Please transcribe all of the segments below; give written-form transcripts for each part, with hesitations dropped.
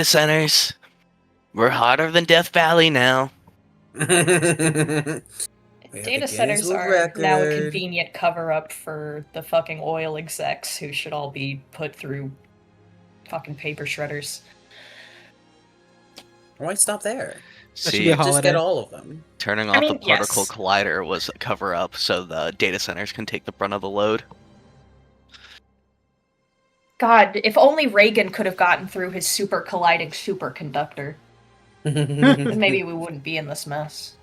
centers. We're hotter than Death Valley now. We have Data a Guinness centers World are now a Record. convenient cover-up for the fucking oil execs who should all be put through fucking paper shredders. Why stop there? See, be a Just holiday. get all of them. turning off the particle yes. collider was a cover-up so the data centers can take the brunt of the load. God, if only Reagan could have gotten through his super colliding superconductor, then maybe we wouldn't be in this mess.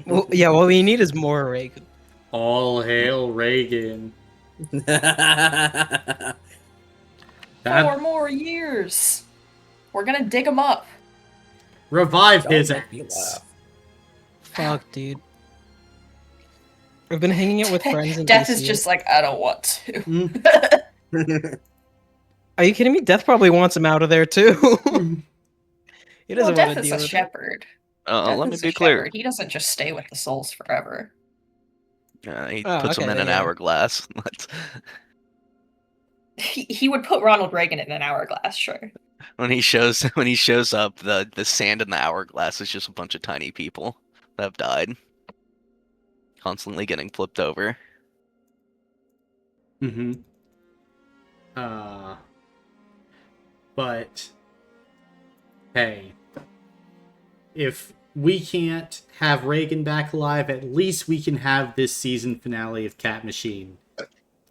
Well, yeah, what we need is more Reagan. All hail Reagan. 4 more years! We're gonna dig him up. Revive his Don't make me ass. laugh. Fuck, dude. I've been hanging out with friends in Death DC. is just like, I don't want to. Mm. Are you kidding me? Death probably wants him out of there too. He Well, doesn't Death want to is deal a with it. shepherd. Let me Death is be a clear. shepherd. He doesn't just stay with the souls forever. He Oh, puts them okay, in an yeah. hourglass. He would put Ronald Reagan in an hourglass, sure. when he shows up, the sand in the hourglass is just a bunch of tiny people that have died, constantly getting flipped over. Mm-hmm. But hey, if we can't have Reagan back alive, at least we can have this season finale of Cat Machine.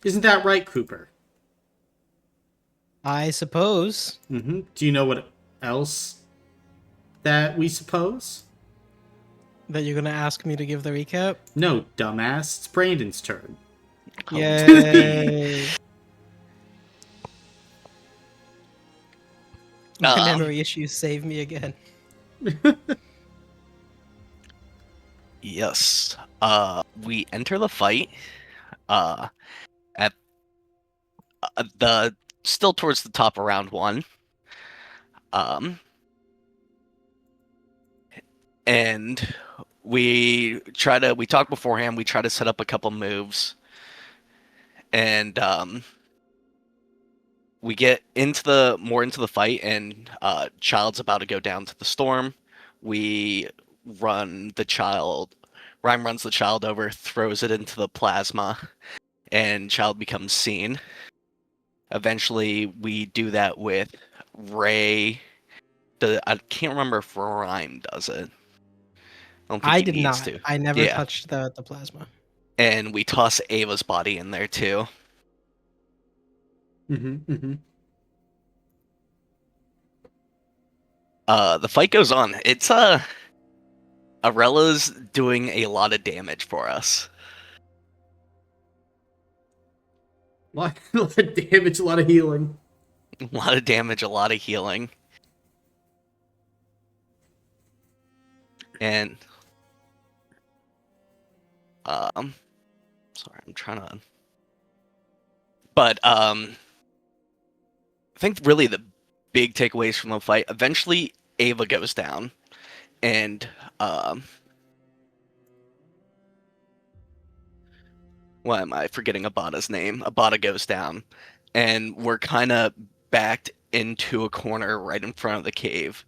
Isn't that right, Cooper? I suppose. Mm-hmm. Do you know what else that we suppose? That you're gonna ask me to give the recap? No, dumbass. It's Brandon's turn. Yay! My Um, memory issues save me again. Yes. We enter the fight. At the still towards the top of round 1. And we talk beforehand. We try to set up a couple moves, and we get into the fight. And Child's about to go down to the storm. We run the Child. Rhyme runs the Child over, throws it into the plasma, and Child becomes seen. Eventually, we do that with Ray. I can't remember if Rhyme does it. Don't think I he did needs not. to. I never Yeah. touched the plasma. And we toss Ava's body in there too. Mm-hmm. Mm-hmm. The fight goes on. It's Arella's doing a lot of damage for us. A lot of damage, a lot of healing. A lot of damage, a lot of healing. And sorry, I'm trying to. But I think really the big takeaways from the fight. Eventually, Ava goes down, and why am I forgetting Abada's name? Abada goes down, and we're kind of backed into a corner right in front of the cave.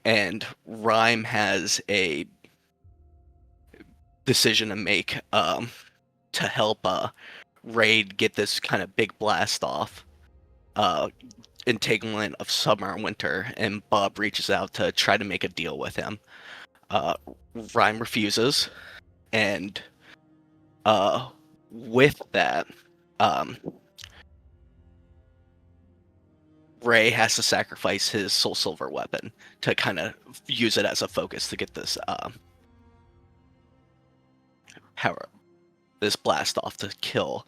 And Rhyme has a decision to make to help Raid get this kind of big blast off. Entanglement of summer and winter, and Bob reaches out to try to make a deal with him. Rhyme refuses, and with that, Ray has to sacrifice his Soul Silver weapon to kind of use it as a focus to get this power, this blast off to kill.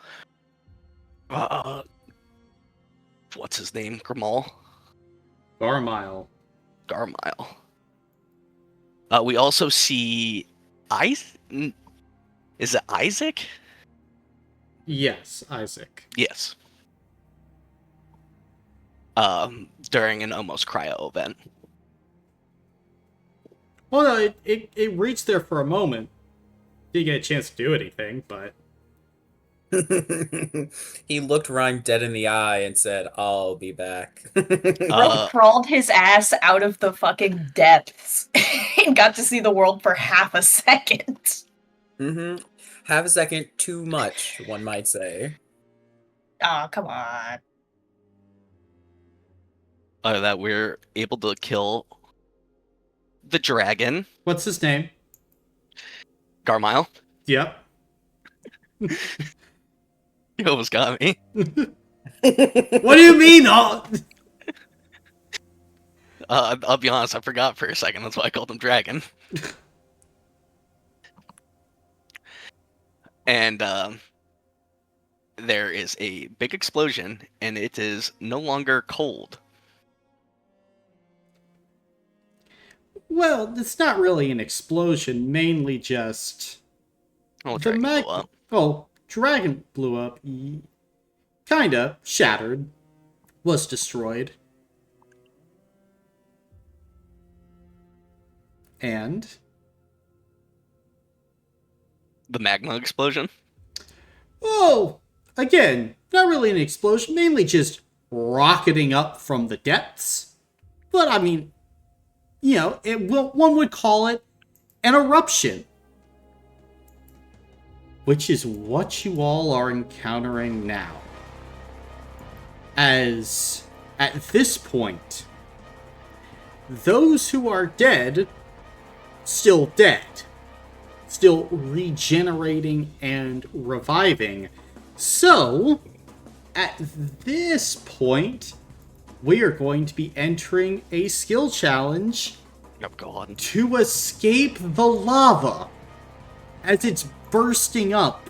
What's his name? Grimal? Garmile. Garmile. We also see Is it Isaac? Yes, Isaac. Yes. During an almost cryo event. Well, no, it reached there for a moment. Didn't get a chance to do anything, but He looked Rhyme dead in the eye and said, "I'll be back." Crawled his ass out of the fucking depths and got to see the world for half a second. Mm-hmm. Half a second too much, one might say. Aw, come on. That we're able to kill the dragon, What's his name? Garmile. Yep. You almost got me. What do you mean? Oh, I'll be honest, I forgot for a second. That's why I called him Dragon. And there is a big explosion, and it is no longer cold. well, it's not really an explosion. Mainly just Oh, the Dragon blew up. Oh, dragon blew up. Kinda shattered. Was destroyed. And The magma explosion. oh, again, not really an explosion. Mainly just rocketing up from the depths. But I mean, you know, one would call it an eruption. Which is what you all are encountering now. As, at this point, those who are dead, still dead. Still regenerating and reviving. So, at this point, we are going to be entering a skill challenge Oh, God. to escape the lava as it's bursting up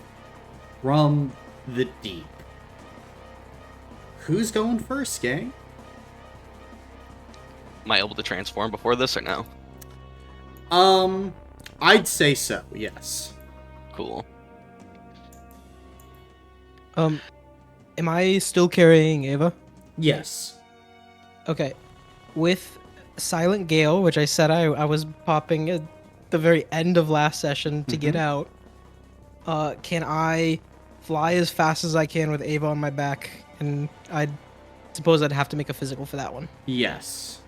from the deep. Who's going first, gang? Am I able to transform before this or no? I'd say so, yes. Cool. Am I still carrying Ava? Yes. Okay. With Silent Gale, which I said I was popping at the very end of last session to get out, can I fly as fast as I can with Ava on my back? And I suppose I'd have to make a physical for that one. Yes.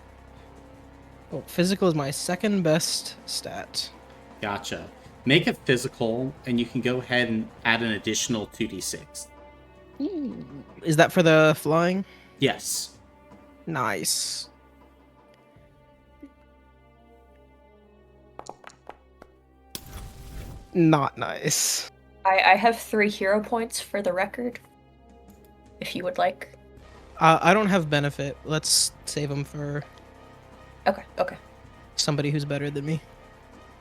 Oh, physical is my second best stat. Gotcha. Make it physical, and you can go ahead and add an additional 2d6. Is that for the flying? Yes. Nice. Not nice. I have 3 hero points for the record, if you would like. I don't have benefit. Let's save them for Okay. somebody who's better than me.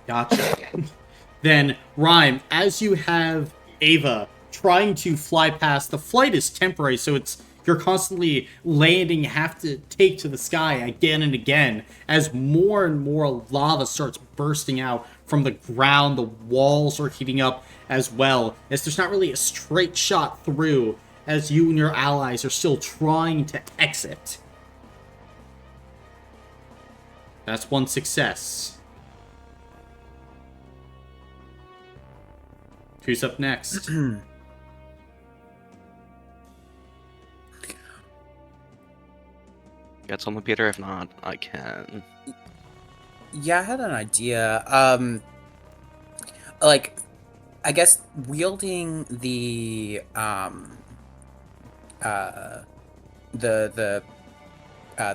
Gotcha. Then, Rhyme, as you have Ava trying to fly past, the flight is temporary, so you're constantly landing, have to take to the sky again and again as more and more lava starts bursting out from the ground. The walls are heating up as well, as there's not really a straight shot through, as you and your allies are still trying to exit. That's one success. Who's up next? Got something, Peter? If not, I can. Yeah, I had an idea. Like, I guess wielding the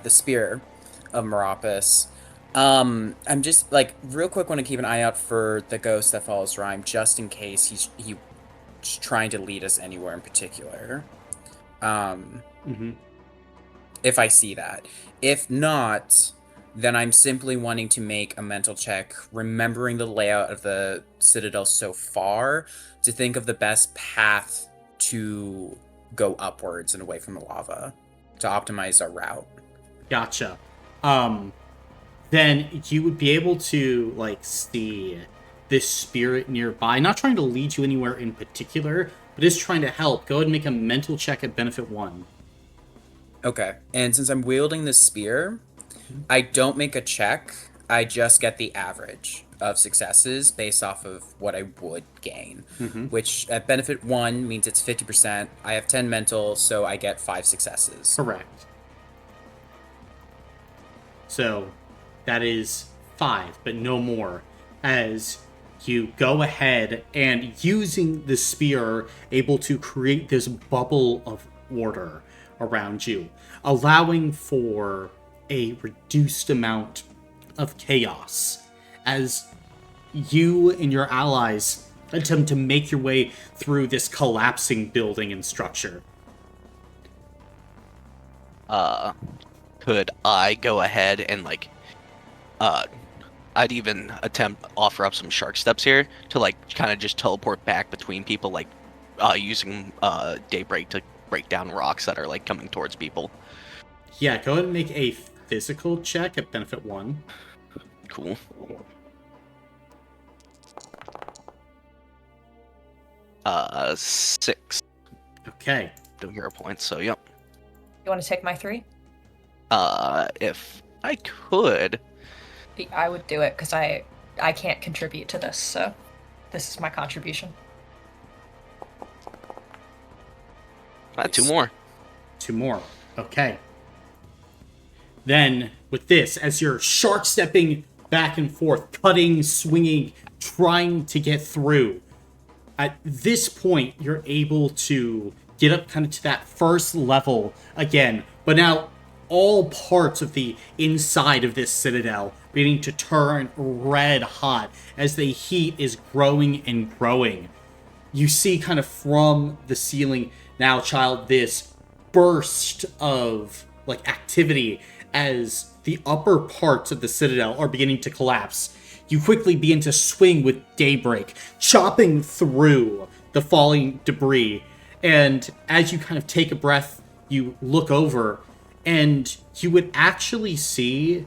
spear of Meropis. I'm just like real quick want to keep an eye out for the ghost that follows Rhyme, just in case he's trying to lead us anywhere in particular. If I see that. If not, then I'm simply wanting to make a mental check, remembering the layout of the Citadel so far, to think of the best path to go upwards and away from the lava, to optimize our route. Gotcha. Then you would be able to, like, see this spirit nearby, not trying to lead you anywhere in particular, but is trying to help. Go ahead and make a mental check at benefit 1. Okay, and since I'm wielding this spear, I don't make a check. I just get the average of successes based off of what I would gain, which at benefit 1 means it's 50%. I have 10 mental, so I get 5 successes. Correct. So that is 5, but no more. As you go ahead and using the spear, able to create this bubble of order around you, allowing for a reduced amount of chaos as you and your allies attempt to make your way through this collapsing building and structure. Could I go ahead and like I'd even offer up some shark steps here to like kind of just teleport back between people, like using daybreak to break down rocks that are like coming towards people. Yeah, go ahead and make a physical check at benefit 1. Cool. Uh, 6. Okay. Do hero points, so yep. You want to take my 3? If I could. I would do it because I can't contribute to this, so this is my contribution. 2 more. 2 more. Okay. Then, with this, as you're shark stepping back and forth, cutting, swinging, trying to get through, at this point, you're able to get up kind of to that first level again, but now all parts of the inside of this citadel beginning to turn red hot as the heat is growing and growing. You see kind of from the ceiling now, child, this burst of like activity as the upper parts of the citadel are beginning to collapse. You quickly begin to swing with daybreak, chopping through the falling debris. And as you kind of take a breath, you look over, and you would actually see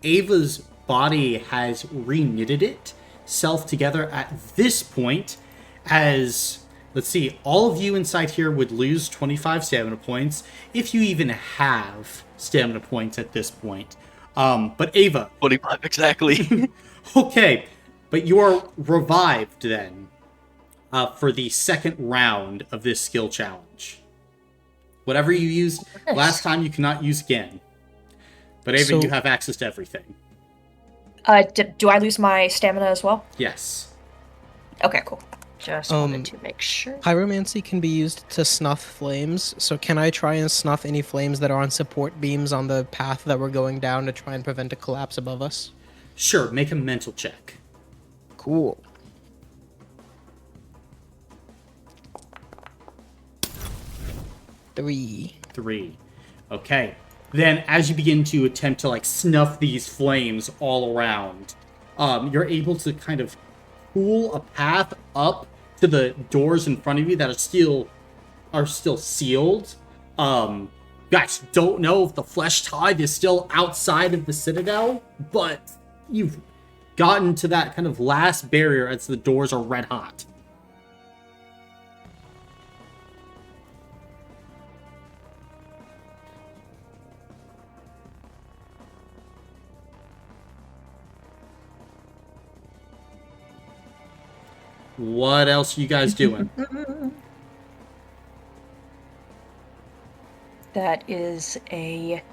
Ava's body has reknitted itself together at this point. As, let's see, all of you inside here would lose 25 stamina points, if you even have stamina points at this point. But Ava... 25 exactly. Okay, but you are revived then for the second round of this skill challenge. Whatever you used last time, you cannot use again. But Ava, you have access to everything. Do I lose my stamina as well? Yes. Okay, cool. Just wanted to make sure. Pyromancy can be used to snuff flames, so can I try and snuff any flames that are on support beams on the path that we're going down to try and prevent a collapse above us? Sure, make a mental check. Cool. Three. Okay. Then, as you begin to attempt to, like, snuff these flames all around, you're able to kind of pull a path up to the doors in front of you that are still sealed. You guys don't know if the flesh tide is still outside of the citadel, but you've gotten to that kind of last barrier as the doors are red hot. What else are you guys doing? That is a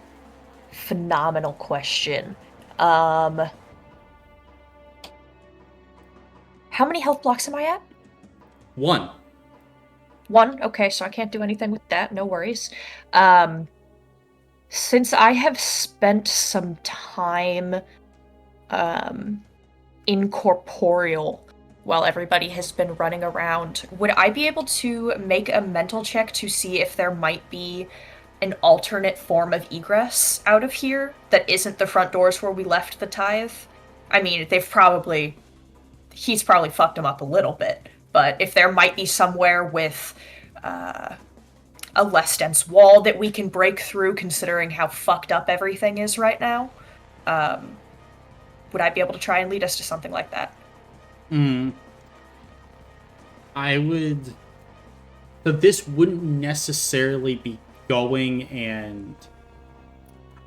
phenomenal question. How many health blocks am I at? 1. 1? Okay, so I can't do anything with that. No worries. Since I have spent some time incorporeal while everybody has been running around, would I be able to make a mental check to see if there might be an alternate form of egress out of here that isn't the front doors where we left the tithe? I mean, he's probably fucked them up a little bit, but if there might be somewhere with a less dense wall that we can break through, considering how fucked up everything is right now, would I be able to try and lead us to something like that? I would... So this wouldn't necessarily be going and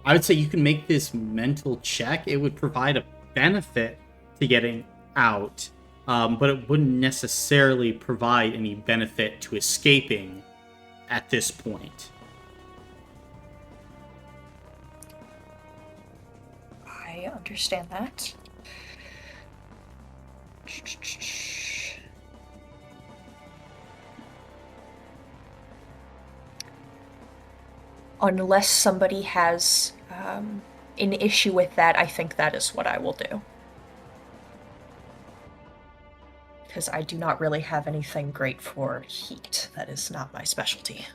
I would say you can make this mental check. It would provide a benefit to getting out, but it wouldn't necessarily provide any benefit to escaping at this point. I understand that. Unless somebody has an issue with that, I think that is what I will do. Because I do not really have anything great for heat. That is not my specialty.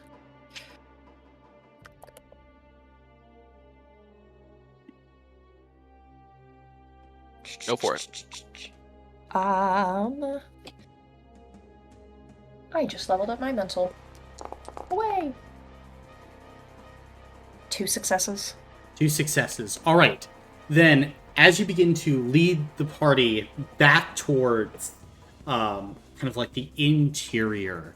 Go for it. I just leveled up my mental. Away! 2 successes. 2 successes. All right. Then, as you begin to lead the party back towards kind of like the interior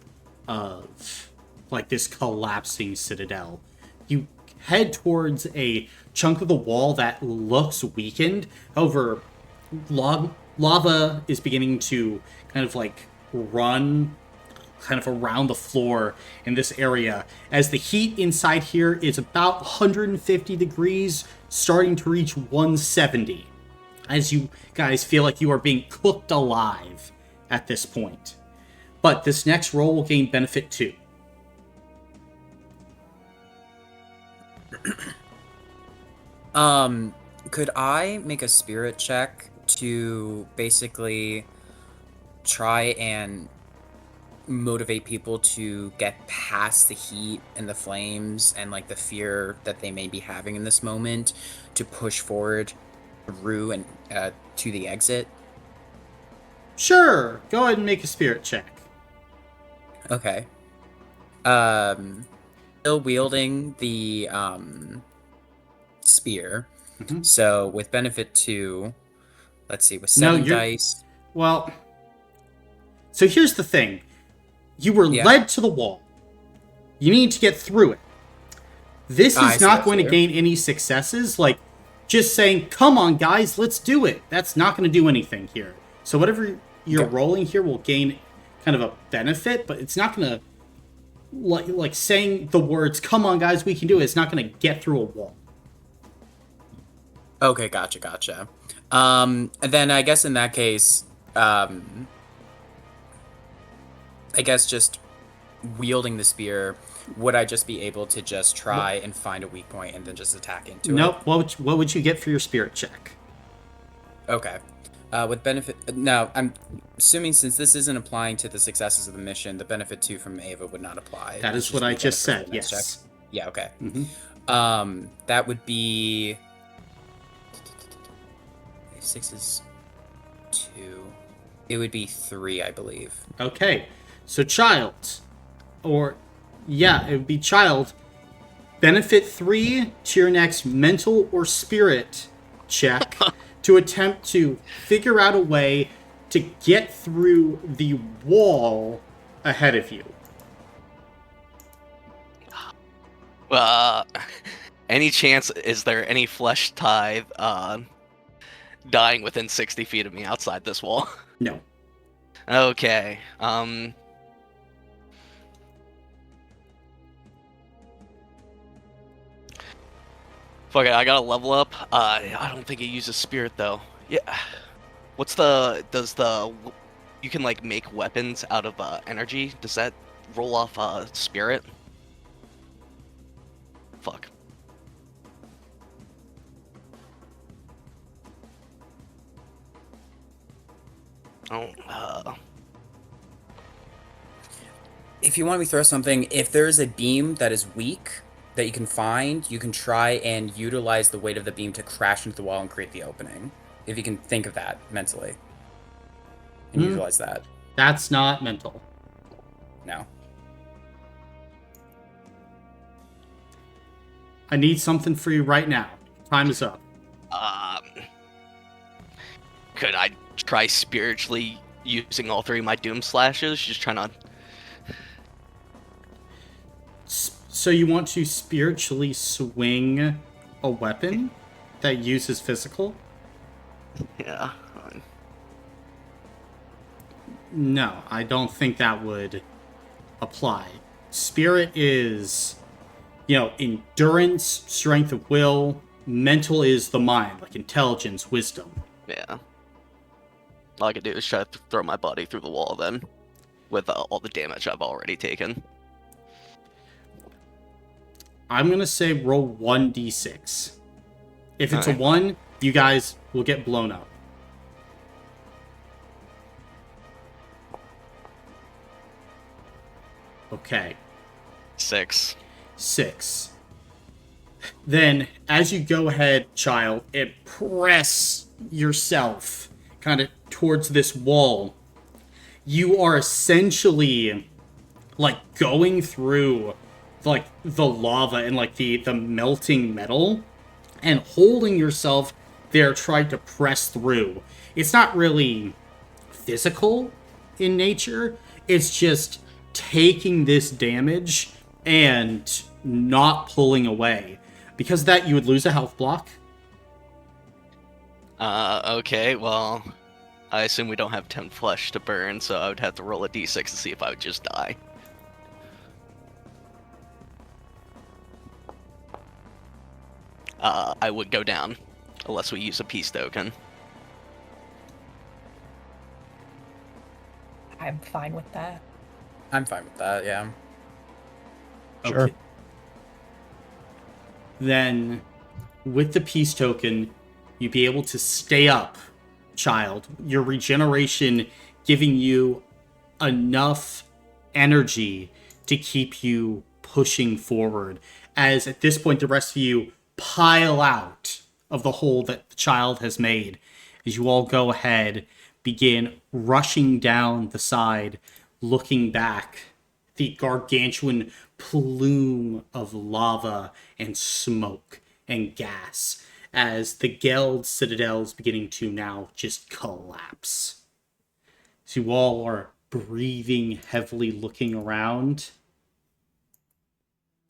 of like this collapsing citadel, you head towards a chunk of the wall that looks weakened. However, lava is beginning to kind of like run kind of around the floor in this area, as the heat inside here is about 150 degrees, starting to reach 170, as you guys feel like you are being cooked alive at this point. But this next roll will gain benefit too. Could I make a spirit check to basically try and motivate people to get past the heat and the flames and like the fear that they may be having in this moment, to push forward through and to the exit? Sure, go ahead and make a spirit check. Okay. Still wielding the spear. Mhm. So with benefit 2, let's see, with 7 dice. Well, so here's the thing. You were led to the wall. You need to get through it. This is not going to gain any successes. Like, just saying, come on, guys, let's do it. That's not going to do anything here. So whatever you're rolling here will gain kind of a benefit, but it's not going to, like saying the words, come on, guys, we can do it. It's not going to get through a wall. Okay, gotcha. And then I guess in that case, I guess just wielding the spear, would I just be able to just try and find a weak point and then just attack into it? Nope. What would you get for your spirit check? Okay. With benefit... Now, I'm assuming since this isn't applying to the successes of the mission, the benefit 2 from Ava would not apply. That is what I just said, yes. Check. Yeah, okay. Mm-hmm. That would be... 6 is 2. It would be 3, I believe. Okay. So child, it would be child, benefit 3 to your next mental or spirit check to attempt to figure out a way to get through the wall ahead of you. Any chance, is there any flesh tithe dying within 60 feet of me outside this wall? No. Okay, fuck it, I gotta level up. I don't think it uses spirit though. Yeah. You can like make weapons out of energy? Does that roll off spirit? Fuck. If you want me to throw something, if there's a beam that is weak that you can find, you can try and utilize the weight of the beam to crash into the wall and create the opening. If you can think of that mentally. And utilize that. That's not mental. No. I need something for you right now. Time is up. Could I try spiritually using all 3 of my doom slashes? Just trying to... So you want to spiritually swing a weapon that uses physical? Yeah. No, I don't think that would apply. Spirit is, endurance, strength of will. Mental is the mind, like intelligence, wisdom. Yeah. All I could do is try to throw my body through the wall then, with all the damage I've already taken. I'm gonna say roll 1d6. If it's Alright. a 1, you guys will get blown up. Okay. 6. 6. Then, as you go ahead, child, and press yourself kind of towards this wall, you are essentially like going through like the lava and like the melting metal and holding yourself there trying to press through. It's not really physical in nature. It's just taking this damage and not pulling away. Because of that, you would lose a health block. Okay, well, I assume we don't have 10 flesh to burn, so I would have to roll a d6 to see if I would just die. I would go down, unless we use a peace token. I'm fine with that. I'm fine with that, yeah. Sure. Okay. Then, with the peace token, you'd be able to stay up, child. Your regeneration giving you enough energy to keep you pushing forward. As at this point, the rest of you pile out of the hole that the child has made. As you all go ahead, begin rushing down the side, looking back. The gargantuan plume of lava and smoke and gas as the Geld Citadel is beginning to now just collapse. So you all are breathing heavily, looking around.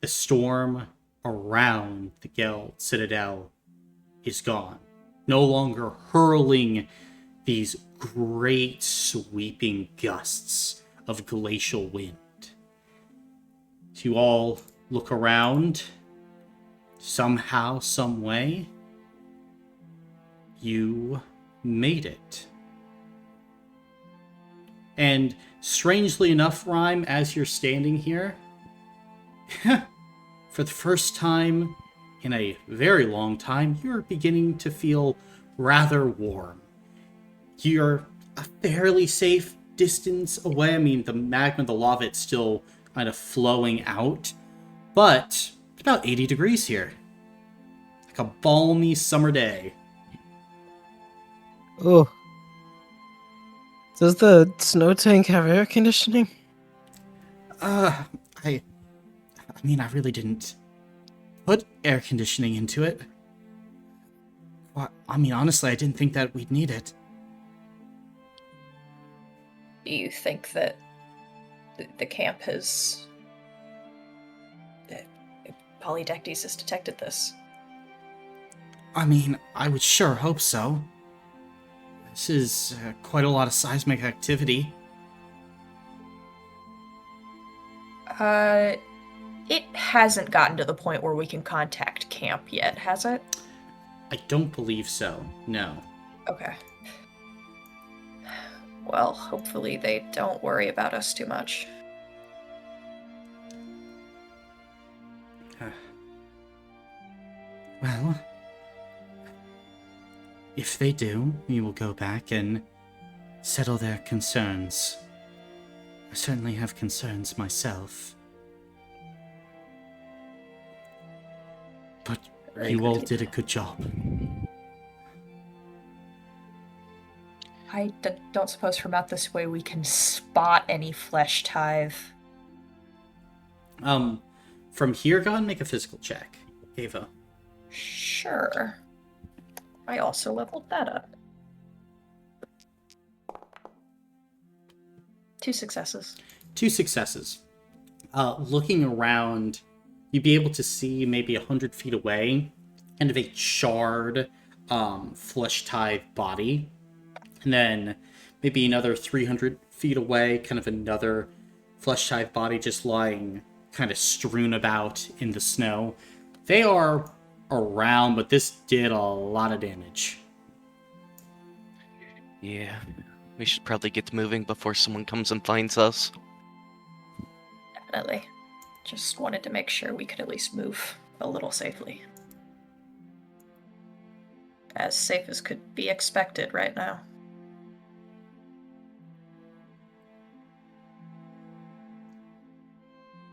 The storm around the Geld Citadel is gone. No longer hurling these great sweeping gusts of glacial wind. So you all look around. Somehow, some way, you made it. And strangely enough, Rhyme, as you're standing here, for the first time in a very long time, you're beginning to feel rather warm. You're a fairly safe distance away. I mean, the magma, the lava, it's still kind of flowing out, but it's about 80 degrees here. Like a balmy summer day. Oh. Does the snow tank have air conditioning? I mean, I really didn't put air conditioning into it. Well, I mean, honestly, I didn't think that we'd need it. Do you think that the camp has... Polydectes has detected this? I mean, I would sure hope so. This is quite a lot of seismic activity. It hasn't gotten to the point where we can contact camp yet, has it? I don't believe so, no. Okay. Well, hopefully they don't worry about us too much. Well, if they do, we will go back and settle their concerns. I certainly have concerns myself. But Very you all good. did a good job. I don't suppose from out this way we can spot any flesh tithe. From here, go and make a physical check, Ava. Sure. I also leveled that up. 2 successes. 2 successes. Looking around, you'd be able to see maybe 100 feet away kind of a charred, flesh-tithed body. And then maybe another 300 feet away, kind of another flesh-tithed body just lying kind of strewn about in the snow. They are around, but this did a lot of damage. Yeah, we should probably get moving before someone comes and finds us. Definitely. Just wanted to make sure we could at least move a little safely. As safe as could be expected right now.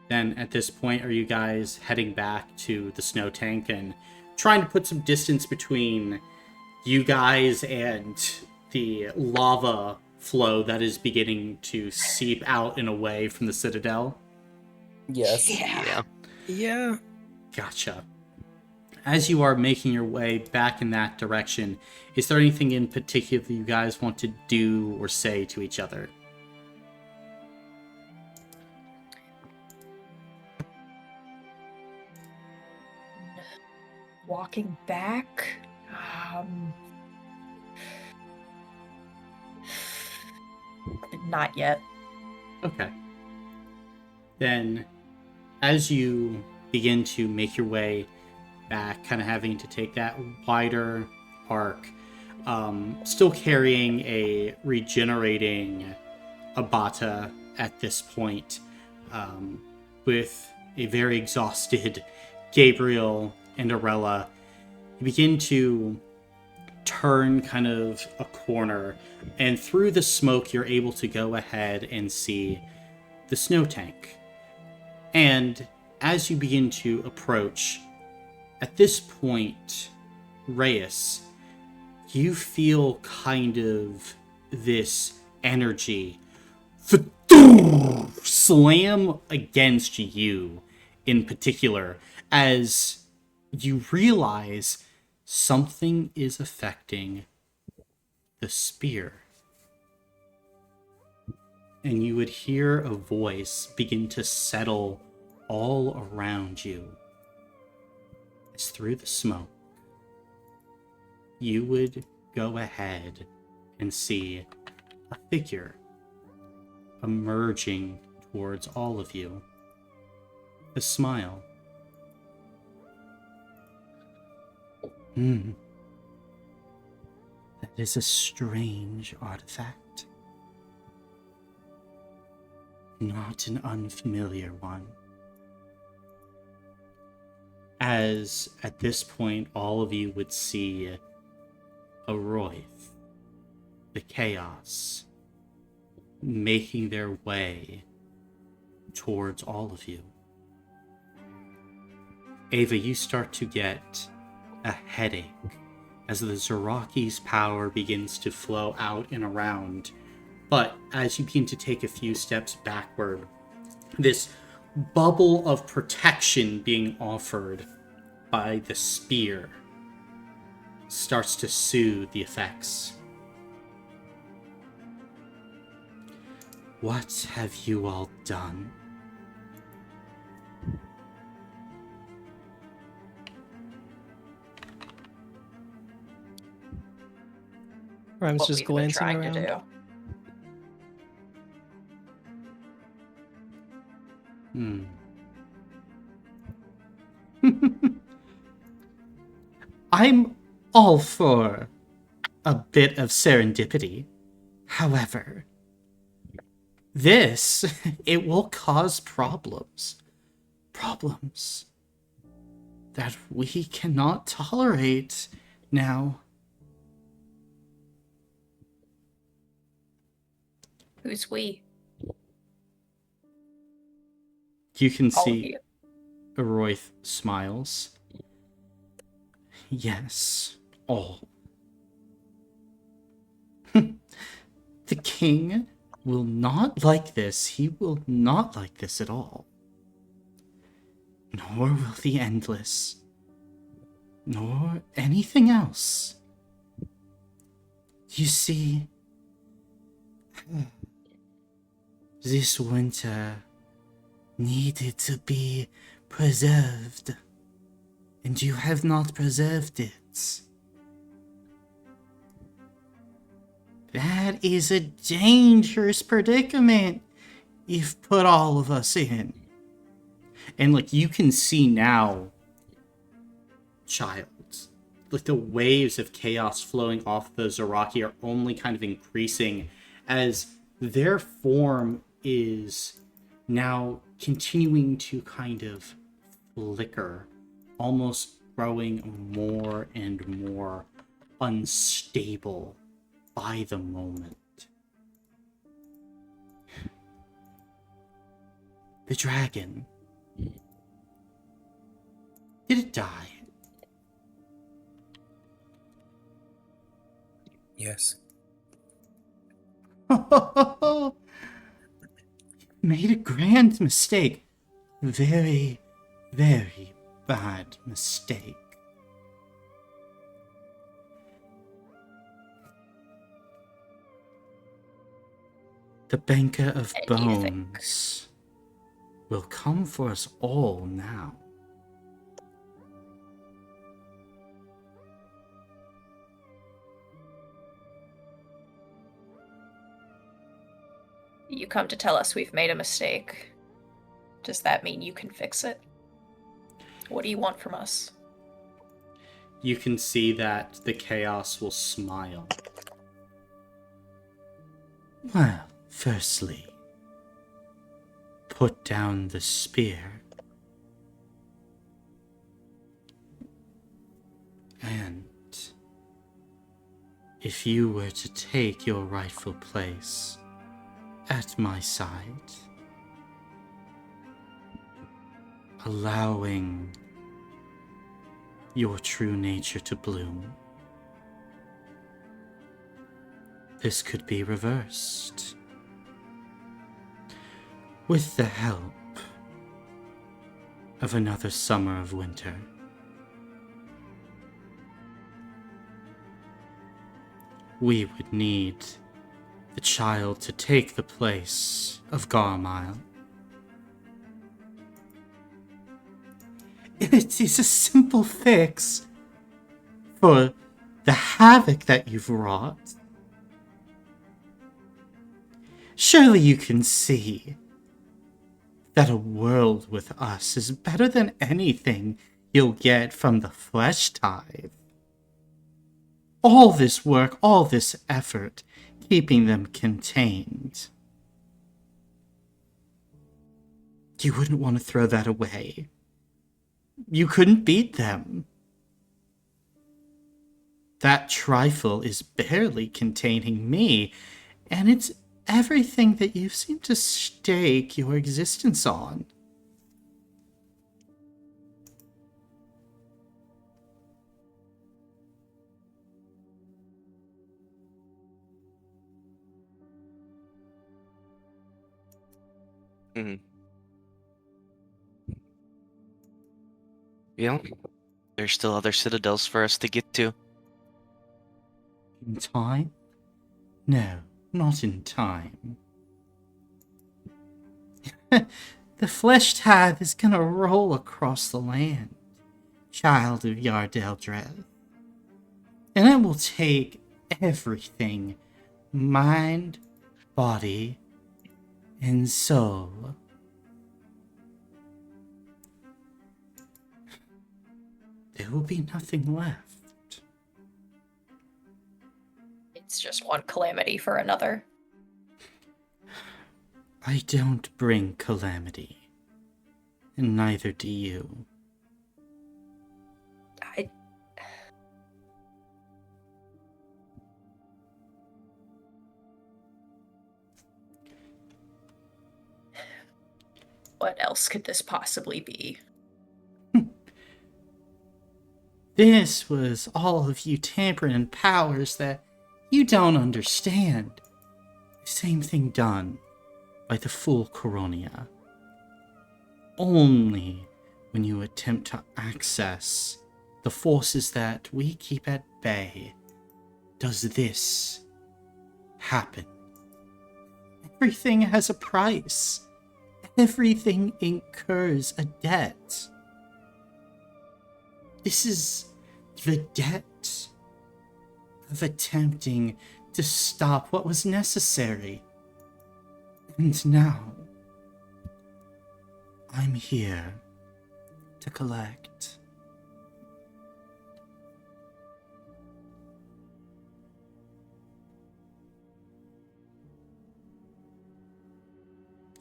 Then at this point, are you guys heading back to the snow tank and trying to put some distance between you guys and the lava flow that is beginning to seep out and away from the citadel? Yes. Yeah. Yeah. Gotcha. As you are making your way back in that direction, is there anything in particular you guys want to do or say to each other? Walking back? Not yet. Okay. Then, as you begin to make your way back, kind of having to take that wider arc, still carrying a regenerating Abata at this point, with a very exhausted Gabriel and Arella, you begin to turn kind of a corner, and through the smoke you're able to go ahead and see the snow tank. And as you begin to approach, at this point, Reyes, you feel kind of this energy slam against you in particular, as you realize something is affecting the spear. And you would hear a voice begin to settle all around you. As through the smoke, you would go ahead and see a figure emerging towards all of you. A smile. That is a strange artifact. Not an unfamiliar one. As at this point, all of you would see a Royth, the Chaos, making their way towards all of you. Ava, you start to get a headache as the Zeraki's power begins to flow out and around. But as you begin to take a few steps backward, this bubble of protection being offered by the spear starts to soothe the effects. What have you all done? Rhyme's What just we've been glancing trying around. to do. I'm all for a bit of serendipity. However, this, it will cause problems. Problems that we cannot tolerate now. Who's we? You can All of see you. Aroyth smiles. Yes, all. The king will not like this. He will not like this at all. Nor will the Endless. Nor anything else. You see, this winter needed to be preserved. and you have not preserved it. That is a dangerous predicament you've put all of us in. And, like, you can see now, child, like, the waves of chaos flowing off the Zaraki are only kind of increasing as their form is now continuing to kind of flicker, almost growing more and more unstable by the moment. The dragon. Did it die? Yes. Made a grand mistake. Very, very bad mistake. The banker of And do you think- bones will come for us all now. You come to tell us we've made a mistake. Does that mean you can fix it? What do you want from us? You can see that the chaos will smile. Well, firstly, put down the spear. And if you were to take your rightful place at my side, allowing your true nature to bloom, this could be reversed. With the help of another summer of winter. We would need the child to take the place of Garmile. It is a simple fix for the havoc that you've wrought. Surely you can see that a world with us is better than anything you'll get from the flesh tithe. All this work, all this effort, keeping them contained. You wouldn't want to throw that away. You couldn't beat them. That trifle is barely containing me, and it's everything that you seem to stake your existence on. Mm. You know, there's still other citadels for us to get to. In time? No, not in time. The flesh tithe is gonna roll across the land, child of Yardell Dread. And it will take everything, mind, body, and soul. There will be nothing left. It's just one calamity for another. I don't bring calamity, and neither do you. What else could this possibly be? This was all of you tampering in powers that you don't understand. The same thing done by the fool Coronia. Only when you attempt to access the forces that we keep at bay does this happen. Everything has a price. Everything incurs a debt. This is the debt of attempting to stop what was necessary. And now, I'm here to collect.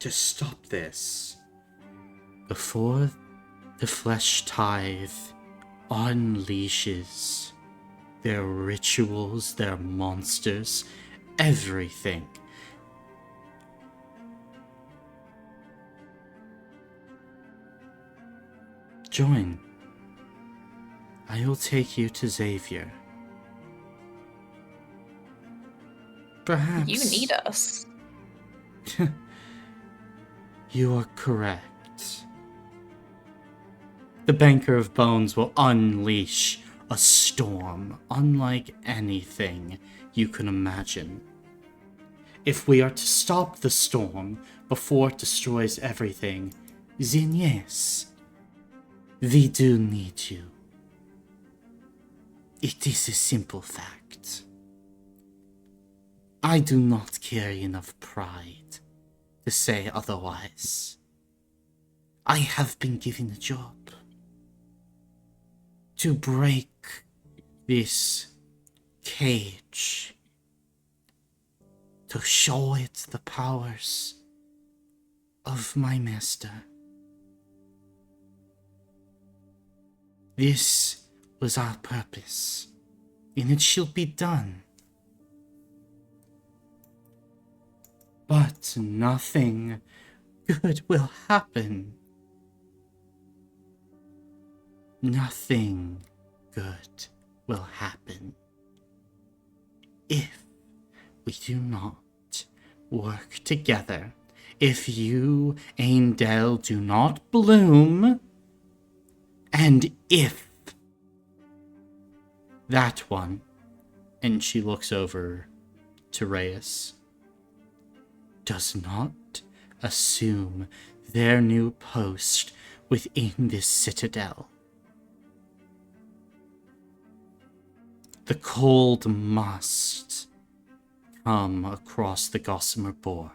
To stop this before the flesh tithe unleashes their rituals, their monsters, everything. Join. I will take you to Xavier. Perhaps You need us. you are correct. The Banker of Bones will unleash a storm unlike anything you can imagine. If we are to stop the storm before it destroys everything, then yes, we do need you. It is a simple fact. I do not carry enough pride to say otherwise. I have been given a job to break this cage, to show it the powers of my master. This was our purpose, and it shall be done. But nothing good will happen. Nothing good will happen if we do not work together. If you, Aindel, do not bloom, and if that one, and she looks over to Reyes, does not assume their new post within this citadel, the cold must come across the Gossamer Boar.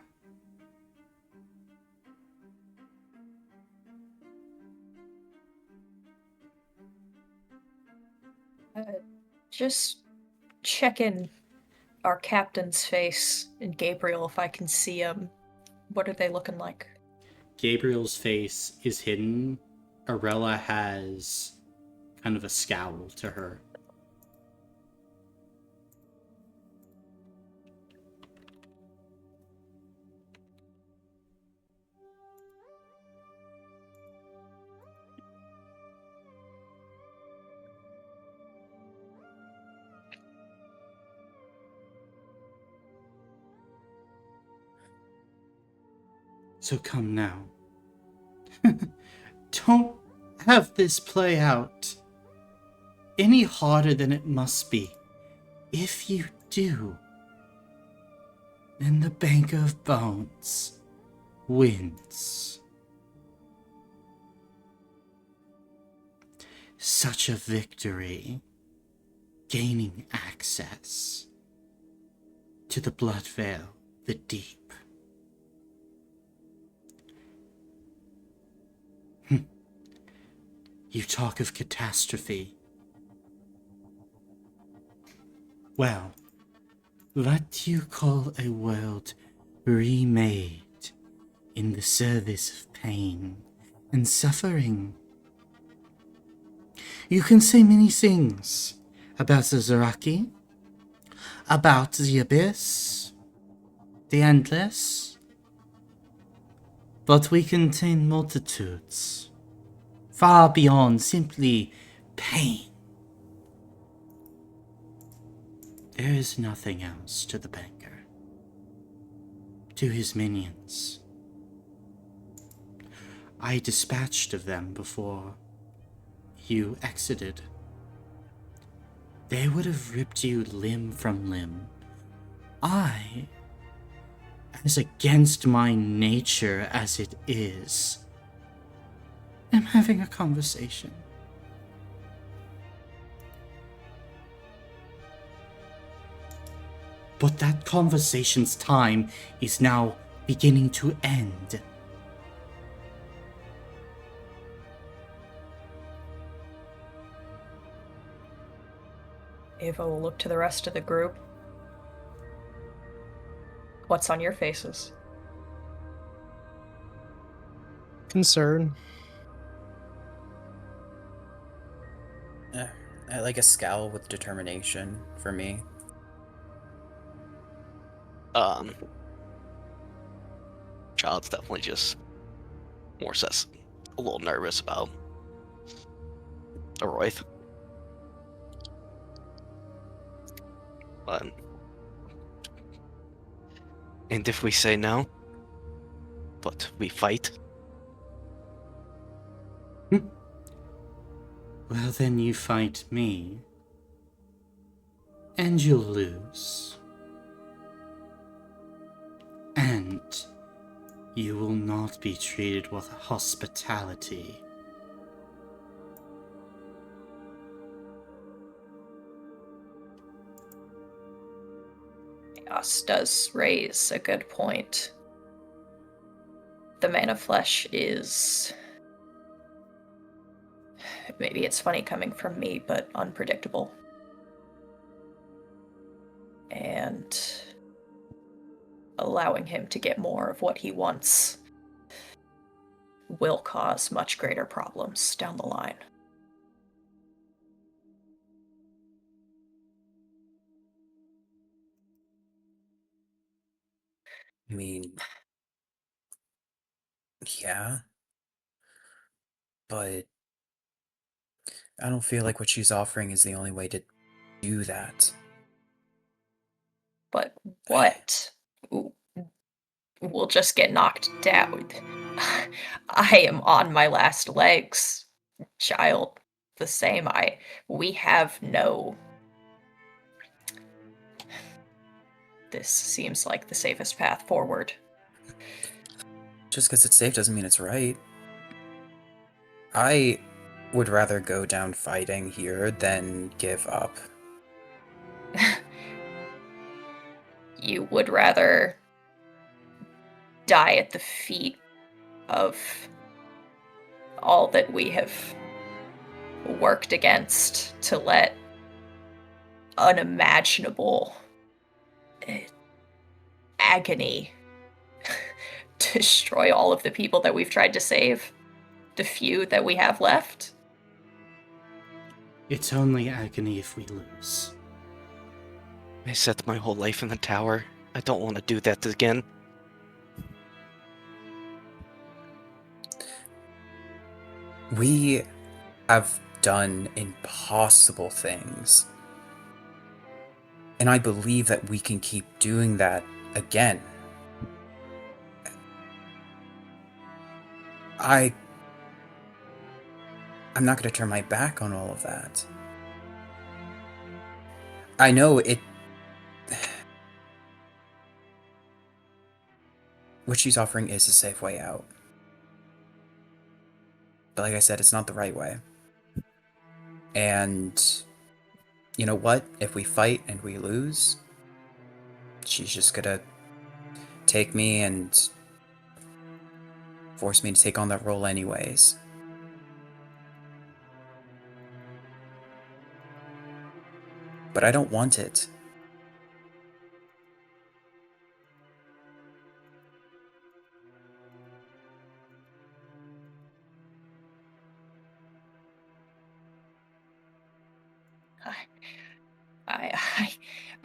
Just check in our captain's face and Gabriel if I can see him. What are they looking like? Gabriel's face is hidden. Arella has kind of a scowl to her. So come now. Don't have this play out any harder than it must be. If you do, then the Banker of Bones wins. Such a victory, gaining access to the Blood Veil, the Deep. You talk of catastrophe. Well, what you call a world remade in the service of pain and suffering. You can say many things about the Zaraki, about the Abyss, the Endless, but we contain multitudes. Far beyond simply pain. There is nothing else to the banker, to his minions. I dispatched of them before you exited. They would have ripped you limb from limb. I, as against my nature as it is, am having a conversation. But that conversation's time is now beginning to end. Ava will look to the rest of the group. What's on your faces? Concern. I like a scowl with determination for me. Child's definitely just more says a little nervous about Aroyth. But and if we say no, but we fight, Well, then you fight me. And you'll lose. And you will not be treated with hospitality. Chaos does raise a good point. The Man of Flesh is... Maybe it's funny coming from me, but unpredictable. And allowing him to get more of what he wants will cause much greater problems down the line. I mean, yeah, but I don't feel like what she's offering is the only way to do that. But what? We'll just get knocked down. I am on my last legs, child. The same. We have no... This seems like the safest path forward. Just because it's safe doesn't mean it's right. I would rather go down fighting here than give up. You would rather die at the feet of all that we have worked against to let unimaginable agony destroy all of the people that we've tried to save, the few that we have left. It's only agony if we lose. I set my whole life in the tower. I don't want to do that again. We have done impossible things. And I believe that we can keep doing that again. I'm not going to turn my back on all of that. I know it... What she's offering is a safe way out. But like I said, it's not the right way. And you know what? If we fight and we lose, she's just gonna take me and force me to take on that role anyways. But I don't want it.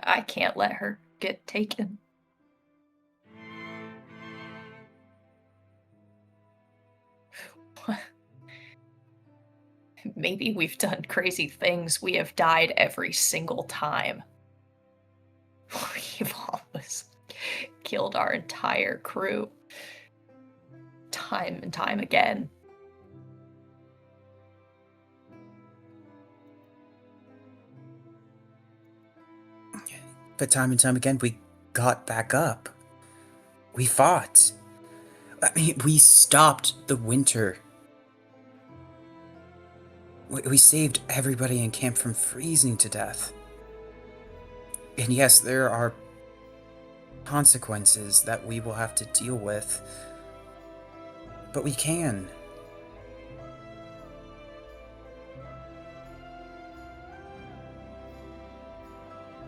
I can't let her get taken. Maybe we've done crazy things. We have died every single time. We've almost killed our entire crew. Time and time again. But time and time again, we got back up. We fought. I mean, we stopped the winter. We saved everybody in camp from freezing to death. And yes, there are consequences that we will have to deal with. But we can.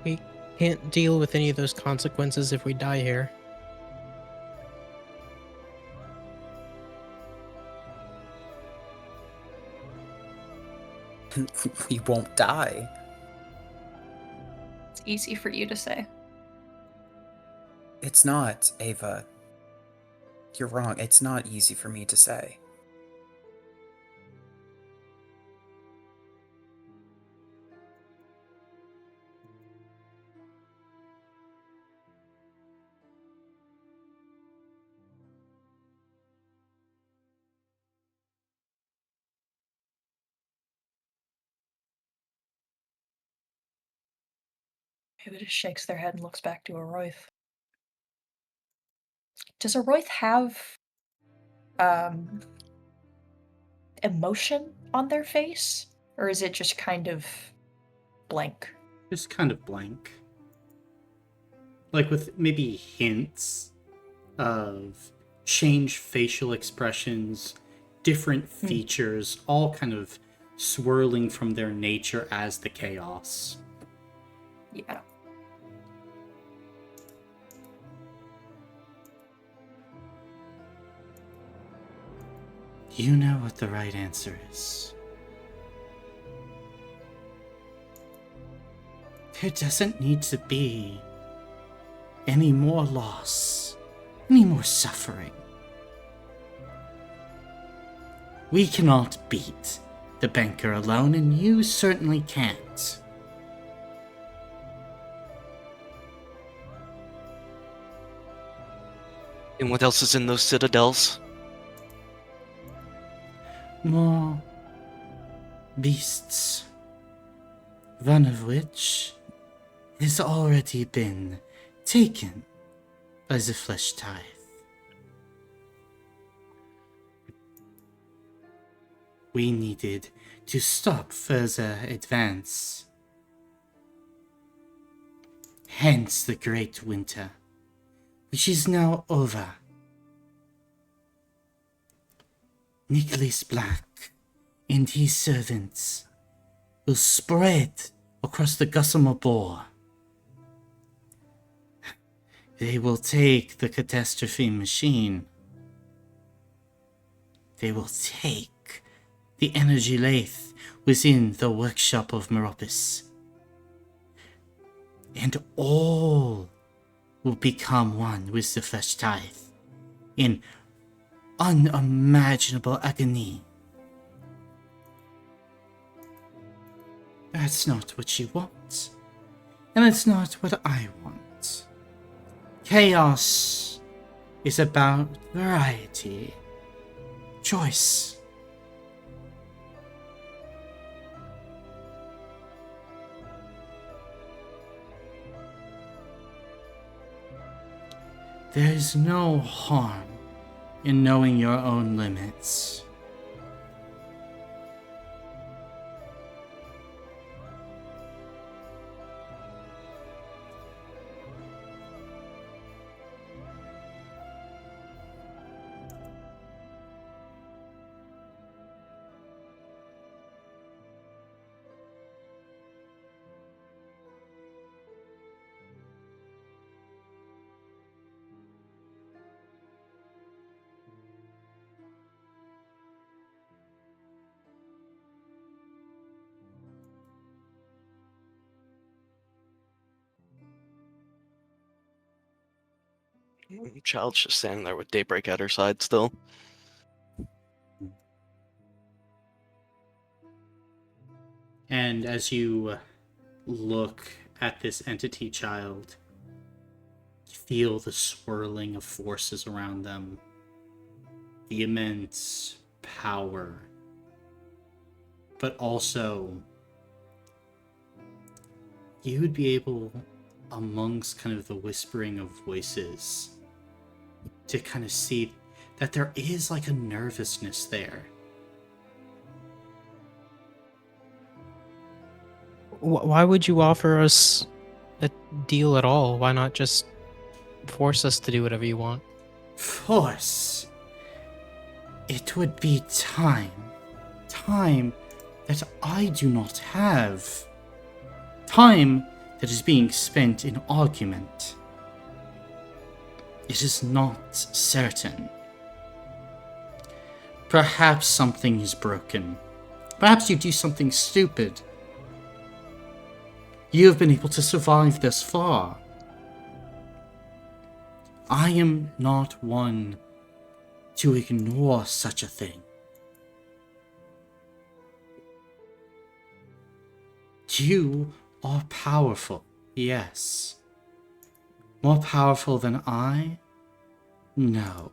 We can't deal with any of those consequences if we die here. We won't die. It's easy for you to say. It's not, Ava. You're wrong. It's not easy for me to say. Ava just shakes their head and looks back to Aroyth. Does Aroyth have emotion on their face? Or is it just kind of blank? Just kind of blank. Like with maybe hints of changed facial expressions, different features, all kind of swirling from their nature as the chaos. Yeah. You know what the right answer is. There doesn't need to be any more loss, any more suffering. We cannot beat the banker alone, and you certainly can't. And what else is in those citadels? More beasts, one of which has already been taken by the flesh tithe. We needed to stop further advance. Hence the great winter, which is now over. Nicholas Black and his servants will spread across the Gossamer Boar. They will take the Catastrophe machine. They will take the energy lathe within the workshop of Meropis. And all will become one with the flesh tithe in unimaginable agony. That's not what you want. And it's not what I want. Chaos is about variety, choice. There is no harm in knowing your own limits. Child's just standing there with Daybreak at her side still. And as you look at this entity child, you feel the swirling of forces around them, the immense power, but also you would be able, amongst kind of the whispering of voices, to kind of see that there is like a nervousness there. Why would you offer us a deal at all? Why not just force us to do whatever you want. Force. It would be time. Time that I do not have. Time that is being spent in argument. It is not certain. Perhaps something is broken. Perhaps you do something stupid. You have been able to survive this far. I am not one to ignore such a thing. You are powerful, yes. More powerful than I? No,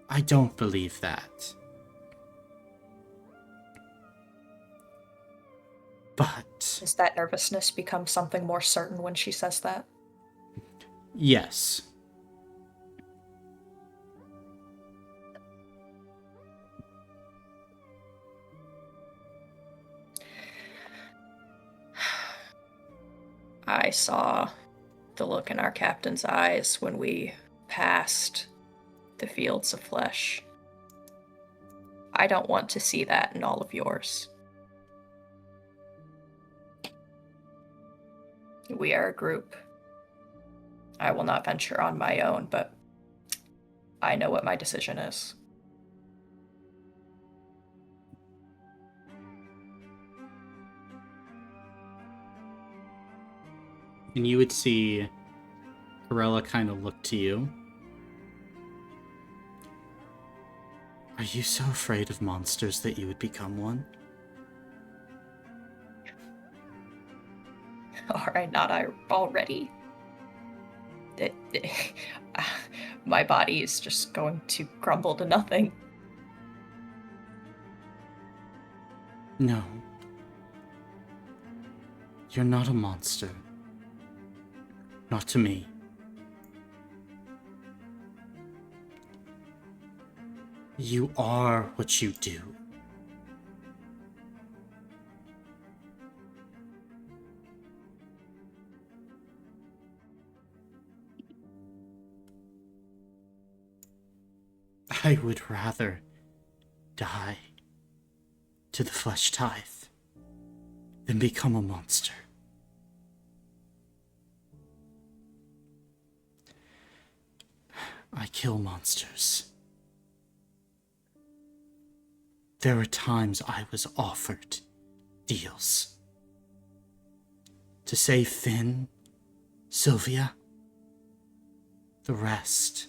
I don't believe that. But... Does that nervousness become something more certain when she says that? yes. I saw the look in our captain's eyes when we passed the fields of flesh. I don't want to see that in all of yours. We are a group. I will not venture on my own, but I know what my decision is. And you would see Corella kind of look to you. Are you so afraid of monsters that you would become one? Alright, not I already. My body is just going to crumble to nothing. No. You're not a monster. Not to me. You are what you do. I would rather die to the flesh tithe than become a monster. I kill monsters. There were times I was offered deals. To save Finn, Sylvia, the rest.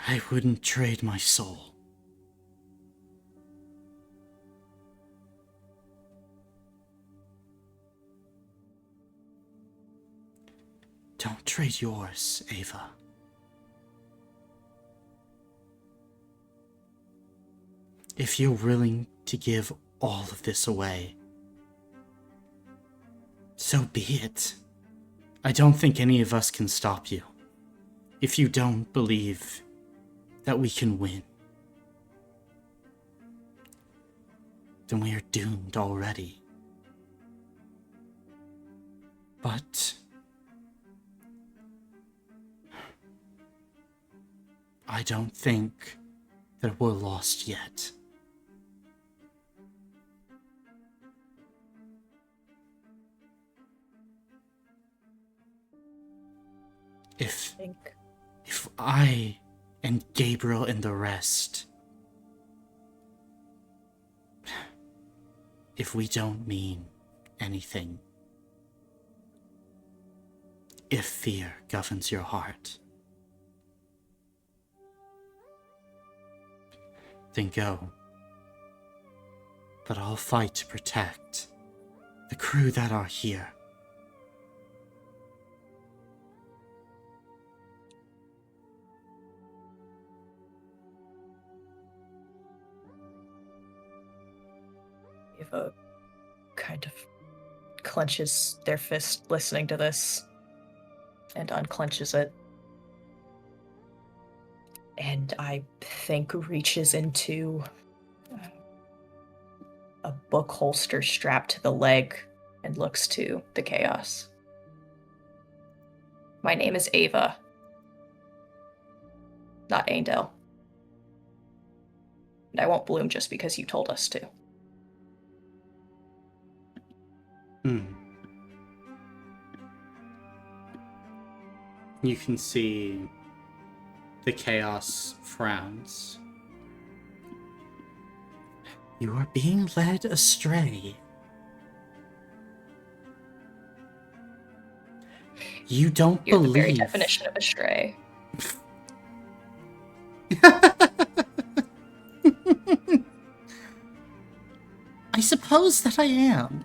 I wouldn't trade my soul. Don't trade yours, Ava. If you're willing to give all of this away, so be it. I don't think any of us can stop you. If you don't believe that we can win, then we are doomed already. But I don't think that we're lost yet. If I and Gabriel and the rest, if we don't mean anything, if fear governs your heart, then go. But I'll fight to protect the crew that are here. Eva kind of clenches their fist listening to this and unclenches it. And I think reaches into a book holster strapped to the leg and looks to the chaos. My name is Ava, not Aindel. And I won't bloom just because you told us to. You can see the chaos frowns. You are being led astray. You don't You're believe. the very definition of astray. I suppose that I am.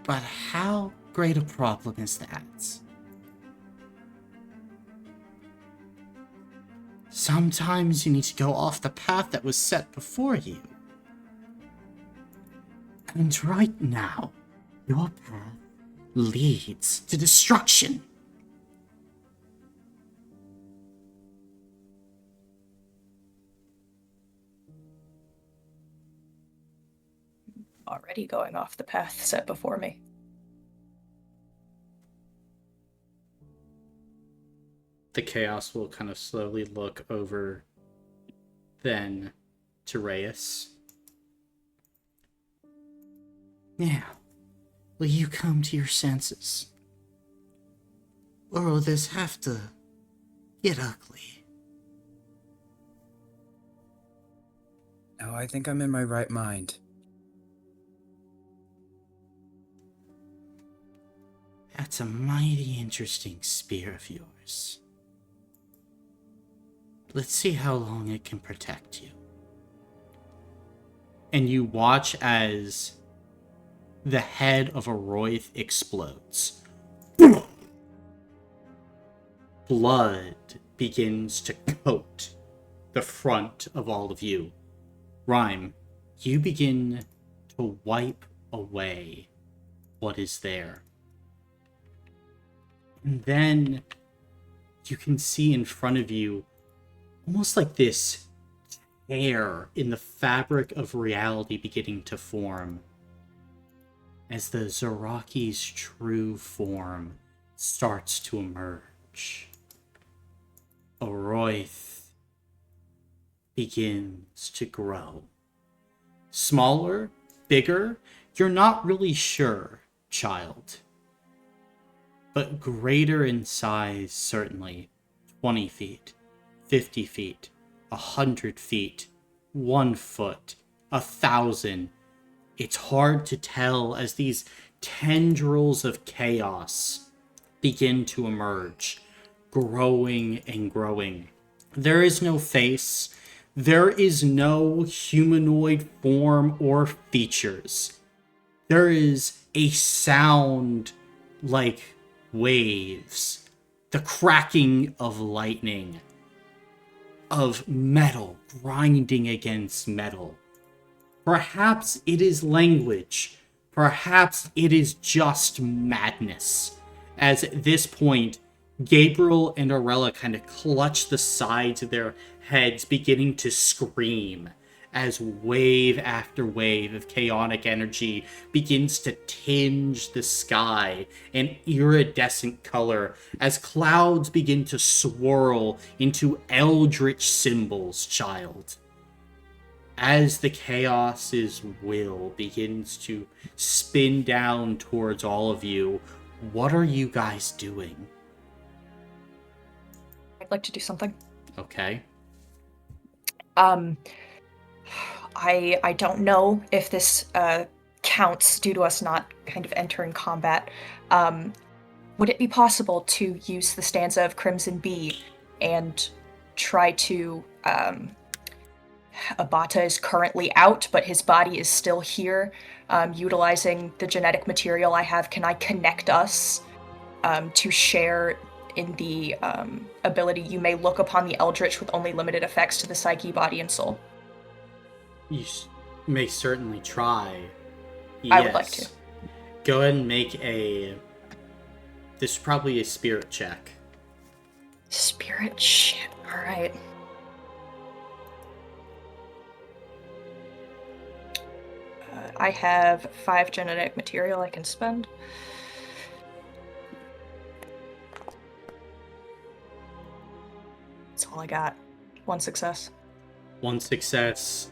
But how great a problem is that? Sometimes you need to go off the path that was set before you. And right now, your path leads to destruction. Already going off the path set before me. The chaos will kind of slowly look over then to Reyes. Now, will you come to your senses? Or will this have to get ugly? Oh, I think I'm in my right mind. That's a mighty interesting spear of yours. Let's see how long it can protect you. And you watch as the head of a Royth explodes. Blood begins to coat the front of all of you. Rhyme, you begin to wipe away what is there. And then you can see in front of you almost like this tear in the fabric of reality beginning to form as the Zaraki's true form starts to emerge. Oroyth begins to grow. Smaller, bigger, you're not really sure, child. But greater in size, certainly. 20 feet, 50 feet, 100 feet, 1 foot, 1,000. It's hard to tell as these tendrils of chaos begin to emerge, growing and growing. There is no face. There is no humanoid form or features. There is a sound like waves, the cracking of lightning, of metal grinding against metal. Perhaps it is language. Perhaps it is just madness. As at this point, Gabriel and Arella kind of clutch the sides of their heads, beginning to scream as wave after wave of chaotic energy begins to tinge the sky an iridescent color as clouds begin to swirl into eldritch symbols, child. As the chaos's will begins to spin down towards all of you, what are you guys doing? I'd like to do something. Okay. I don't know if this counts due to us not kind of entering combat. Would it be possible to use the stanza of Crimson Bee and try to... Abata is currently out, but his body is still here. Utilizing the genetic material I have, can I connect us to share in the ability you may look upon the Eldritch with only limited effects to the psyche, body, and soul? You may certainly try. I would like to. Go ahead and make a... This is probably a spirit check. Spirit shit. Alright. I have 5 genetic material I can spend. That's all I got. 1 success. 1 success.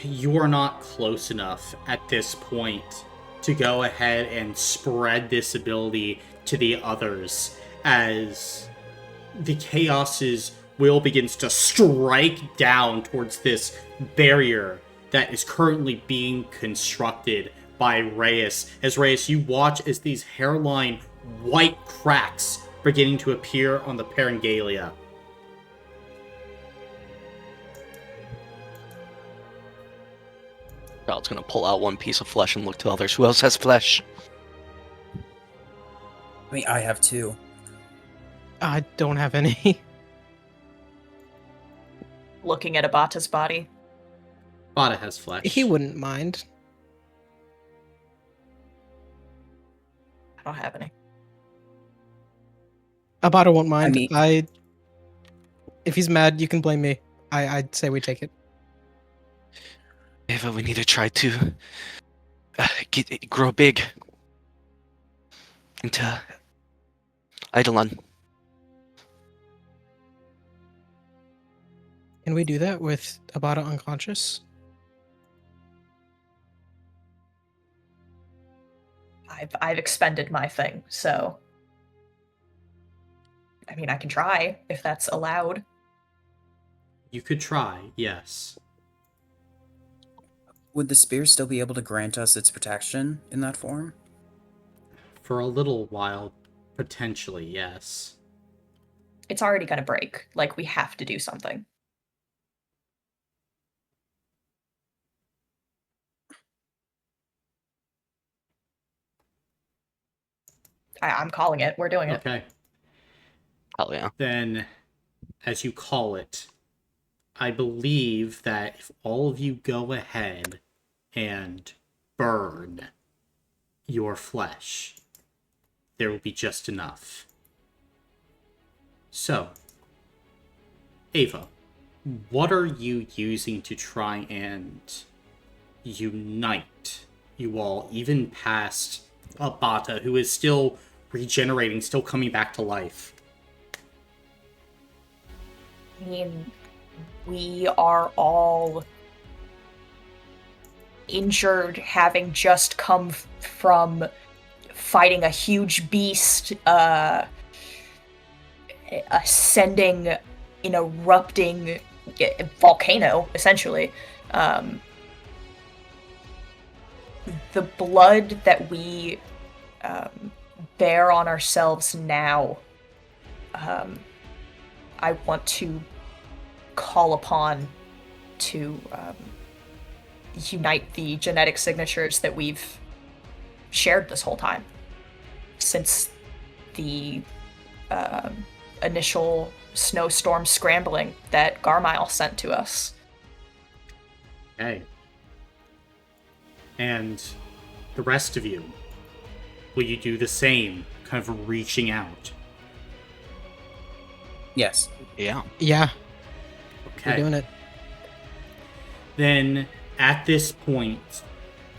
You are not close enough at this point to go ahead and spread this ability to the others as the Chaos's will begins to strike down towards this barrier that is currently being constructed by Reyes. As Reyes, you watch as these hairline white cracks beginning to appear on the Parangalia. Child's gonna pull out one piece of flesh and look to others. Who else has flesh? I mean, I have 2. I don't have any. Looking at Abata's body. Bada has flesh. He wouldn't mind. I don't have any. Abata won't mind. I mean- If he's mad, you can blame me. I'd say we take it. Eva, we need to try to grow big into Eidolon. Can we do that with Abata unconscious? I've expended my thing, so I mean I can try if that's allowed. You could try, yes. Would the spear still be able to grant us its protection in that form? For a little while, potentially, yes. It's already gonna break. Like, we have to do something. I'm calling it. We're doing it. Okay. Hell yeah. Then, as you call it, I believe that if all of you go ahead and burn your flesh, there will be just enough. So, Ava, what are you using to try and unite you all, even past Abata, who is still regenerating, still coming back to life? I mean, we are all injured, having just come from fighting a huge beast, ascending an erupting volcano, essentially. The blood that we bear on ourselves now, I want to call upon to unite the genetic signatures that we've shared this whole time since the initial snowstorm scrambling that Garmile sent to us. Okay. And the rest of you, will you do the same, kind of reaching out? Yes. Yeah. Yeah, Okay. we're doing it. Then, at this point,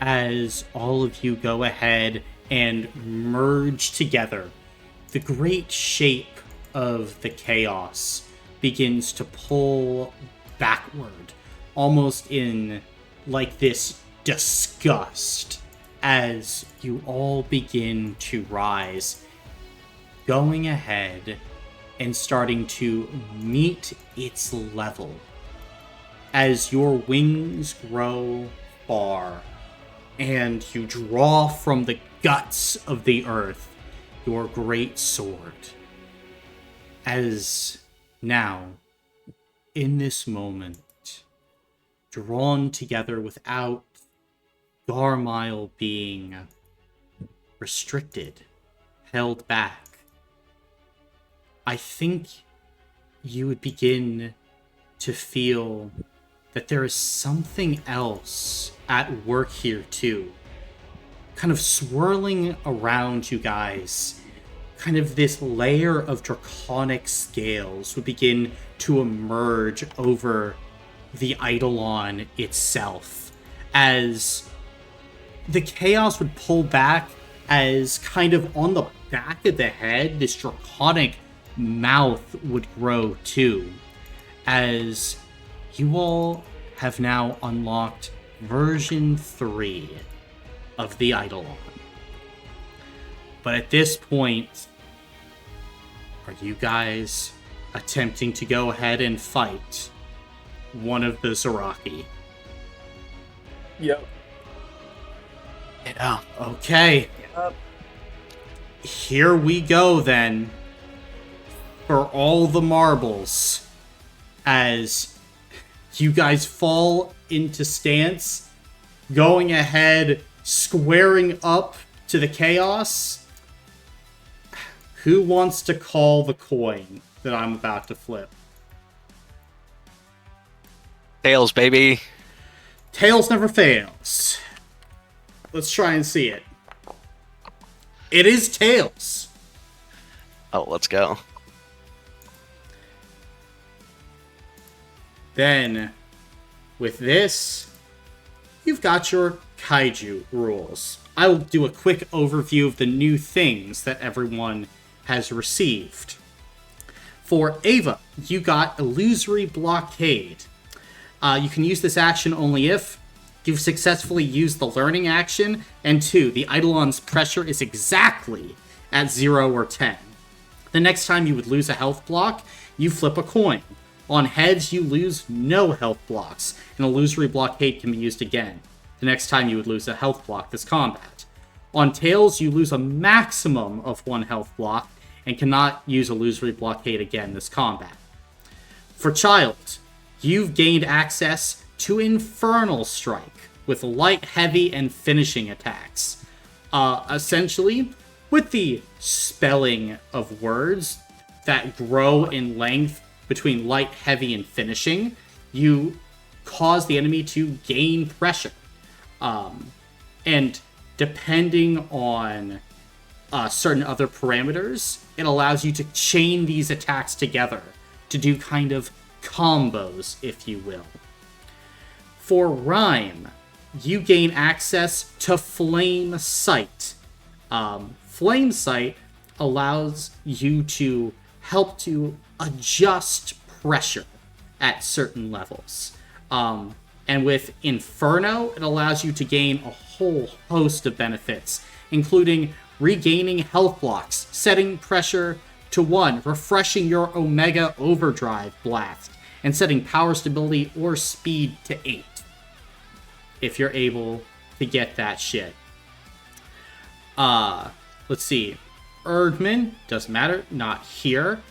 as all of you go ahead and merge together, the great shape of the chaos begins to pull backward, almost in like this disgust, as you all begin to rise, going ahead and starting to meet its level. As your wings grow far, and you draw from the guts of the earth your great sword. As now, in this moment, drawn together without Garmile being restricted, held back, I think you would begin to feel that there is something else at work here too. Kind of swirling around you guys, kind of this layer of draconic scales would begin to emerge over the Eidolon itself, as the chaos would pull back as kind of on the back of the head, this draconic mouth would grow too, as you all have now unlocked version 3 of the Eidolon. But at this point, are you guys attempting to go ahead and fight one of the Zaraki? Yep. Yeah. Okay. Yep. Here we go then. For all the marbles. As you guys fall into stance, going ahead, squaring up to the chaos. Who wants to call the coin that I'm about to flip? Tails, baby. Tails never fails. Let's try and see it. It is Tails. Oh, let's go. Then, with this, you've got your kaiju rules. I will do a quick overview of the new things that everyone has received. For Ava, you got Illusory Blockade. You can use this action only if you've successfully used the learning action, and 2, the Eidolon's pressure is exactly at 0 or 10. The next time you would lose a health block, you flip a coin. On heads, you lose no health blocks, and Illusory Blockade can be used again. The next time you would lose a health block this combat. On tails, you lose a maximum of 1 health block, and cannot use Illusory Blockade again this combat. For Child, you've gained access to Infernal Strike, with light, heavy, and finishing attacks. Essentially, with the spelling of words that grow in length between light, heavy, and finishing, you cause the enemy to gain pressure. And depending on certain other parameters, it allows you to chain these attacks together to do kind of combos, if you will. For Rhyme, you gain access to Flame Sight. Flame Sight allows you to help to adjust pressure at certain levels. And with Inferno, it allows you to gain a whole host of benefits, including regaining health blocks, setting pressure to 1, refreshing your Omega Overdrive blast, and setting power stability or speed to 8. If you're able to get that shit. Let's see. Erdman, doesn't matter, not here.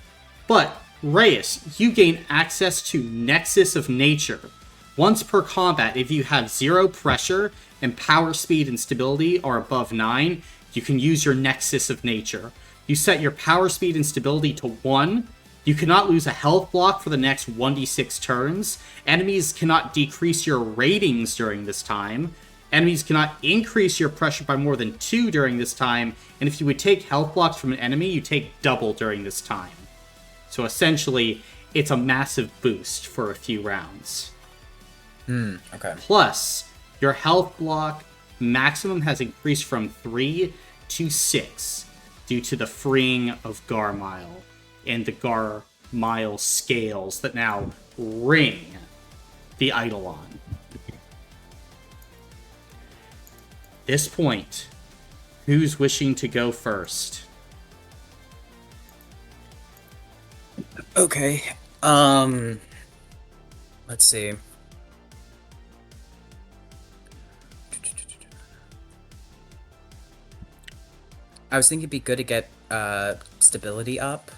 But, Reyes, you gain access to Nexus of Nature. Once per combat, if you have 0 pressure and power, speed, and stability are above 9, you can use your Nexus of Nature. You set your power, speed, and stability to 1. You cannot lose a health block for the next 1d6 turns. Enemies cannot decrease your ratings during this time. Enemies cannot increase your pressure by more than 2 during this time. And if you would take health blocks from an enemy, you take double during this time. So essentially, it's a massive boost for a few rounds. Okay. Plus, your health block maximum has increased from 3 to 6 due to the freeing of Garmile and the Garmile scales that now ring the Eidolon. This point, who's wishing to go first? Okay. Let's see. I was thinking it'd be good to get stability up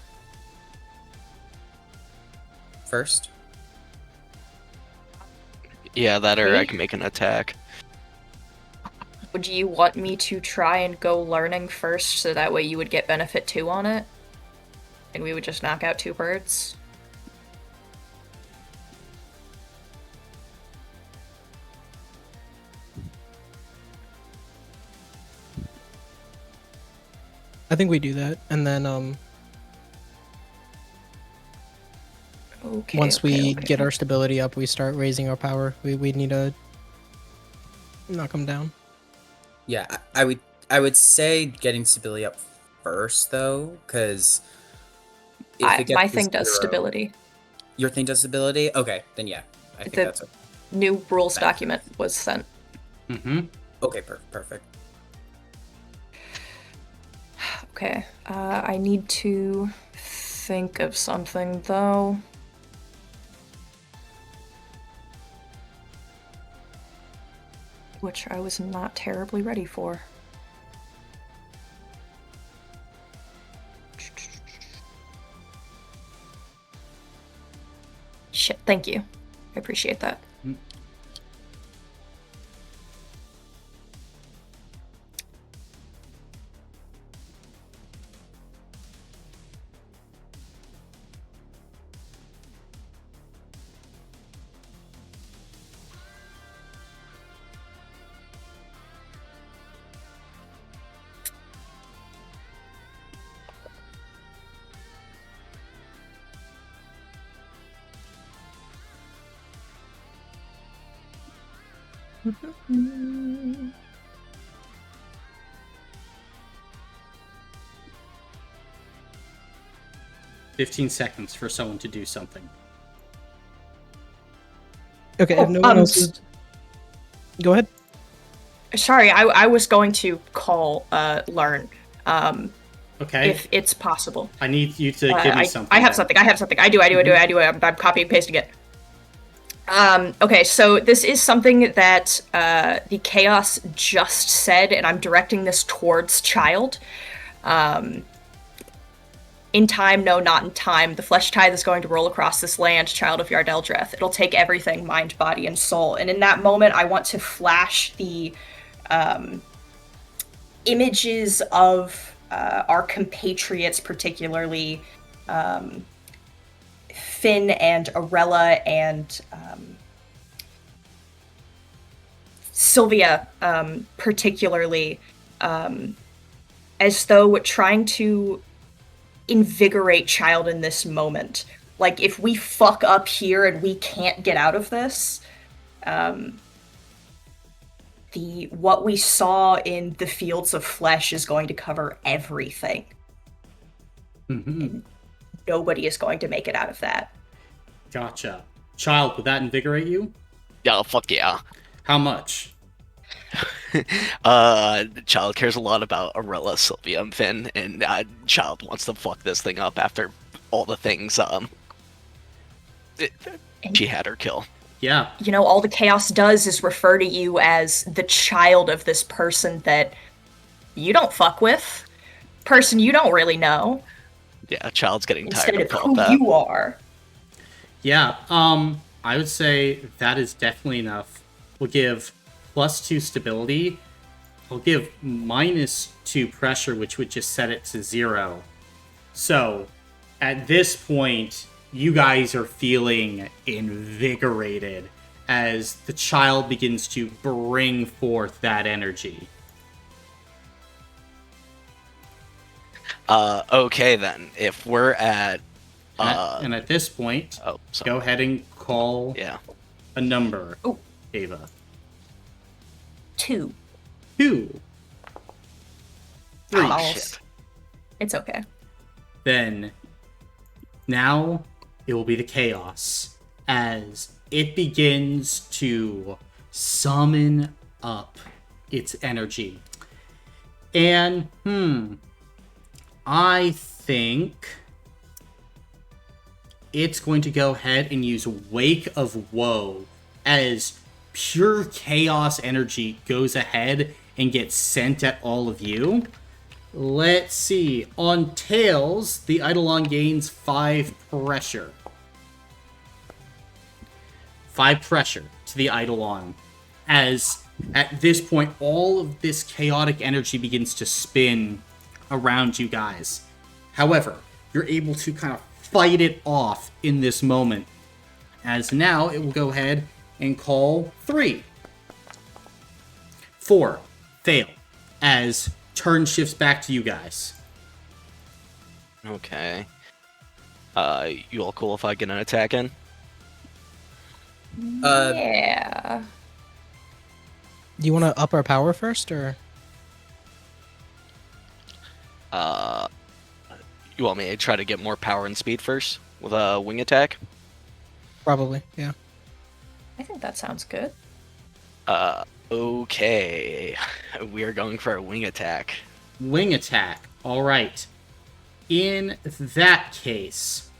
first. Yeah, that or I can make an attack. Would you want me to try and go learning first so that way you would get benefit 2 on it? And we would just knock out 2 birds? I think we do that, and then Okay. once we okay. get our stability up, we start raising our power. We need to knock them down. Yeah, I would say getting stability up first though, because if it gets My to thing does 0 stability. Your thing does stability? Okay, then yeah. I think The that's new rules That- document was sent. Mm-hmm. okay, perfect. Okay, I need to think of something though. Which I was not terribly ready for. Shit, thank you. I appreciate that. Mm. Mm. 15 seconds for someone to do something. Okay, Oh, if no one else is... Go ahead. Sorry, I was going to call Learn, Okay. if it's possible. I need you to give me something. I have then. something. I have something. I do. I'm copying and pasting it. Okay, so this is something that the Chaos just said, and I'm directing this towards Child. In time, no, not in time. The flesh tithe is going to roll across this land, Child of Yardeldreth. It'll take everything, mind, body, and soul. And in that moment, I want to flash the images of our compatriots, particularly Finn and Arella and Sylvia, particularly, as though trying to invigorate Child in this moment. Like, if we fuck up here and we can't get out of this, what we saw in the Fields of Flesh is going to cover everything. Mm-hmm. And nobody is going to make it out of that. Gotcha. Child, would that invigorate you? Yeah, fuck yeah. How much? Child cares a lot about Arella, Sylvia, and Finn, and Child wants to fuck this thing up after all the things she had her kill. Yeah. You know, all the Chaos does is refer to you as the child of this person that you don't fuck with, person you don't really know, Yeah, Child's getting instead tired of of all who that. you are. Yeah. I would say that is definitely enough. We'll give +2 stability. I'll give -2 pressure, which would just set it to 0. So, at this point, you guys are feeling invigorated as the child begins to bring forth that energy. Okay then, if we're at And at this point, oh, sorry. go ahead and call Yeah. a number, Oh. Ava. 2. 2. 3. Oh, Balls. shit. It's okay. Then, now it will be the chaos as it begins to summon up its energy. And, I think it's going to go ahead and use Wake of Woe as pure chaos energy goes ahead and gets sent at all of you. Let's see. On Tails, the Eidolon gains 5 pressure. 5 pressure to the Eidolon. As at this point, all of this chaotic energy begins to spin around you guys. However, you're able to kind of fight it off in this moment. As now, it will go ahead and call 3. 4. Fail. As turn shifts back to you guys. Okay. You all cool if I get an attack in? Yeah. Do you want to up our power first, or? You want me to try to get more power and speed first with a wing attack? Probably, yeah. I think that sounds good. Okay. We are going for a wing attack. Wing attack. All right. In that case,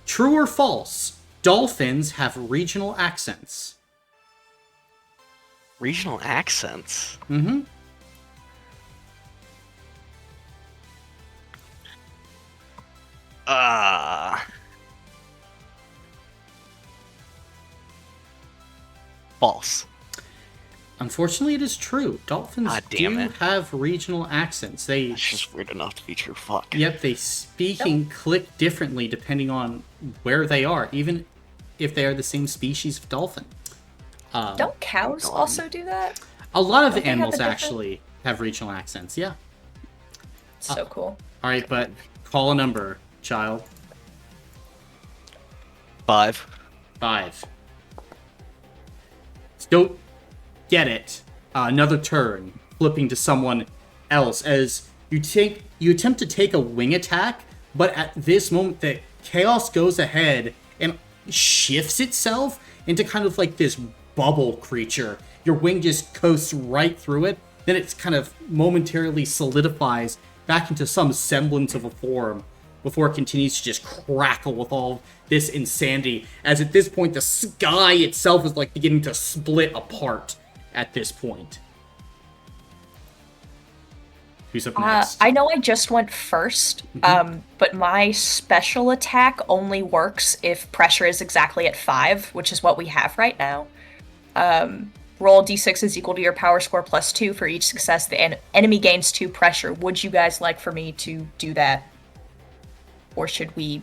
true or false, dolphins have regional accents. Regional accents. Mm-hmm. False. Unfortunately, it is true. Dolphins Ah, damn do it. have regional accents. They, That's just weird enough to be true. Fuck. yep, they speak and click differently depending on where they are, even if they are the same species of dolphin. Don't cows also do that? A lot of Don't they have animals a different- actually have regional accents. Yeah. So cool. All right, but call a number, child. 5. 5. Don't get it. Another turn, flipping to someone else as you attempt to take a wing attack, but at this moment the chaos goes ahead and shifts itself into kind of like this bubble creature. Your wing just coasts right through it, then it kind of momentarily solidifies back into some semblance of a form before it continues to just crackle with all this insanity, as at this point the sky itself is like beginning to split apart at this point. Who's up next? I know I just went first, but my special attack only works if pressure is exactly at 5, which is what we have right now. Roll d6 is equal to your power score plus 2 for each success. The enemy gains 2 pressure. Would you guys like for me to do that? Or should we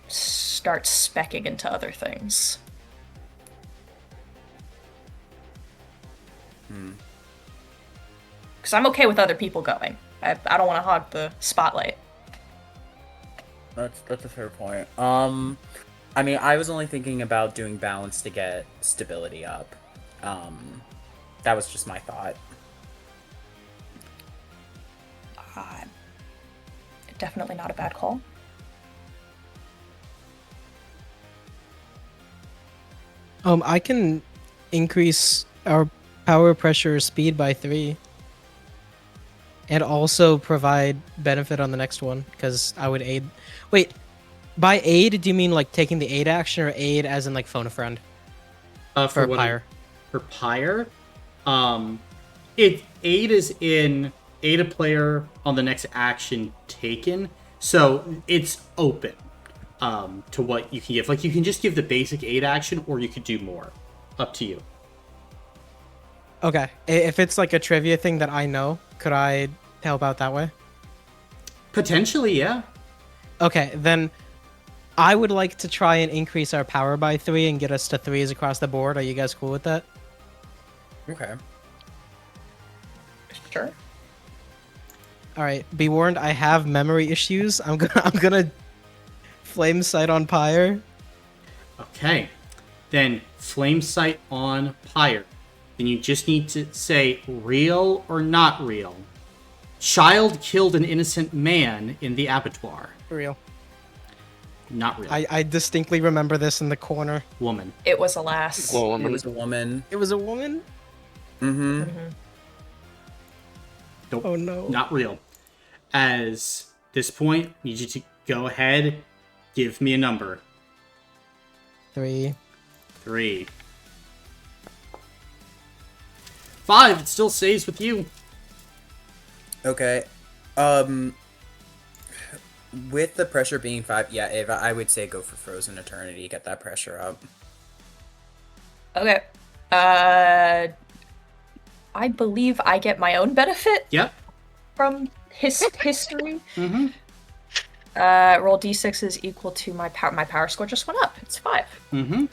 start speccing into other things? Because I'm okay with other people going. I don't want to hog the spotlight. That's a fair point. I mean, I was only thinking about doing balance to get stability up. That was just my thought. Definitely not a bad call. I can increase our power, pressure, speed by 3. And also provide benefit on the next one, because I would aid... Wait, by aid, do you mean like taking the aid action, or aid as in like phone a friend? For what- Pyre. For Pyre? Aid is in aid a player on the next action taken, so it's open to what you can give. Like, you can just give the basic aid action, or you could do more. Up to you. Okay, if it's like a trivia thing that I know, could I help out that way? Potentially, yeah. Okay, then I would like to try and increase our power by 3 and get us to 3s across the board. Are you guys cool with that? Okay. Sure. All right, be warned, I have memory issues. I'm gonna flame sight on Pyre. Okay. Then flame sight on Pyre. Then you just need to say real or not real. Child killed an innocent man in the abattoir. Real. Not real. I distinctly remember this in the corner. Woman. It was a lass. Well, It was a woman. It was a woman? Mm-hmm. Nope. Oh no. Not real. As this point, I need you to go ahead, give me a number. 3. 3. 5, it still stays with you. Okay. With the pressure being 5, yeah, if I would say go for Frozen Eternity, get that pressure up. Okay. I believe I get my own benefit Yep. from history. Mm-hmm. Roll d6 is equal to my power. My power score just went up. It's 5. Mm-hmm.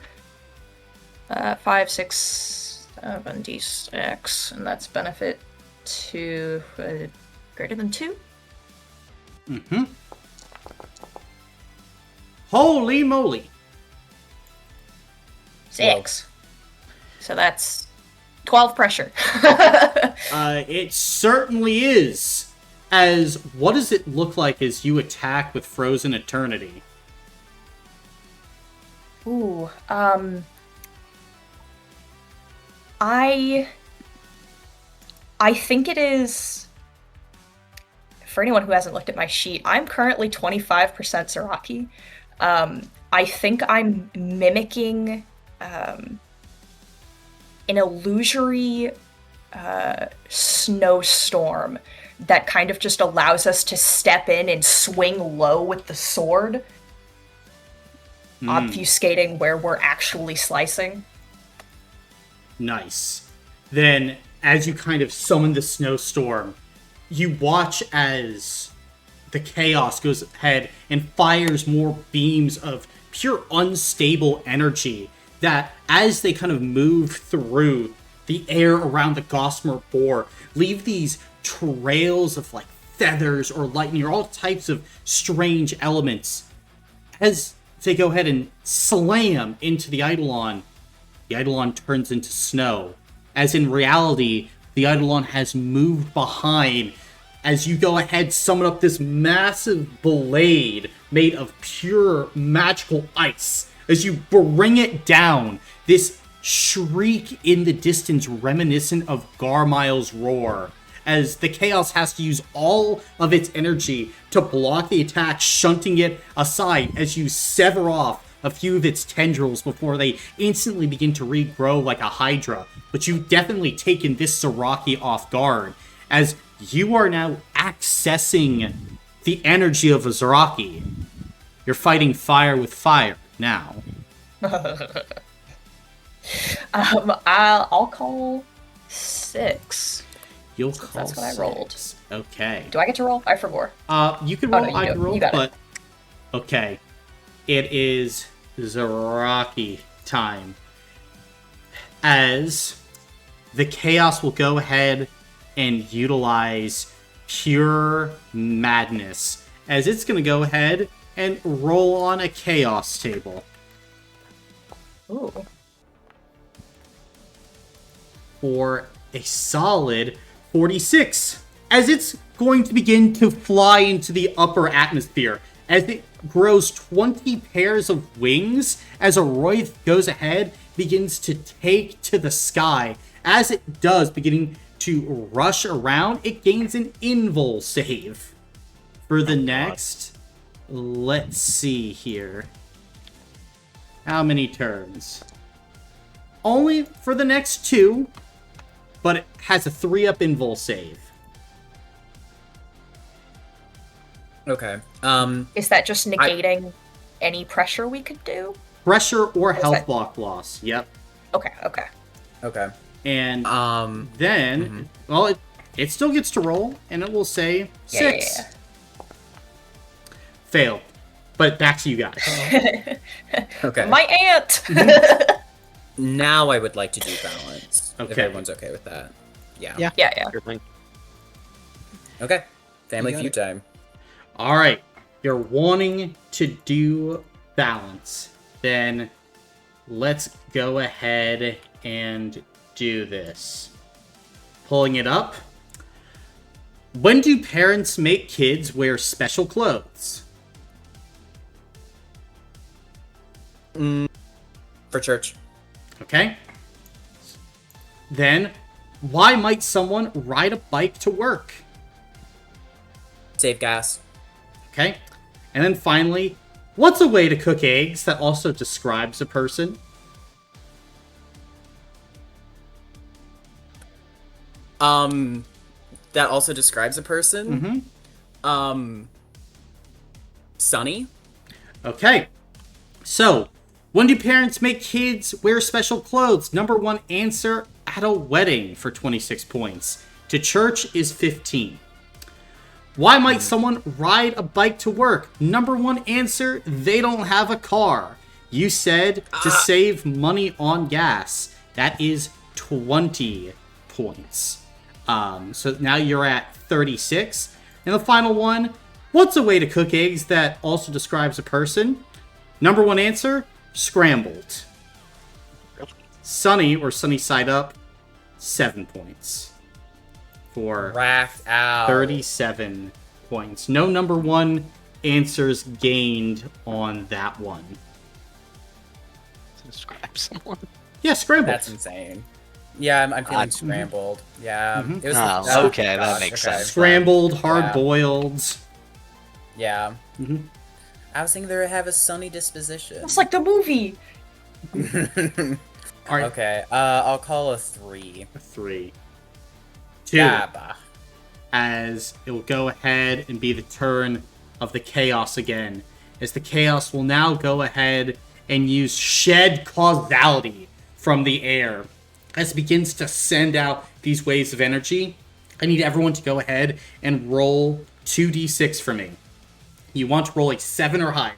5, 6, 7 d6, and that's benefit to greater than 2. Mm-hmm. Holy moly. 6. So that's 12 pressure. It certainly is. As what does it look like as you attack with Frozen Eternity? Ooh, I think it is, for anyone who hasn't looked at my sheet, I'm currently 25% Zaraki. I think I'm mimicking an illusory snowstorm that kind of just allows us to step in and swing low with the sword, obfuscating where we're actually slicing. Nice. Then, as you kind of summon the snowstorm, you watch as the chaos goes ahead and fires more beams of pure unstable energy that, as they kind of move through the air around the Gossamer Boar, leave these trails of like feathers or lightning or all types of strange elements. As they go ahead and slam into the Eidolon turns into snow. As in reality, the Eidolon has moved behind as you go ahead, summon up this massive blade made of pure magical ice. As you bring it down, this shriek in the distance reminiscent of Garmile's roar, as the Chaos has to use all of its energy to block the attack, shunting it aside as you sever off a few of its tendrils before they instantly begin to regrow like a Hydra. But you've definitely taken this Zaraki off guard, as you are now accessing the energy of a Zaraki. You're fighting fire with fire now. I'll call 6. You'll call That's what I rolled. 6. Okay. Do I get to roll? I forgot. You can roll, no, you I do. can roll, You got it. but... Okay. It is Zaraki time. As the Chaos will go ahead and utilize Pure Madness. As it's going to go ahead and roll on a Chaos table. Ooh. For a solid 46. As it's going to begin to fly into the upper atmosphere. As it grows 20 pairs of wings. As Aroyth goes ahead, begins to take to the sky. As it does, beginning to rush around, it gains an invul save. For the next, let's see here. How many turns? Only for the next 2, but it has a 3-up invul save. Okay. Is that just negating any pressure we could do? Pressure or health that? block loss. Yep. Okay. Okay. And then, mhm. well, it still gets to roll, and it will say 6. Yeah. Failed. But back to you guys. Okay. My aunt! Now I would like to do balance. If Okay. everyone's okay with that. Yeah. Yeah. Sure thing. Okay. Family You got feud time. All right, you're wanting to do balance. Then let's go ahead and do this. Pulling it up. When do parents make kids wear special clothes? For church. Okay. Then, why might someone ride a bike to work? Save gas. Okay. And then finally, what's a way to cook eggs that also describes a person? That also describes a person. Mm-hmm. Sunny. Okay. So, when do parents make kids wear special clothes? Number 1 answer, at a wedding for 26 points. To church is 15. Why might someone ride a bike to work? Number 1 answer, they don't have a car. You said to save money on gas. That is 20 points. So now you're at 36. And the final one, what's a way to cook eggs that also describes a person? Number 1 answer, scrambled. Sunny, or sunny side up, 7 points. for Racked out. 37 points. No number one answers gained on that one. Describe someone. Yeah, scrambled. That's insane. Yeah, I'm feeling scrambled. Yeah. Mhm. It was Oh, okay, that makes sense. Scrambled, hard-boiled. Yeah. Mhm. I was thinking they would have a sunny disposition. It's like the movie. All right, Okay, I'll call a 3. 3, 2. Gabba. As it will go ahead and be the turn of the Chaos again. As the Chaos will now go ahead and use Shed Causality from the air. As it begins to send out these waves of energy, I need everyone to go ahead and roll 2d6 for me. You want to roll a 7 or higher.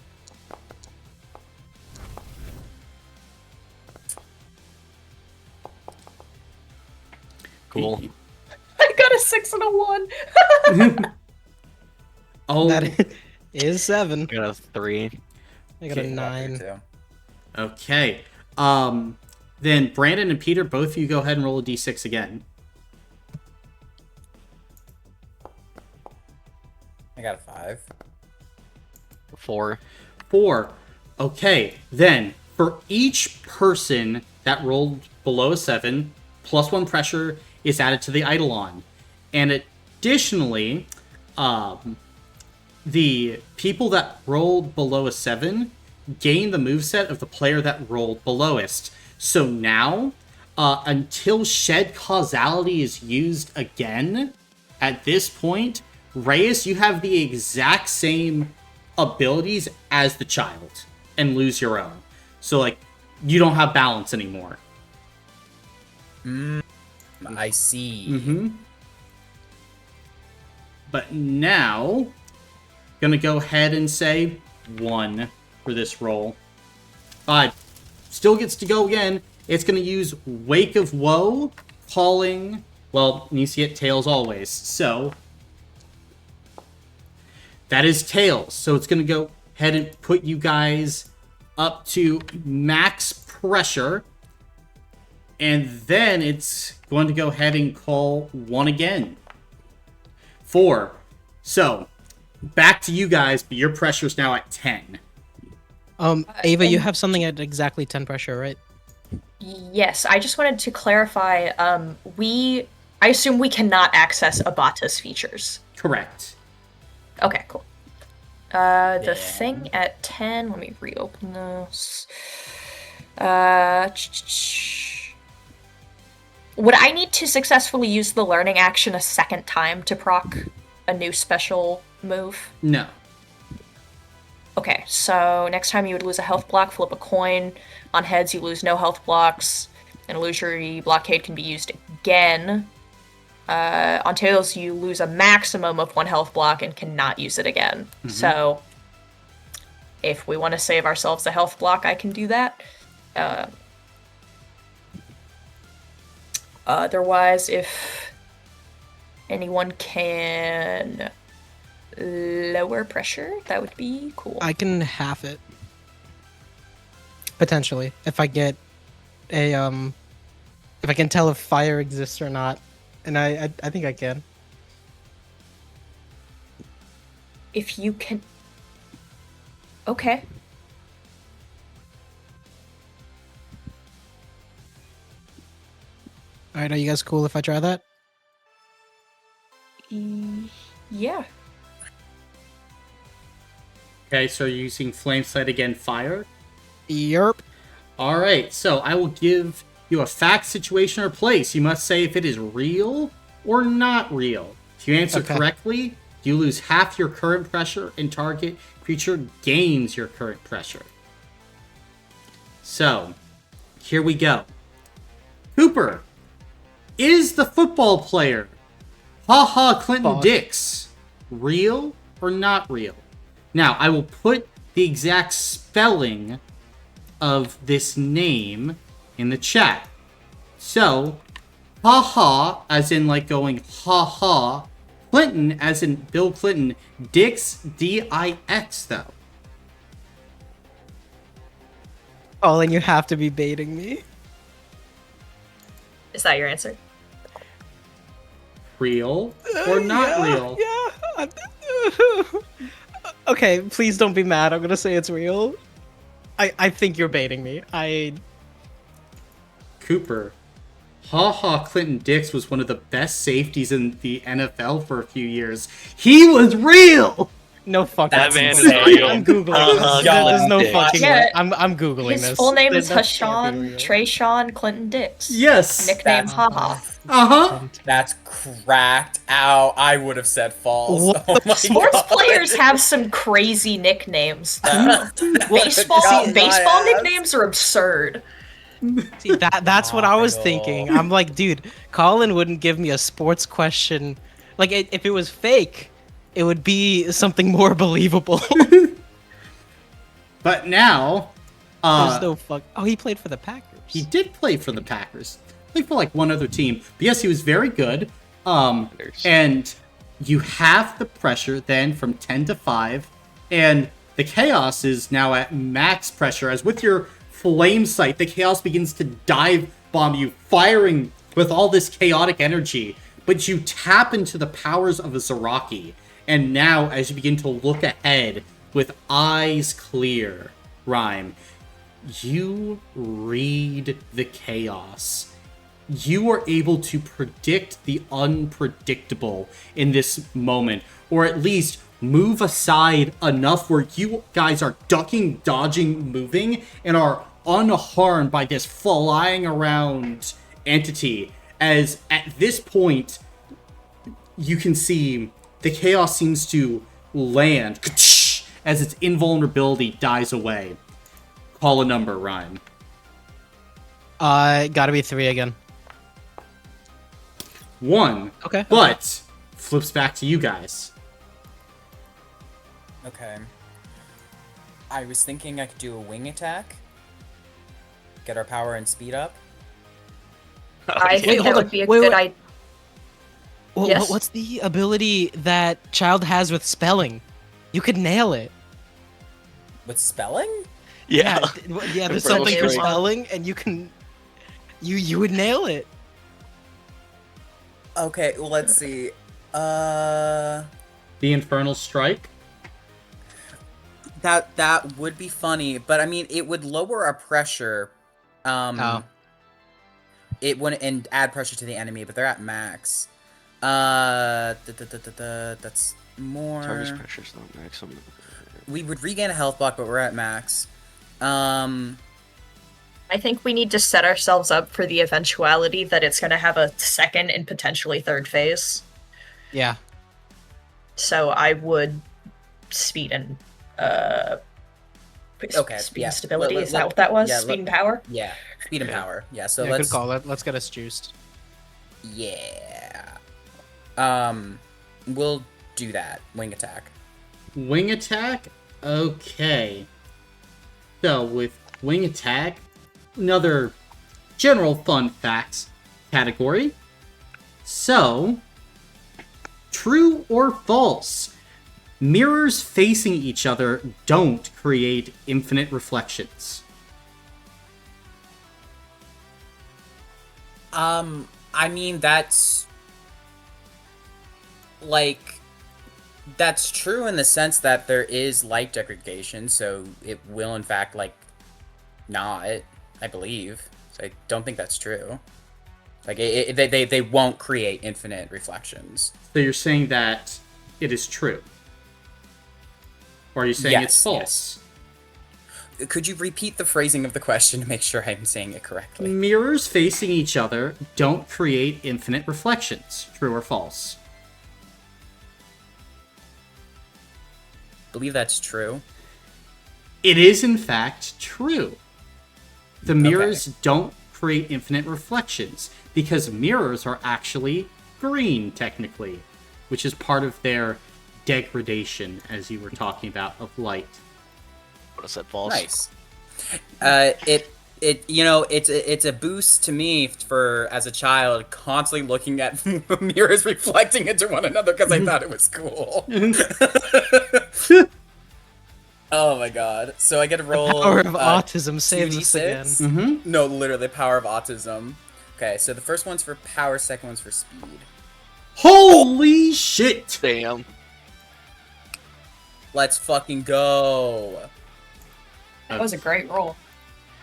Cool. I got a 6 and a 1. Oh, That is 7. I got a 3. I got a Okay. 9. okay. Then Brandon and Peter, both of you go ahead and roll a d6 again. I got a 5. 4. 4. Okay, then for each person that rolled below a 7, +1 pressure is added to the Eidolon. And additionally, the people that rolled below a 7 gain the moveset of the player that rolled belowest. So now, until Shed Causality is used again, at this point, Reyes, you have the exact same abilities as the child and lose your own. So, like, you don't have balance anymore. I see. Mm-hmm. But now, gonna go ahead and say 1 for this roll. 5. Still gets to go again. It's gonna use Wake of Woe, calling... Well, needs to get Tails always. So, that is Tails. So it's gonna go ahead and put you guys up to max pressure. And then it's going to go ahead and call 1 again. 4. So, back to you guys, but your pressure's now at 10. Ava, you have something at exactly 10 pressure, right? Yes, I just wanted to clarify. I assume we cannot access Abata's features. Correct. Okay, cool. The thing at 10, let me reopen this. Would I need to successfully use the learning action a second time to proc a new special move? No. Okay, so next time you would lose a health block, flip a coin. On heads, you lose no health blocks. An illusory blockade can be used again. On tails, you lose a maximum of 1 health block and cannot use it again. Mhm. So, if we want to save ourselves a health block, I can do that. Otherwise, if anyone can lower pressure, that would be cool. I can half it. Potentially. If I get a, if I can tell if fire exists or not. And I think I can. If you can... Okay. Alright, are you guys cool if I try that? Yeah. Okay, so you're using Flame Sight again, fire. Yerp. Alright, so I will give you a fact, situation, or place. You must say if it is real or not real. If you answer Okay. correctly, you lose half your current pressure and target creature gains your current pressure. So, here we go. Cooper, is the football player Haha Clinton Fuck. Dix real or not real? Now, I will put the exact spelling of this name in the chat. So, haha, as in like going haha, Clinton, as in Bill Clinton, Dix, D-I-X, though. Oh, then you have to be baiting me. Is that your answer? real or not real? Yeah. Okay, please don't be mad. I'm gonna say it's real. I think you're baiting me. Cooper. Clinton Dix was one of the best safeties in the NFL for a few years. He was real! No fucking That way. man is real. I'm googling this. There's no Dix. fucking Yeah. way. I'm googling His this. full name is That can't be Hashan real. Trayshawn Clinton Dix. Yes! Nickname That's- Haha. Uh-huh! That's cracked out. I would have said false. What Oh my Sports God. players have some crazy nicknames. Baseball Got my ass. nicknames are absurd. See, that's what I was Kyle. thinking. I'm like, dude, Colin wouldn't give me a sports question. Like, if it was fake, it would be something more believable. But now, There's no fuck. Oh, he played for the Packers. he did play for the Packers. Played for like one other team. But yes, he was very good. And you have the pressure then from 10 to 5. And the chaos is now at max pressure. As with your flame sight, the chaos begins to dive bomb you, firing with all this chaotic energy. But you tap into the powers of a Zaraki. And now, as you begin to look ahead with eyes clear, Rhyme, you read the chaos. You are able to predict the unpredictable in this moment, or at least move aside enough where you guys are ducking, dodging, moving, and are unharmed by this flying around entity. As at this point, you can see the chaos seems to land as its invulnerability dies away. Call a number, Rhyme. Gotta be 3 again. 1. Okay. But flips back to you guys. Okay. I was thinking I could do a wing attack. Get our power and speed up. I Yeah. think hold that on. would be a Wait, good wait. idea. Well, Yes? what's the ability that Child has with spelling? You could nail it. With spelling? Yeah. Yeah, there's Infernal something for Strike. spelling, and you can. You would nail it. Okay, well, let's see. The Infernal Strike. That would be funny, but I mean, it would lower our pressure. Oh. It wouldn't and add pressure to the enemy, but they're at max. That's more. Target's pressure's not maximum. We would regain a health block, but we're at max. I think we need to set ourselves up for the eventuality that it's going to have a second and potentially third phase. Yeah. So I would speed and Okay, speed yeah. and stability. Let- Is let- that what that was? yeah, Speed and power. Yeah, speed and Yeah. power. Yeah, so Yeah, let's good call. Let's get us juiced. Yeah. We'll do that. Wing attack. Wing attack? Okay. So, with wing attack, another general fun facts category. So, true or false? Mirrors facing each other don't create infinite reflections. I mean, that's like that's true in the sense that there is light degradation, so it will in fact not, I believe. So I don't think that's true. Like they won't create infinite reflections. So you're saying that it is true? Or are you saying it's Yes, false? Could you repeat the phrasing of the question to make sure I'm saying it correctly? Mirrors facing each other don't create infinite reflections. True or false? I believe that's true. It is, in fact, true. The mirrors don't create infinite reflections because mirrors are actually green, technically, which is part of their degradation, as you were talking about, of light. Would have said false. Nice. It's a boost to me for as a child constantly looking at mirrors reflecting into one another because I thought it was cool. Oh my god! So I get to roll. Power of autism saves us 2d6? again. Mm-hmm. No, literally, the power of autism. Okay, so the first one's for power, second one's for speed. Holy shit! Damn. Let's fucking go. That was a great roll.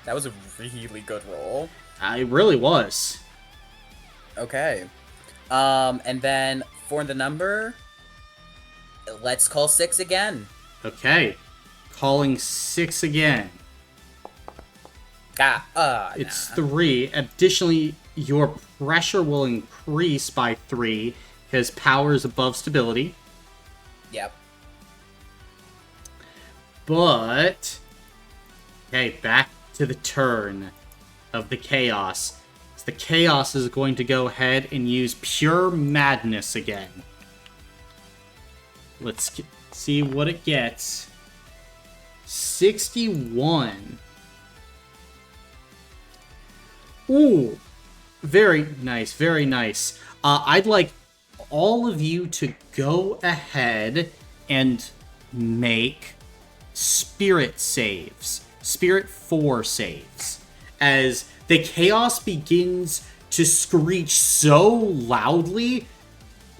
That was a really good roll. It really was. Okay. And then for the number, let's call 6 again. Okay. Calling 6 again. It's 3. Additionally, your pressure will increase by 3 because power is above stability. Yep. But... Okay, back to the turn of the Chaos. The Chaos is going to go ahead and use Pure Madness again. Let's see what it gets. 61. Ooh, very nice, very nice. I'd like all of you to go ahead and make Spirit saves. Spirit 4 saves. As the Chaos begins to screech so loudly,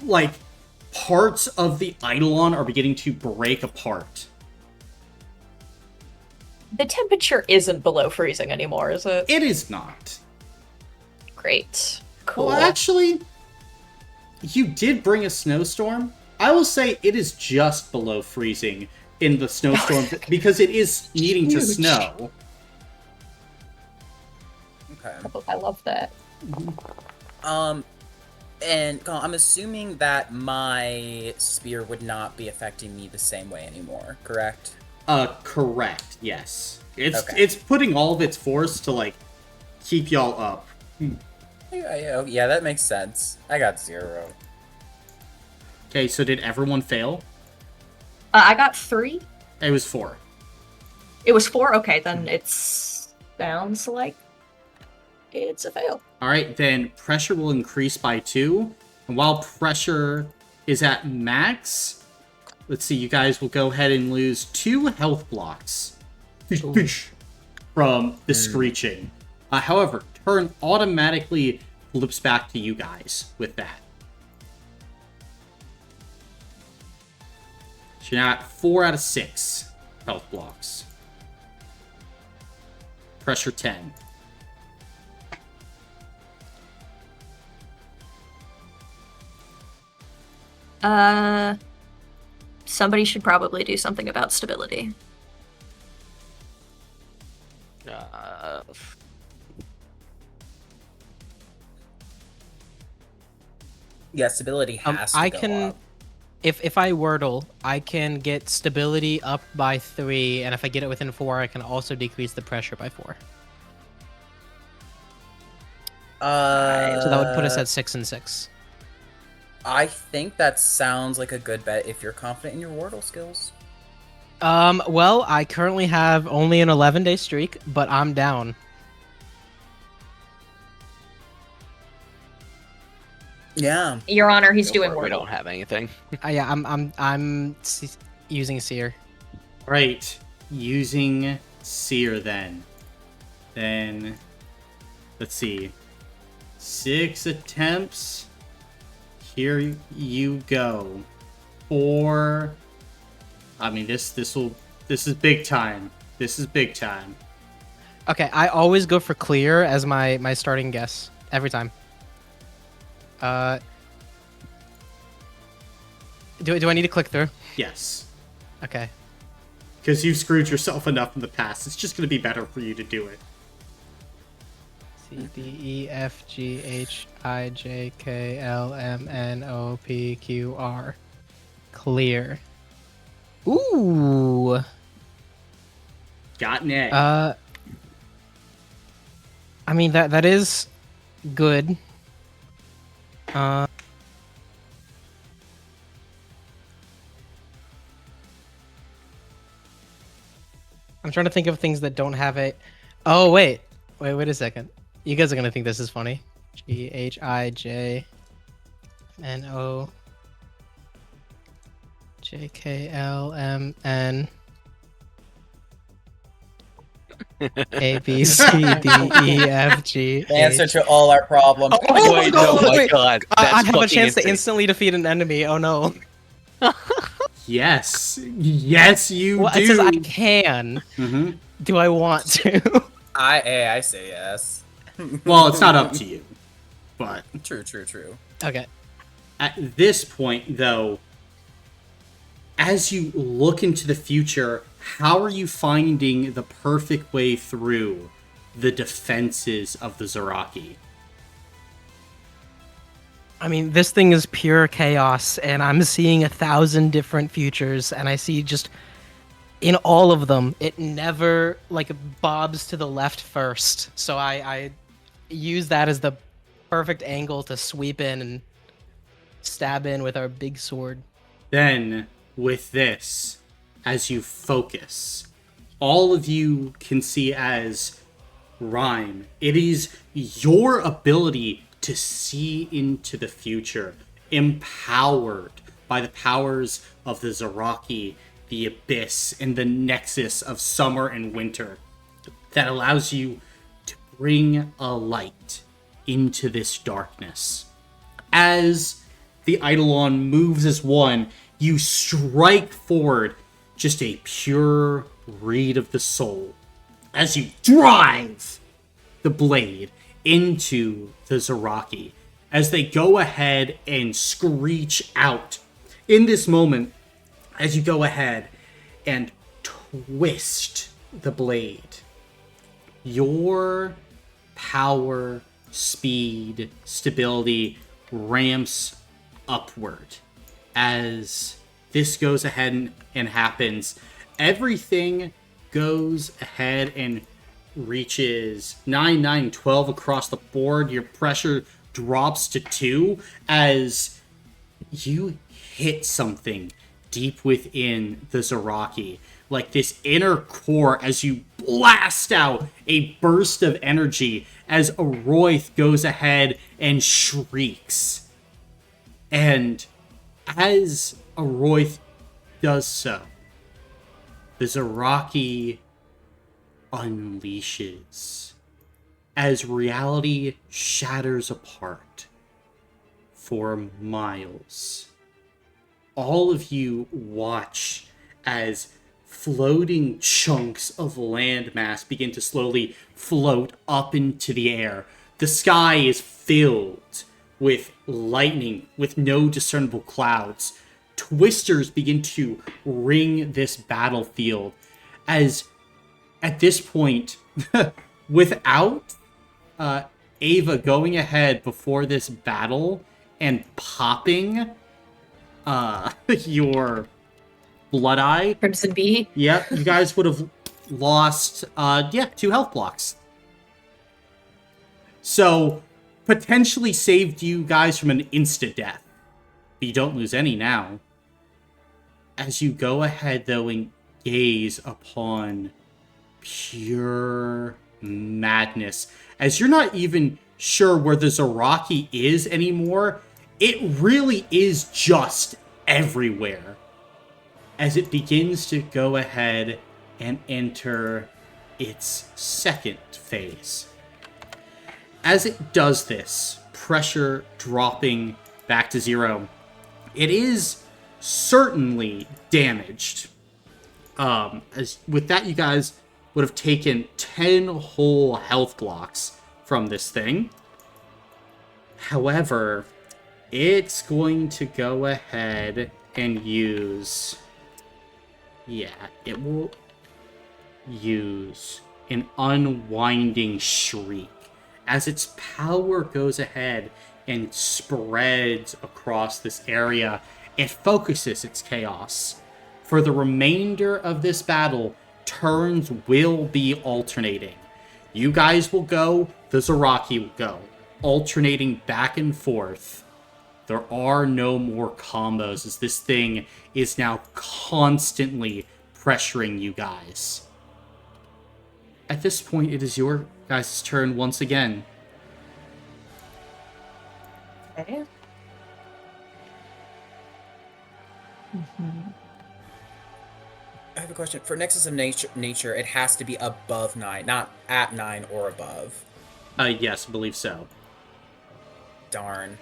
like parts of the Eidolon are beginning to break apart. The temperature isn't below freezing anymore, is it? It is not. Great. Cool. Well, actually, you did bring a snowstorm. I will say it is just below freezing in the snowstorm because it is needing to Huge. snow. Okay. I love that. And Colin, I'm assuming that my spear would not be affecting me the same way anymore, correct? Correct. Yes. It's Okay. it's putting all of its force to like keep y'all up. Yeah, that makes sense. I got 0. Okay, so did everyone fail? I got 3. It was 4. It was 4? Okay, then it sounds like it's a fail. All right, then pressure will increase by 2. And while pressure is at max, let's see, you guys will go ahead and lose 2 health blocks from the screeching. However, turn automatically flips back to you guys with that. So you're now at 4 out of 6 health blocks. Pressure 10. Somebody should probably do something about stability. Yeah, stability has to I go can, up. if I wordle, I can get stability up by 3, and if I get it within 4, I can also decrease the pressure by 4. So that would put us at 6 and 6. I think that sounds like a good bet if you're confident in your Wordle skills. Well, I currently have only an 11-day streak, but I'm down. Yeah. Your Honor, he's doing We Wordle. don't have anything. Yeah, using Seer. Right, using Seer then. Then, let's see. 6 attempts. Here you go. 4. I mean, this is big time. This is big time. Okay, I always go for clear as my starting guess every time. Do I need to click through? Yes. Okay. Because you've screwed yourself enough in the past. It's just going to be better for you to do it. C D E F G H I J K L M N O P Q R. Clear. Ooh. Got an A. I mean that is good. I'm trying to think of things that don't have a. Oh wait a second. You guys are gonna think this is funny. GHIJNO JKLMN. A, B, C, D, E, F, G, The answer H. to all our problems. Oh Wait, no, oh my wait. god, I that's have a fucking chance to insane. instantly defeat an enemy. Oh no. Yes. Yes, you Well, do. it says I can. hmm Do I want to? I say yes. Well, it's not up to you. But True. Okay. at this point, though, as you look into the future, how are you finding the perfect way through the defenses of the Zaraki? I mean, this thing is pure chaos, and I'm seeing 1,000 different futures, and I see just in all of them, it never like bobs to the left first. So I use that as the perfect angle to sweep in and stab in with our big sword. Then, with this, as you focus, all of you can see as Rhyme, it is your ability to see into the future, empowered by the powers of the Zaraki, the Abyss, and the nexus of summer and winter, that allows you to bring a light into this darkness. As the Eidolon moves as one, you strike forward, just a pure read of the soul, as you drive the blade into the Zaraki, as they go ahead and screech out. In this moment, as you go ahead and twist the blade, your power, speed, stability ramps upward. As this goes ahead and happens, everything goes ahead and reaches 9, 9, 12 across the board. Your pressure drops to 2 as you hit something deep within the Zaraki. Like this inner core, as you blast out a burst of energy as Aroyth goes ahead and shrieks. And as Aroyth does so, the Zaraki unleashes as reality shatters apart for miles. All of you watch as floating chunks of landmass begin to slowly float up into the air. The sky is filled with lightning, with no discernible clouds. Twisters begin to ring this battlefield as at this point, without Ava going ahead before this battle and popping your blood eye, Crimson Bee. yep, you guys would have lost 2 health blocks. So potentially saved you guys from an instant death. But you don't lose any now. As you go ahead though and gaze upon pure madness, as you're not even sure where the Zaraki is anymore, it really is just everywhere. As it begins to go ahead and enter its second phase. As it does this, pressure dropping back to 0, it is certainly damaged. As with that, you guys would have taken 10 whole health blocks from this thing. However, it's going to go ahead and use... Yeah, it will use an unwinding shriek as its power goes ahead and spreads across this area. It focuses its chaos. For the remainder of this battle, turns will be alternating. You guys will go, the Zaraki will go, alternating back and forth. There are no more combos as this thing is now constantly pressuring you guys. At this point, it is your guys' turn once again. Okay. have a question. For Nexus of Nature, it has to be above 9, not at 9 or above. Yes, I believe so. Darn.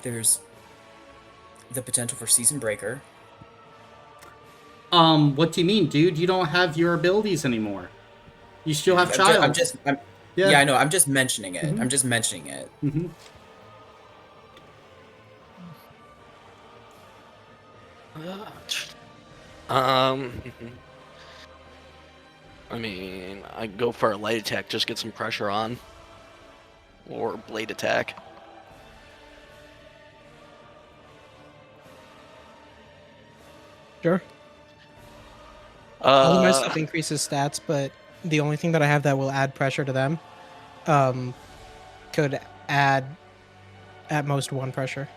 There's the potential for Season Breaker. What do you mean, dude? You don't have your abilities anymore. You still have Child. Yeah, I know. I'm just mentioning it. Mhm. I'm just mentioning it. Mm-hmm. I mean, I go for a light attack, just get some pressure on, or blade attack. Sure. All of my stuff increases stats, but the only thing that I have that will add pressure to them could add at most 1 pressure.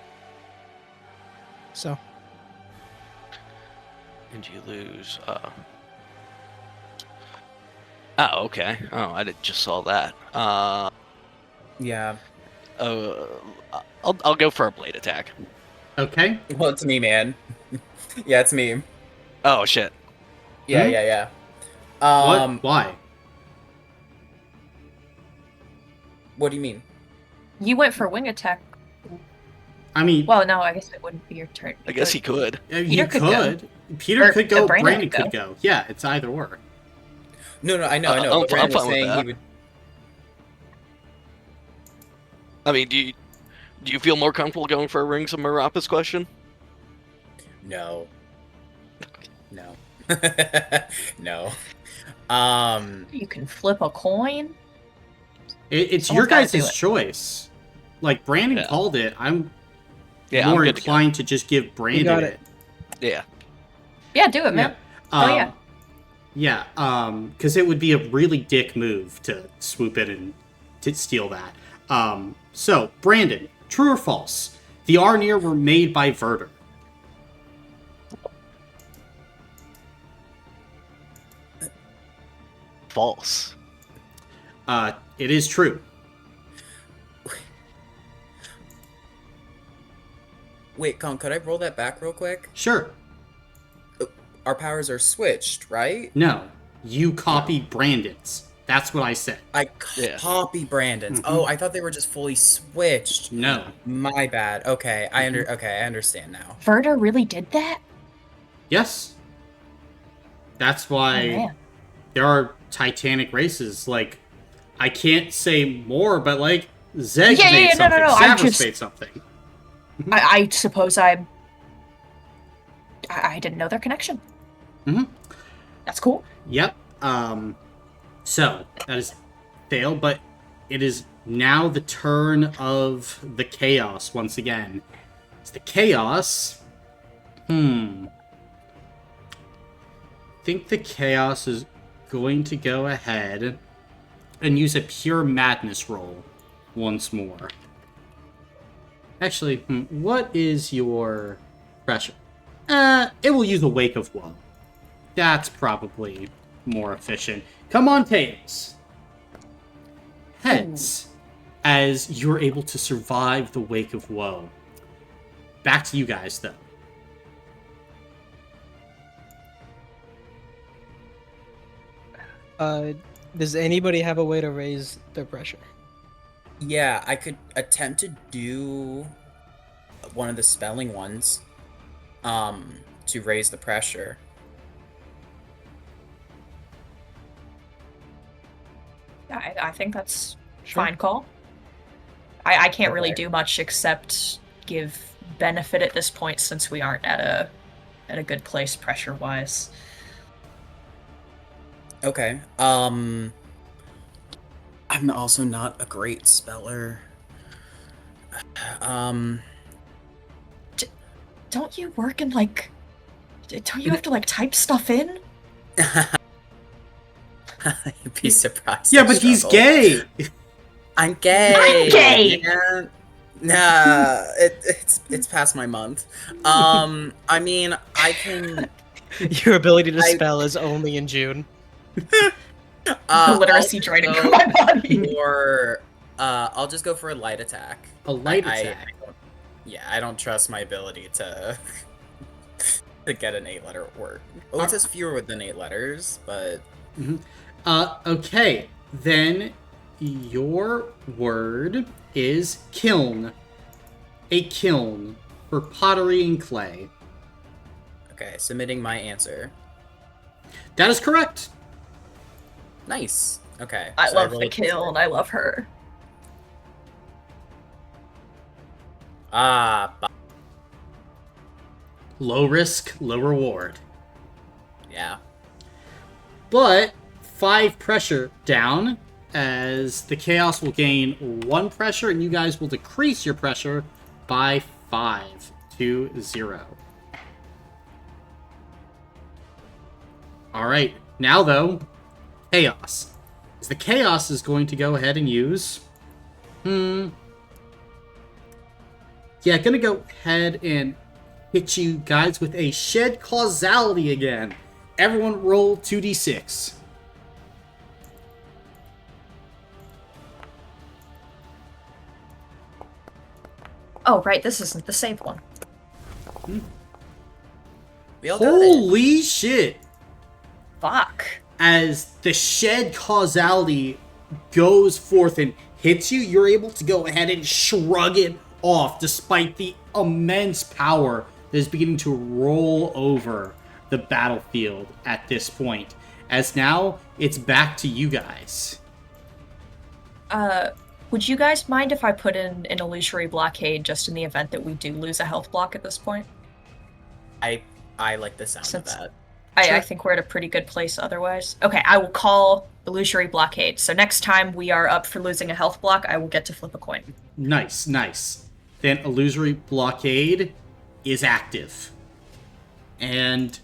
So. And you lose. Oh, okay. Oh, I just saw that. Yeah. I'll go for a blade attack. Okay. Well, it's me, man. Yeah, it's me. Oh shit. Yeah, Hmm? yeah. What? Why? What do you mean? You went for wing attack. I mean, Well, no, I guess it wouldn't be your turn. I guess he could. he Peter could go. Peter Or, could go. Brandon Brandon could go. Yeah, it's either or. No, I know. I'm But Brandon was fine with saying that. he would. I mean, do you feel more comfortable going for a Rings of Meropis question? No. No. No. You can flip a coin. It's Someone's your gotta guys' do it. choice. Like Brandon Yeah. called it. I'm Yeah, more I'm good inclined to just give Brandon got it. Yeah. Yeah, do it, man. Oh, yeah. Yeah, because it would be a really dick move to swoop in and to steal that. So, Brandon, true or false? The Arnir were made by Verter. False. It is true. Wait, Con, could I roll that back real quick? Sure. Our powers are switched, right? No, you copied Brandon's. That's what I said. I Yeah. copy Brandon's. Mhm. Oh, I thought they were just fully switched. No. My bad. Okay, I understand now. Verda really did that? Yes. That's Oh, why man. there are Titanic races. Like, I can't say more, but like, Zeg Yeah, made yeah, something. no, I Savras just- made something. I suppose I didn't know their connection. Mhm. That's cool. Yep. So that is fail, but it is now the turn of the chaos once again. It's the chaos. I think the chaos is going to go ahead and use a pure madness roll once more. Actually, what is your pressure? It will use a Wake of Woe. That's probably more efficient. Come on, tails. Heads, as you're able to survive the Wake of Woe. Back to you guys, though. Does anybody have a way to raise their pressure? Yeah, I could attempt to do one of the spelling ones, to raise the pressure. I think that's Sure. fine call. I can't really Okay. do much except give benefit at this point since we aren't at a good place pressure wise. Okay. I'm also not a great speller. Don't you work in like don't you have to like type stuff in? You'd be surprised. Yeah, I but he's struggle. gay! I'm gay. I'm gay! Man. Nah, it's past my month. I mean, I can. Your ability to I- spell is only in June. The literacy draining also from my body. For I'll just go for a light attack. A light I attack. don't, yeah, I don't trust my ability to to get an 8-letter word. Oh, it says fewer than 8 letters, but Okay, then your word is kiln. A kiln for pottery and clay. okay. Submitting my answer. That is correct. Nice. Okay. I so love roll the a kiln. I love her. Ah, Low risk, low reward. yeah. But 5 pressure down, as the chaos will gain 1 pressure, and you guys will decrease your pressure by 5 to 0. Alright, now though, chaos. As the chaos is going to go ahead and use... Yeah, gonna go ahead and hit you guys with a shed causality again. Everyone roll 2d6. Oh, right, this isn't the saved one. We all got it. Holy shit! Fuck. As the shed causality goes forth and hits you, you're able to go ahead and shrug it off despite the immense power that is beginning to roll over the battlefield at this point. As now, it's back to you guys. Would you guys mind if I put in an illusory blockade just in the event that we do lose a health block at this point? I like the sound Since- of that. I think we're at a pretty good place otherwise. Okay, I will call illusory blockade. So next time we are up for losing a health block, I will get to flip a coin. Nice, nice. Then illusory blockade is active. And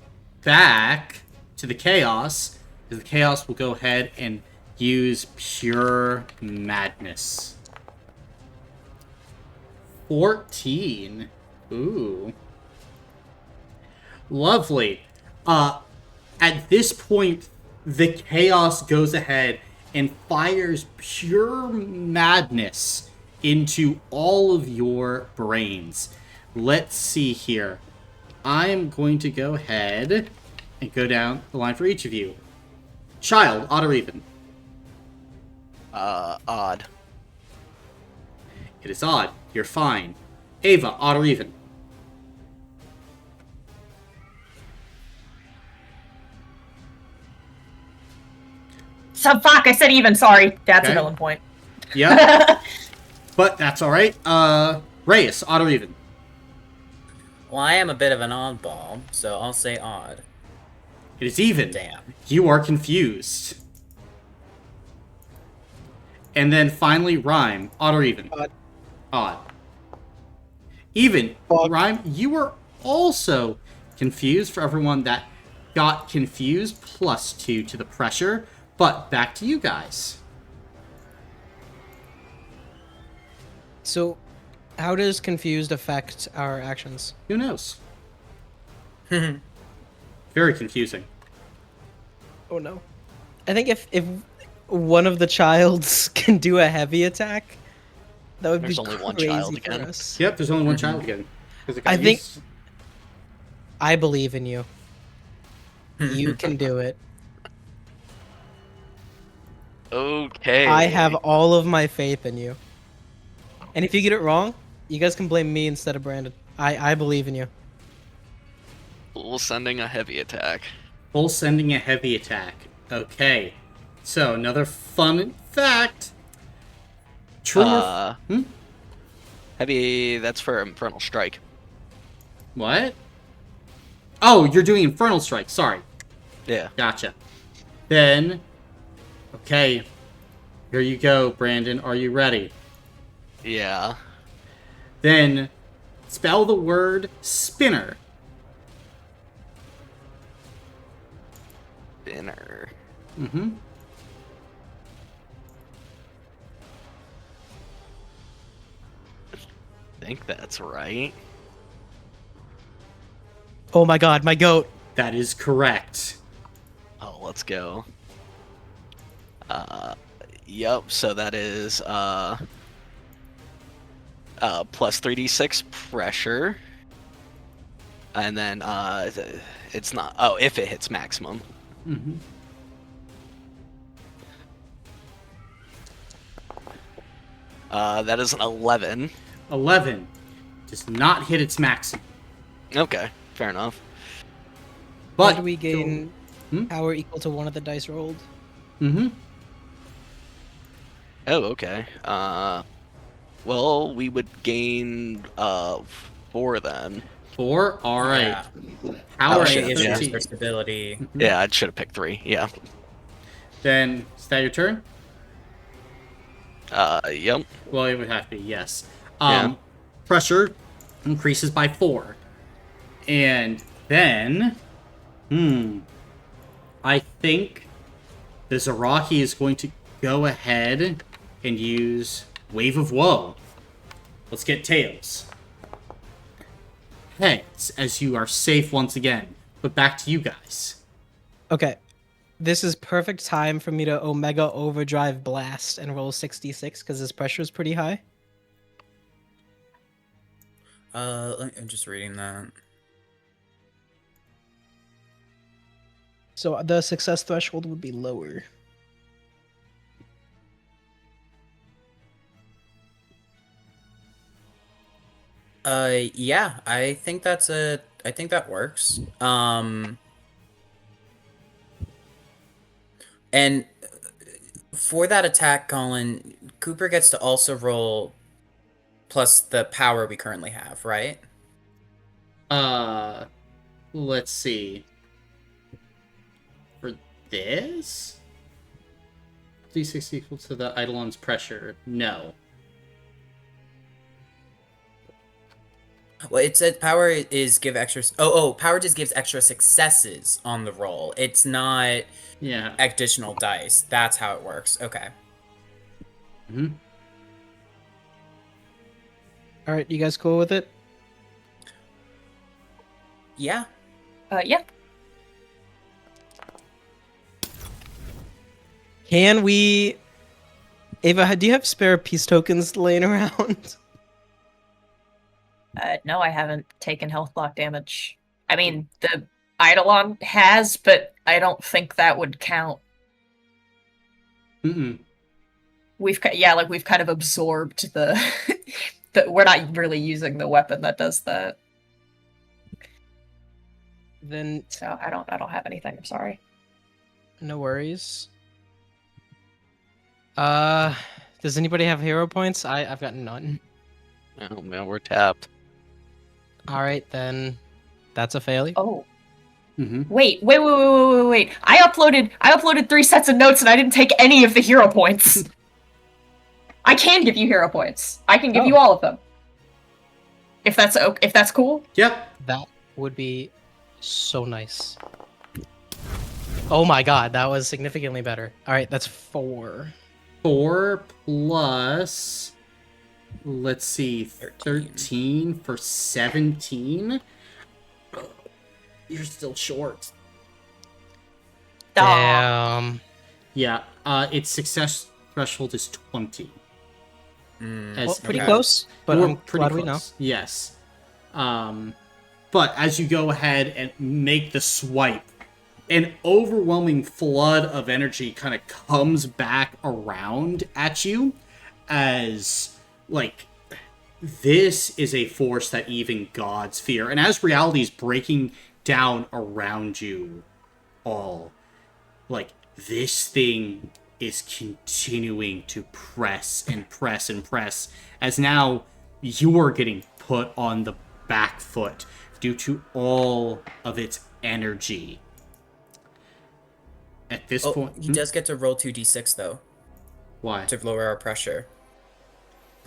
back to the chaos. The chaos will go ahead and use pure madness. 14. Ooh. Lovely. At this point, the chaos goes ahead and fires pure madness into all of your brains. Let's see here. I am going to go ahead and go down the line for each of you. Child, odd or even? Odd. It is odd. You're fine. Ava, odd or even? So fuck, I said even, sorry. That's Okay. a villain point. Yep. But that's alright. Reyes, odd or even? Well, I am a bit of an oddball, so I'll say odd. It is even. Damn. You are confused. And then finally, Rhyme, odd or even? Odd. Odd. Even. Fuck. Rhyme, you were also confused for everyone that got confused, +2 to the pressure. But back to you guys. So, how does confused affect our actions? Who knows? Very confusing. Oh no. I think if one of the childs can do a heavy attack, that would There's be only one crazy child for again. us. Yep, there's only one child again. 'Cause it got I think- used. I believe in you. You can do it. Okay. I have all of my faith in you. And if you get it wrong, you guys can blame me instead of Brandon. I believe in you. Full sending a heavy attack. Full sending a heavy attack. Okay. So, another fun fact. True or... Heavy, that's for Infernal Strike. What? Oh, you're doing Infernal Strike. Sorry. Yeah. Gotcha. Then... Okay. Here you go, Brandon. Are you ready? Yeah. Then, spell the word spinner. Dinner. Mm-hmm. I think that's right. Oh my god, my goat. That is correct. Oh, let's go. Yep. So that is plus 3d6 pressure, and then it's not. Oh, if it hits maximum. Mm-hmm. That is an 11. 11 does not hit its maximum. Okay, fair enough. But How do we gain Hmm? power equal to one of the dice rolled? Mm-hmm. Oh, okay. Well, we would gain 4 then. 4. All right. Yeah. Power Oh, Any shit, at issues yeah. 13. for stability? Mhm. Yeah, I should have picked 3. Yeah. Then is that your turn? Yep. Well, it would have to be yes. Yeah. Pressure increases by 4, and then, I think the Zaraki is going to go ahead and use Wave of Woe. Let's get tails. Heads, as you are safe once again. But back to you guys. Okay. This is perfect time for me to Omega Overdrive Blast and roll 66 because his pressure is pretty high. I'm just reading that. So the success threshold would be lower. Yeah, I think I think that works. And for that attack, Colin, Cooper gets to also roll plus the power we currently have, right? Let's see. For this? D6 equal to the Eidolon's pressure. No. Well, it said power is give extra. Power just gives extra successes on the roll. It's not Yeah. additional dice. That's how it works. Okay. Mm-hmm. All right, you guys cool with it? Yeah. Yeah. Can we... Ava, do you have spare peace tokens laying around? No, I haven't taken health block damage. I mean, the Eidolon has, but I don't think that would count. Mm-mm. We've kind of absorbed the, we're not really using the weapon that does that. Then So I don't have anything. I'm sorry. no worries. Does anybody have hero points? I've got none. Oh man, we're tapped. All right, then that's a failure. Oh. Mm-hmm. Wait. I uploaded 3 sets of notes and I didn't take any of the hero points. I can give you hero points. I can give you all of them. If that's cool. Yep. That would be so nice. Oh my god, that was significantly better. All right, that's 4. 4 plus... Let's see. 13 for 17? You're still short. Damn. Yeah. Its success threshold is 20. Well, pretty okay. close, but We're I'm glad we know. Yes. But as you go ahead and make the swipe, an overwhelming flood of energy kind of comes back around at you as, like, this is a force that even gods fear. And as reality is breaking down around you all, like, this thing is continuing to press and press and press, as now you're getting put on the back foot due to all of its energy. At this point... He does get to roll 2d6 though Why? to lower our pressure.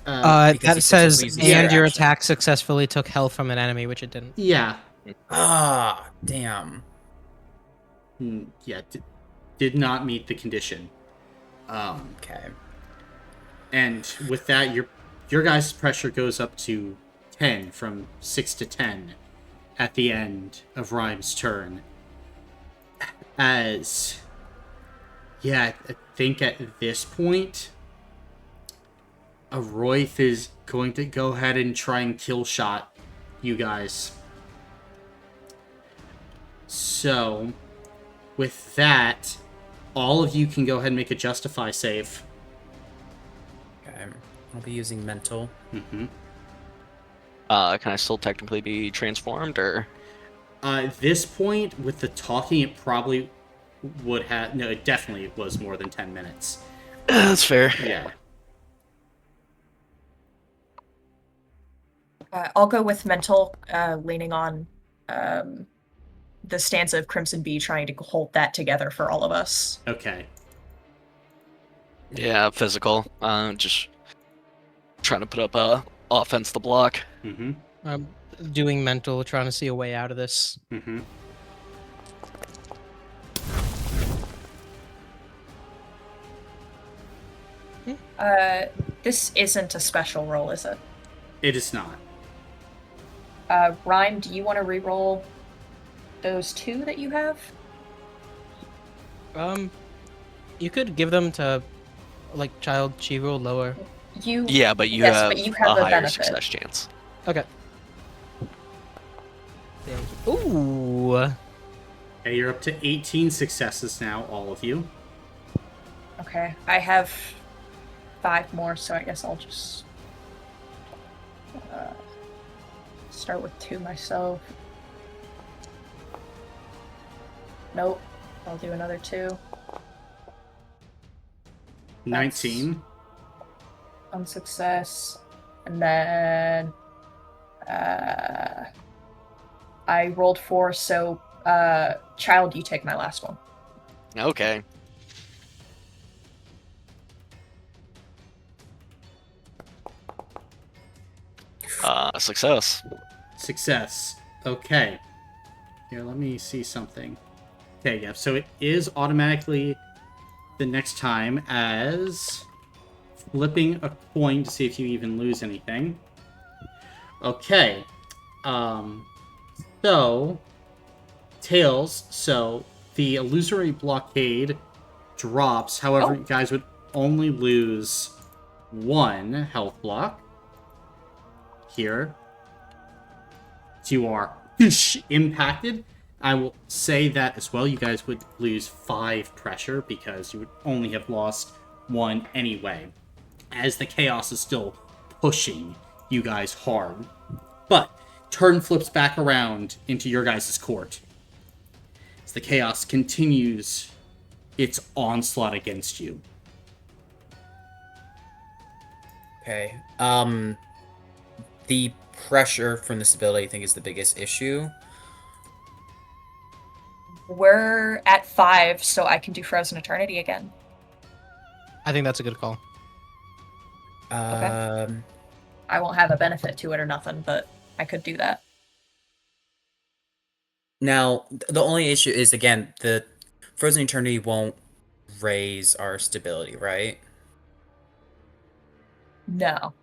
Uh, Because he That says, physically uses and your your action. attack successfully took health from an enemy, which it didn't. yeah. Ah, damn. Yeah, did not meet the condition. Okay. And with that, your guys' pressure goes up to 10, from 6 to 10 at the end of Rhyme's turn. As Yeah, I think at this point, a Royth is going to go ahead and try and kill shot you guys. So, with that, all of you can go ahead and make a justify save. Okay. I'll be using mental. Mm-hmm. Can I still technically be transformed, or? At this point, with the talking, it probably would have... No, it definitely was more than 10 minutes. That's fair. Yeah. I'll go with mental, leaning on the stance of Crimson Bee, trying to hold that together for all of us. Okay. Yeah, physical. Just trying to put up a offense to block. Mm-hmm. I'm doing mental, trying to see a way out of this. Mm-hmm. This isn't a special roll, is it? It is not. Rhyme, do you want to re-roll those 2 that you have? You could give them to, like, child Chiro lower. Yeah, but you yes, have but you have a a higher benefit. success chance. Okay. Thank you. Ooh. Okay, you're up to 18 successes now, all of you. Okay, I have 5 more, so I guess I'll just start with 2 myself. Nope, I'll do another 2. 19. On success, and then I rolled 4, so child, you take my last one. Okay. Success. Success. Okay. Here, let me see something. Okay, yeah, so it is automatically the next time as flipping a coin to see if you even lose anything. Okay. So, Tails, so the illusory blockade drops. However, you guys would only lose 1 health block. Here. So you are impacted. I will say that as well, you guys would lose 5 pressure because you would only have lost 1 anyway, as the chaos is still pushing you guys hard. But turn flips back around into your guys' court as the chaos continues its onslaught against you. Okay. The pressure from this ability, I think, is the biggest issue. We're at 5, so I can do Frozen Eternity again. I think that's a good call. I won't have a benefit to it or nothing, but I could do that. Now, the only issue is, again, the Frozen Eternity won't raise our stability, right? No.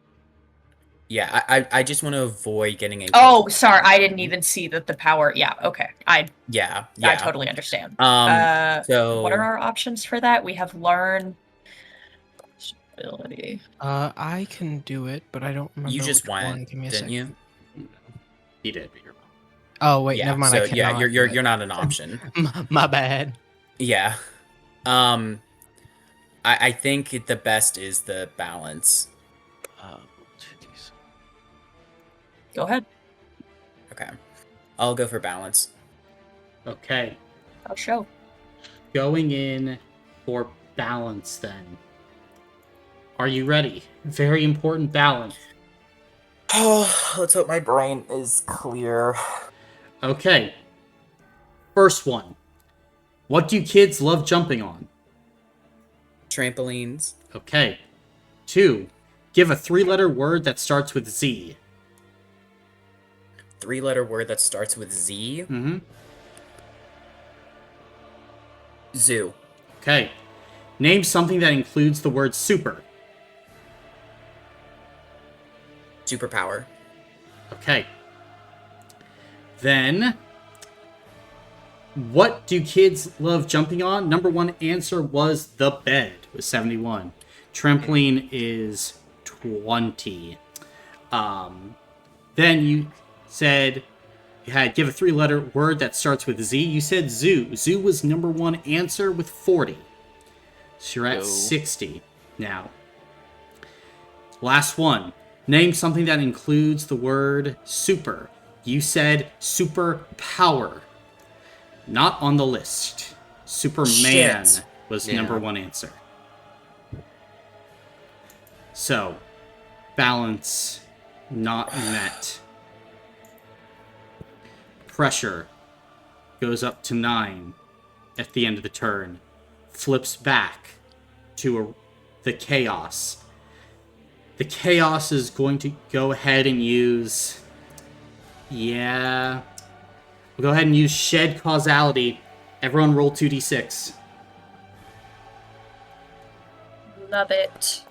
Yeah, I just want to avoid getting a... Oh, sorry, I didn't even see that the power... Yeah, okay. I totally understand. So... What are our options for that? We have Learn... Stability. I can do it, but I don't remember You just which one. went, Give me a didn't second. you? He did, but you're wrong. Oh wait, Yeah, never mind. so, I cannot. yeah, you're not an option. My bad. Yeah. I think the best is the balance. Jeez. Go ahead. Okay. I'll go for balance. Okay. I'll show. Going in for balance then. Are you ready? Very important balance. Oh, let's hope my brain is clear. Okay. First one. What do kids love jumping on? Trampolines. Okay. 2. Give a 3-letter word that starts with Z. 3-letter word that starts with Z. Mm-hmm. Zoo. Okay. Name something that includes the word super. Superpower. Okay. Then, What do kids love jumping on? Number one answer was the bed with 71. Trampoline is 20. Then you said you had give a 3-letter word that starts with Z. You said zoo. Zoo was number one answer with 40. So you're at Yo. 60 now. Last one. Name something that includes the word super. You said super power. Not on the list. Superman Shit. was Yeah. number one answer. So, balance not met. Pressure goes up to 9 at the end of the turn. Flips back to the chaos. The chaos is going to go ahead and use... Yeah... We'll go ahead and use shed causality. Everyone roll 2d6. Love it.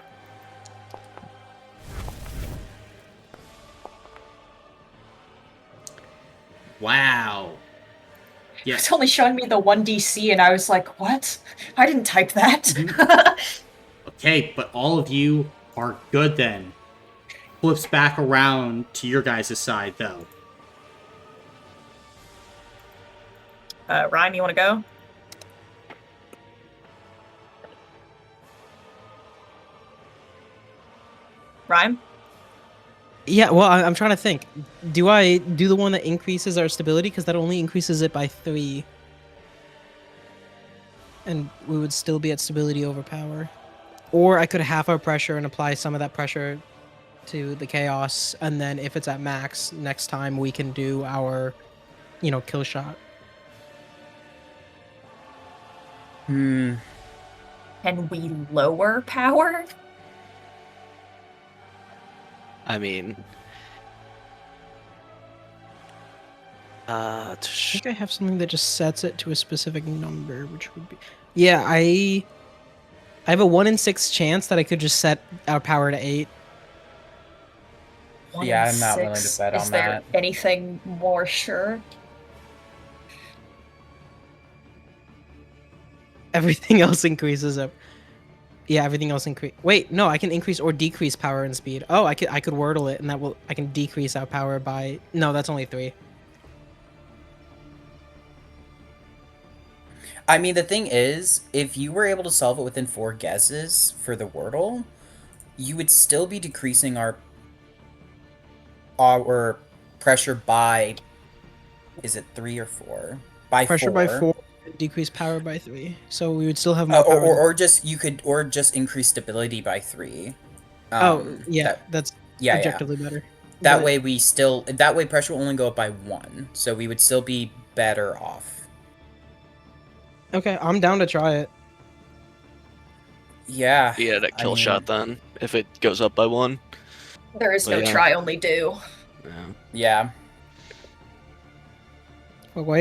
Wow. Yeah. It's only showing me the 1DC, and I was like, what? I didn't type that. Okay, but all of you are good then. Flips back around to your guys' side, though. Ryan, you want to go? Rhyme? Yeah, well, I'm trying to think. Do I do the one that increases our stability? Because that only increases it by 3. And we would still be at stability over power. Or I could half our pressure and apply some of that pressure to the chaos. And then if it's at max, next time we can do our, kill shot. Can we lower power? I mean, I think I have something that just sets it to a specific number, which would be... Yeah, I have a 1 in 6 chance that I could just set our power to 8. Yeah, I'm not willing to bet Is on there that. anything more sure? Everything else increases up. Yeah, everything else increase. Wait, no, I can increase or decrease power and speed. Oh, I could wordle it, and I can decrease our power by... No, that's only 3. I mean, the thing is, if you were able to solve it within 4 guesses for the Wordle, you would still be decreasing our pressure by... Is it 3 or 4? By Pressure 4. by 4, decrease power by 3. So we would still have more power. Or just increase stability by 3. Yeah, that's objectively better. That way pressure will only go up by 1, so we would still be better off. Okay, I'm down to try it. Yeah. be at a kill shot then, if it goes up by 1. There is no Yeah. try, only do. Yeah. Yeah. Well, why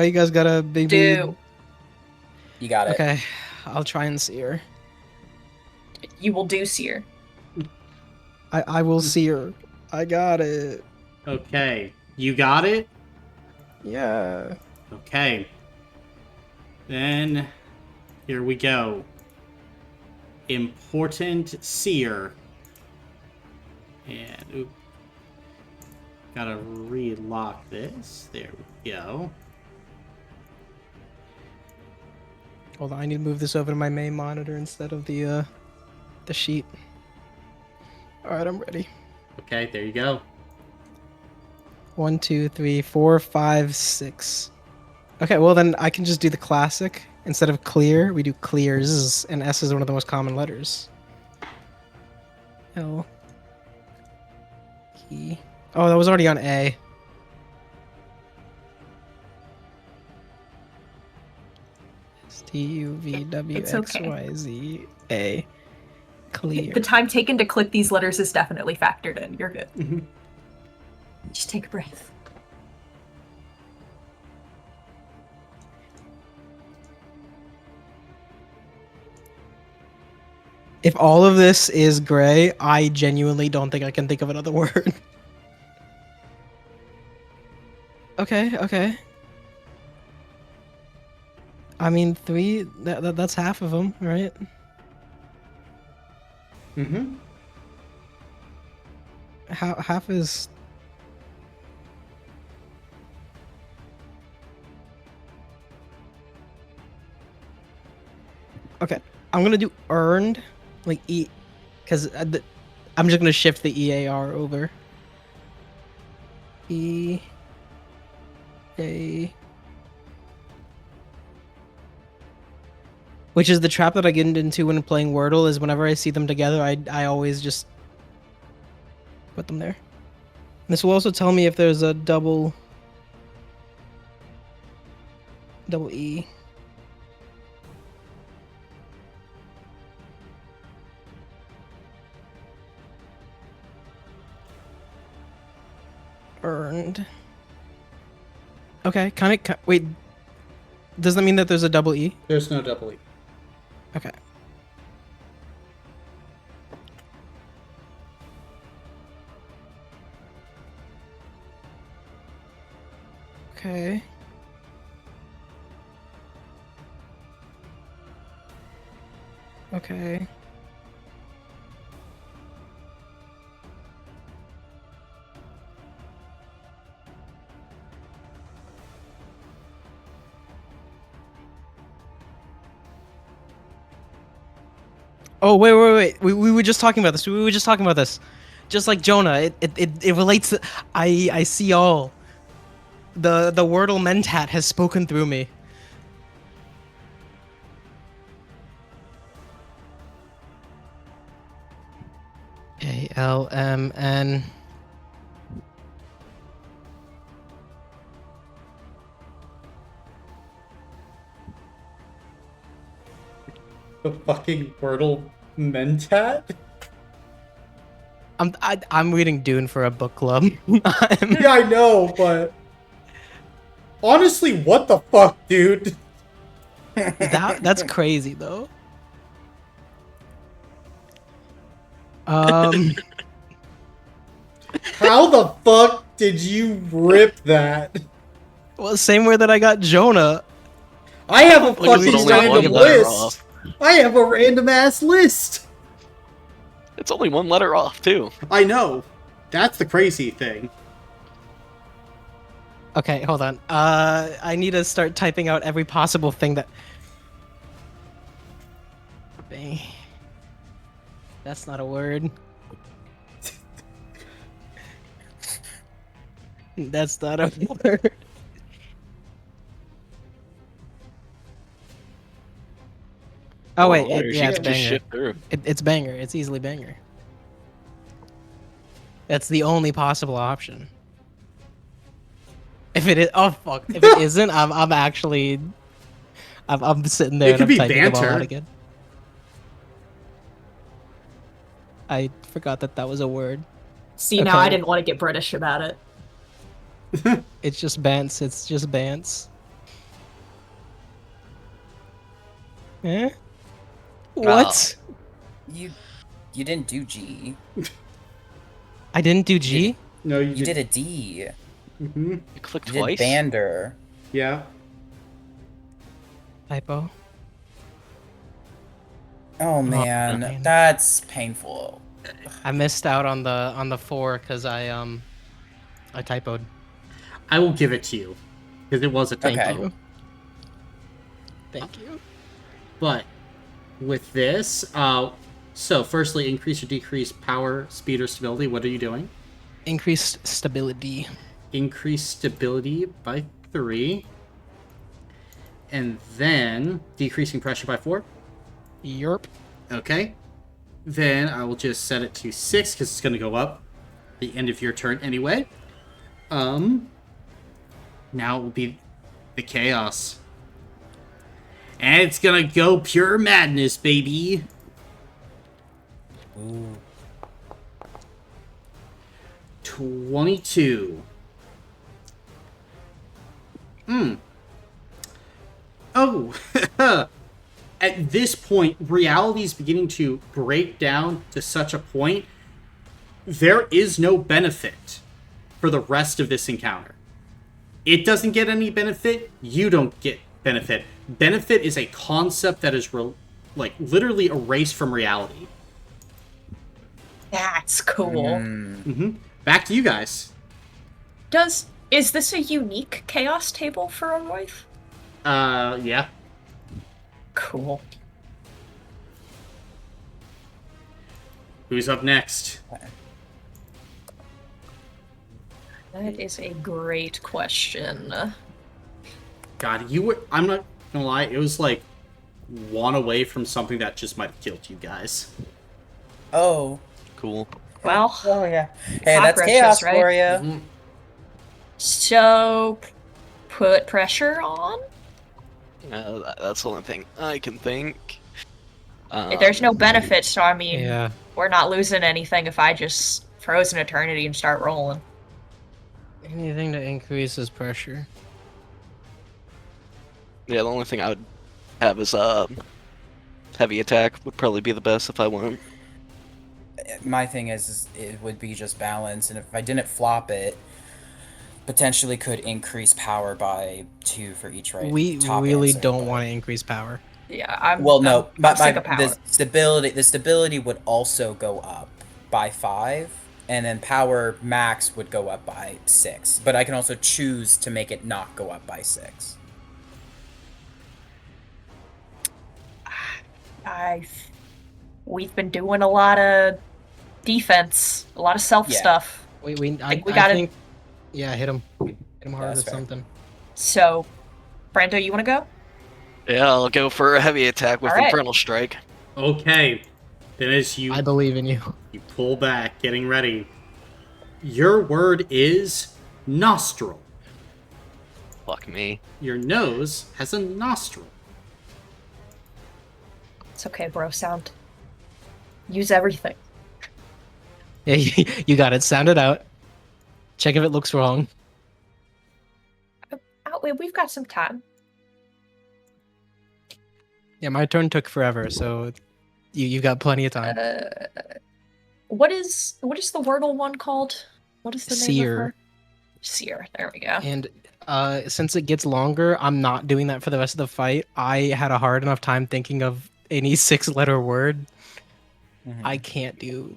you guys gotta be... Do. You got it. Okay, I'll try and see her. You will do, Seer. I will see her. I got it. Okay. You got it? Yeah. Okay. Then, here we go. Important seer. And, gotta relock this. There we go. Hold on, I need to move this over to my main monitor instead of the sheet. Alright, I'm ready. Okay, there you go. 1, 2, 3, 4, 5, 6. Okay, well then I can just do the classic. Instead of clear, we do clears, and S is one of the most common letters. L. E. Oh, that was already on A. S T U V W It's X okay. Y Z A. Clear. The time taken to click these letters is definitely factored in. You're good. Mhm. Just take a breath. If all of this is gray, I genuinely don't think I can think of another word. Okay. I mean, 3, that's half of them, right? Mm-hmm. Half is... Okay, I'm gonna do earned, like E, because I'm just gonna shift the EAR over. E A, which is the trap that I get into when playing Wordle. Is whenever I see them together, I always just put them there. This will also tell me if there's a double E. Earned. Okay, wait. Does that mean that there's a double E? There's no double E. Okay. Okay. Okay. Oh, wait. We were just talking about this. We were just talking about this. Just like Jonah, it relates to, I see all. The Wordle Mentat has spoken through me. ALMN. The fucking Wordle Mentat? I'm reading Dune for a book club. Yeah, I know, but honestly, what the fuck, dude? That's crazy though. How the fuck did you rip that? Well, same way that I got Jonah. I have a Like, is it fucking only random one letter list. off? I have a random ass list. It's only one letter off, too. I know. That's the crazy thing. Okay, hold on. I need to start typing out every possible thing that. That's not a word. That's not a word. Oh wait, Letters, yeah, you it's can just banger. shift through. It's banger. It's easily banger. That's the only possible option. If it is, oh fuck! If it isn't, I'm actually, I'm sitting there It and could I'm be typing them all banter. out again. I forgot that was a word. See, now I Okay. didn't want to get British about it. It's just Bants. It's just Bants. Eh? What? You didn't do G. I didn't do G? No, You did a D. Mm-hmm. You click You twice? did Bander. Yeah. Typo. Oh man, man. that's painful. I missed out on the 4 because I typoed. I will give it to you. Because it was a typo. Thank you. Thank you. But with this, so firstly, increase or decrease power, speed, or stability. What are you doing? Increased stability. Increase stability by 3. And then decreasing pressure by 4. Yerp. Okay. Then I will just set it to 6 because it's going to go up at the end of your turn anyway. Now it will be the chaos. And it's going to go pure madness, baby. Ooh. 22. Oh. At this point, reality is beginning to break down to such a point, there is no benefit for the rest of this encounter. It doesn't get any benefit, you don't get benefit. benefit is a concept that is literally erased from reality. That's cool. Back to you guys. Is this a unique chaos table for a Royth? Yeah. Cool. Who's up next? That is a great question. God, I'm not gonna lie, it was like one away from something that just might have killed you guys. Oh. Cool. Well, Oh yeah. Hey, that's cockroaches, chaos right? for you. So put pressure on? That's the only thing I can think. There's no benefit, so I mean, Yeah. we're not losing anything if I just froze an eternity and start rolling. Anything to increase his pressure. Yeah, the only thing I would have is heavy attack would probably be the best if I went. My thing is it would be just balance, and if I didn't flop it, potentially could increase power by 2 for each right. We top really answer, don't but- want to increase power. Yeah, I'm. Well, no, I'm but sick of power. the stability would also go up by 5, and then power max would go up by 6. But I can also choose to make it not go up by 6. We've been doing a lot of defense, a lot of self Yeah. stuff. I gotta- think, yeah, hit him. Hit him hard That's with fair. something. So, Brando, you want to go? Yeah, I'll go for a heavy attack with All right. Infernal Strike. Okay. Then as you I believe in you. you pull back, getting ready. Your word is nostril. Fuck me. Your nose has a nostril. It's okay, bro. Sound. Use everything. Yeah, you got it. Sound it out. Check if it looks wrong. We've got some time. Yeah, my turn took forever, so you got plenty of time. What is the Wordle one called? What is the name Seer. of her? Seer. There we go. And since it gets longer, I'm not doing that for the rest of the fight. I had a hard enough time thinking of any 6-letter word. I can't do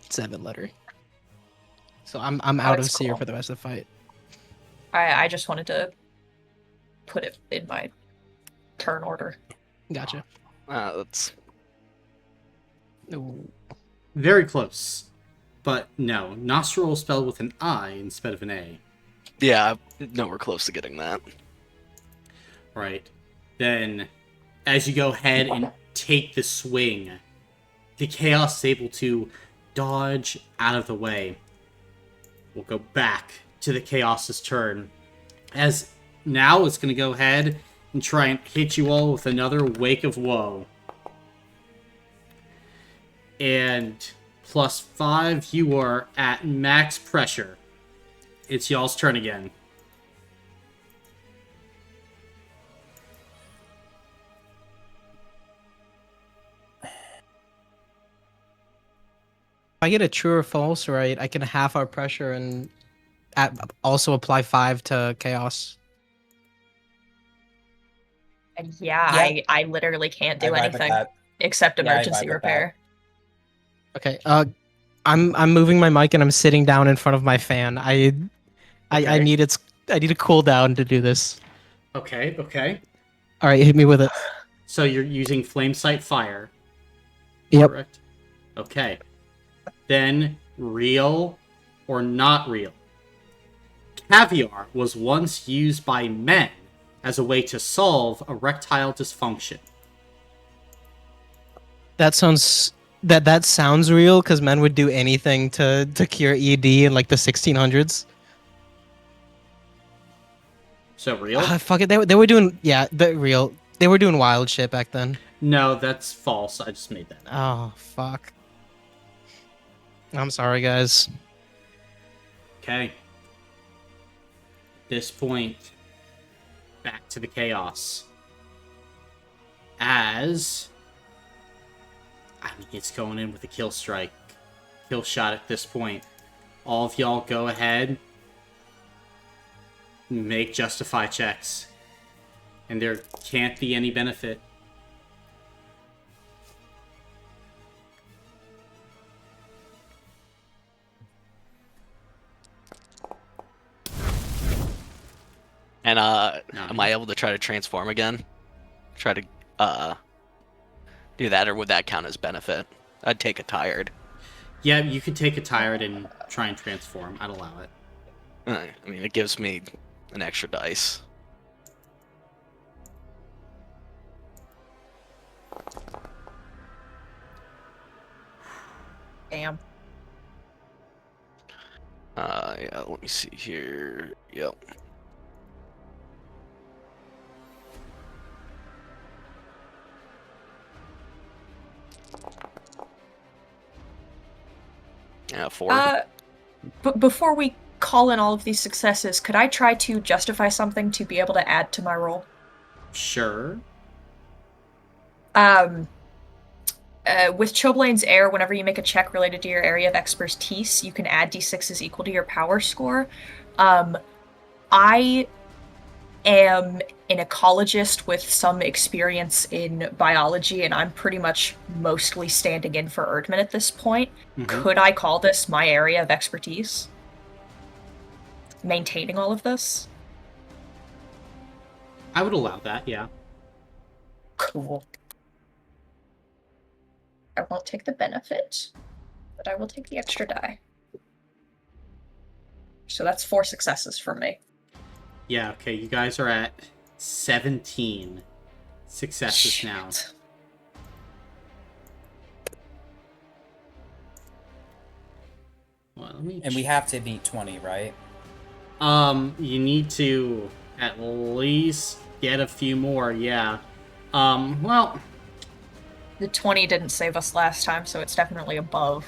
7-letter. So I'm out of that's seer cool. for the rest of the fight. I just wanted to put it in my turn order. Gotcha. That's Ooh. Very close. But no, nostril is spelled with an I instead of an A. yeah, nowhere close to getting that. Right. Then, as you go ahead and take the swing, the chaos is able to dodge out of the way. We'll go back to the chaos's turn. As now it's going to go ahead and try and hit you all with another Wake of Woe. And +5, you are at max pressure. It's y'all's turn again. If I get a true or false right, I can half our pressure and also apply 5 to chaos. And yeah, I literally can't do I vibe with anything that. except Yeah, I emergency vibe with that. repair. Okay. I'm moving my mic and I'm sitting down in front of my fan. I Okay. need a cool down to do this. Okay, okay. All right, hit me with it. So you're using Flame Sight Fire. Yep. Correct. Okay. Then, real or not real? Caviar was once used by men as a way to solve erectile dysfunction. That sounds real because men would do anything to cure ED in like the 1600s. So real? Fuck it. They were doing real. They were doing wild shit back then. No, that's false. I just made that. Oh fuck. I'm sorry, guys. Okay. This point, back to the chaos. As I mean, it's going in with a kill strike, kill shot at this point. All of y'all go ahead, make justify checks. And there can't be any benefit. And Nice. am I able to try to transform again? Try to do that, or would that count as benefit? I'd take a tired. Yeah, you could take a tired and try and transform. I'd allow it. I mean, it gives me an extra dice. Damn. Yeah, let me see here. Yep. Yeah, 4. But before we call in all of these successes, could I try to justify something to be able to add to my roll? Sure. With Choblane's Air, whenever you make a check related to your area of expertise, you can add d6s equal to your power score. I am an ecologist with some experience in biology, and I'm pretty much mostly standing in for Erdman at this point. Could I call this my area of expertise? Maintaining all of this? I would allow that, yeah. Cool. I won't take the benefit, but I will take the extra die. So that's 4 successes for me. Yeah, okay, you guys are at 17 successes now. Well, And we have to beat 20, right? You need to at least get a few more, yeah. Well, The 20 didn't save us last time, so it's definitely above.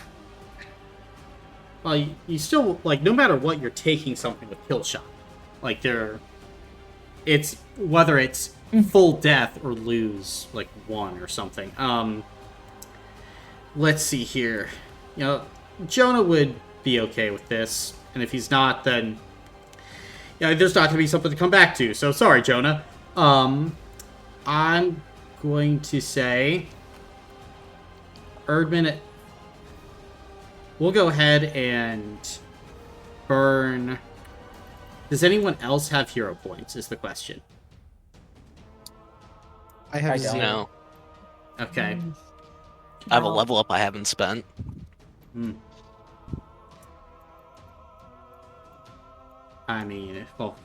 well, you still, like, no matter what, you're taking something with kill shot. Like, it's, whether it's full death or lose, like, 1 or something. Let's see here. You know, Jonah would be okay with this, and if he's not, then, you know, there's not going to be something to come back to, so sorry, Jonah. I'm going to say, Erdman, we'll go ahead and burn. Does anyone else have hero points, is the question. I have I don't. 0. No. Okay. I have a No. level up I haven't spent. I mean, well,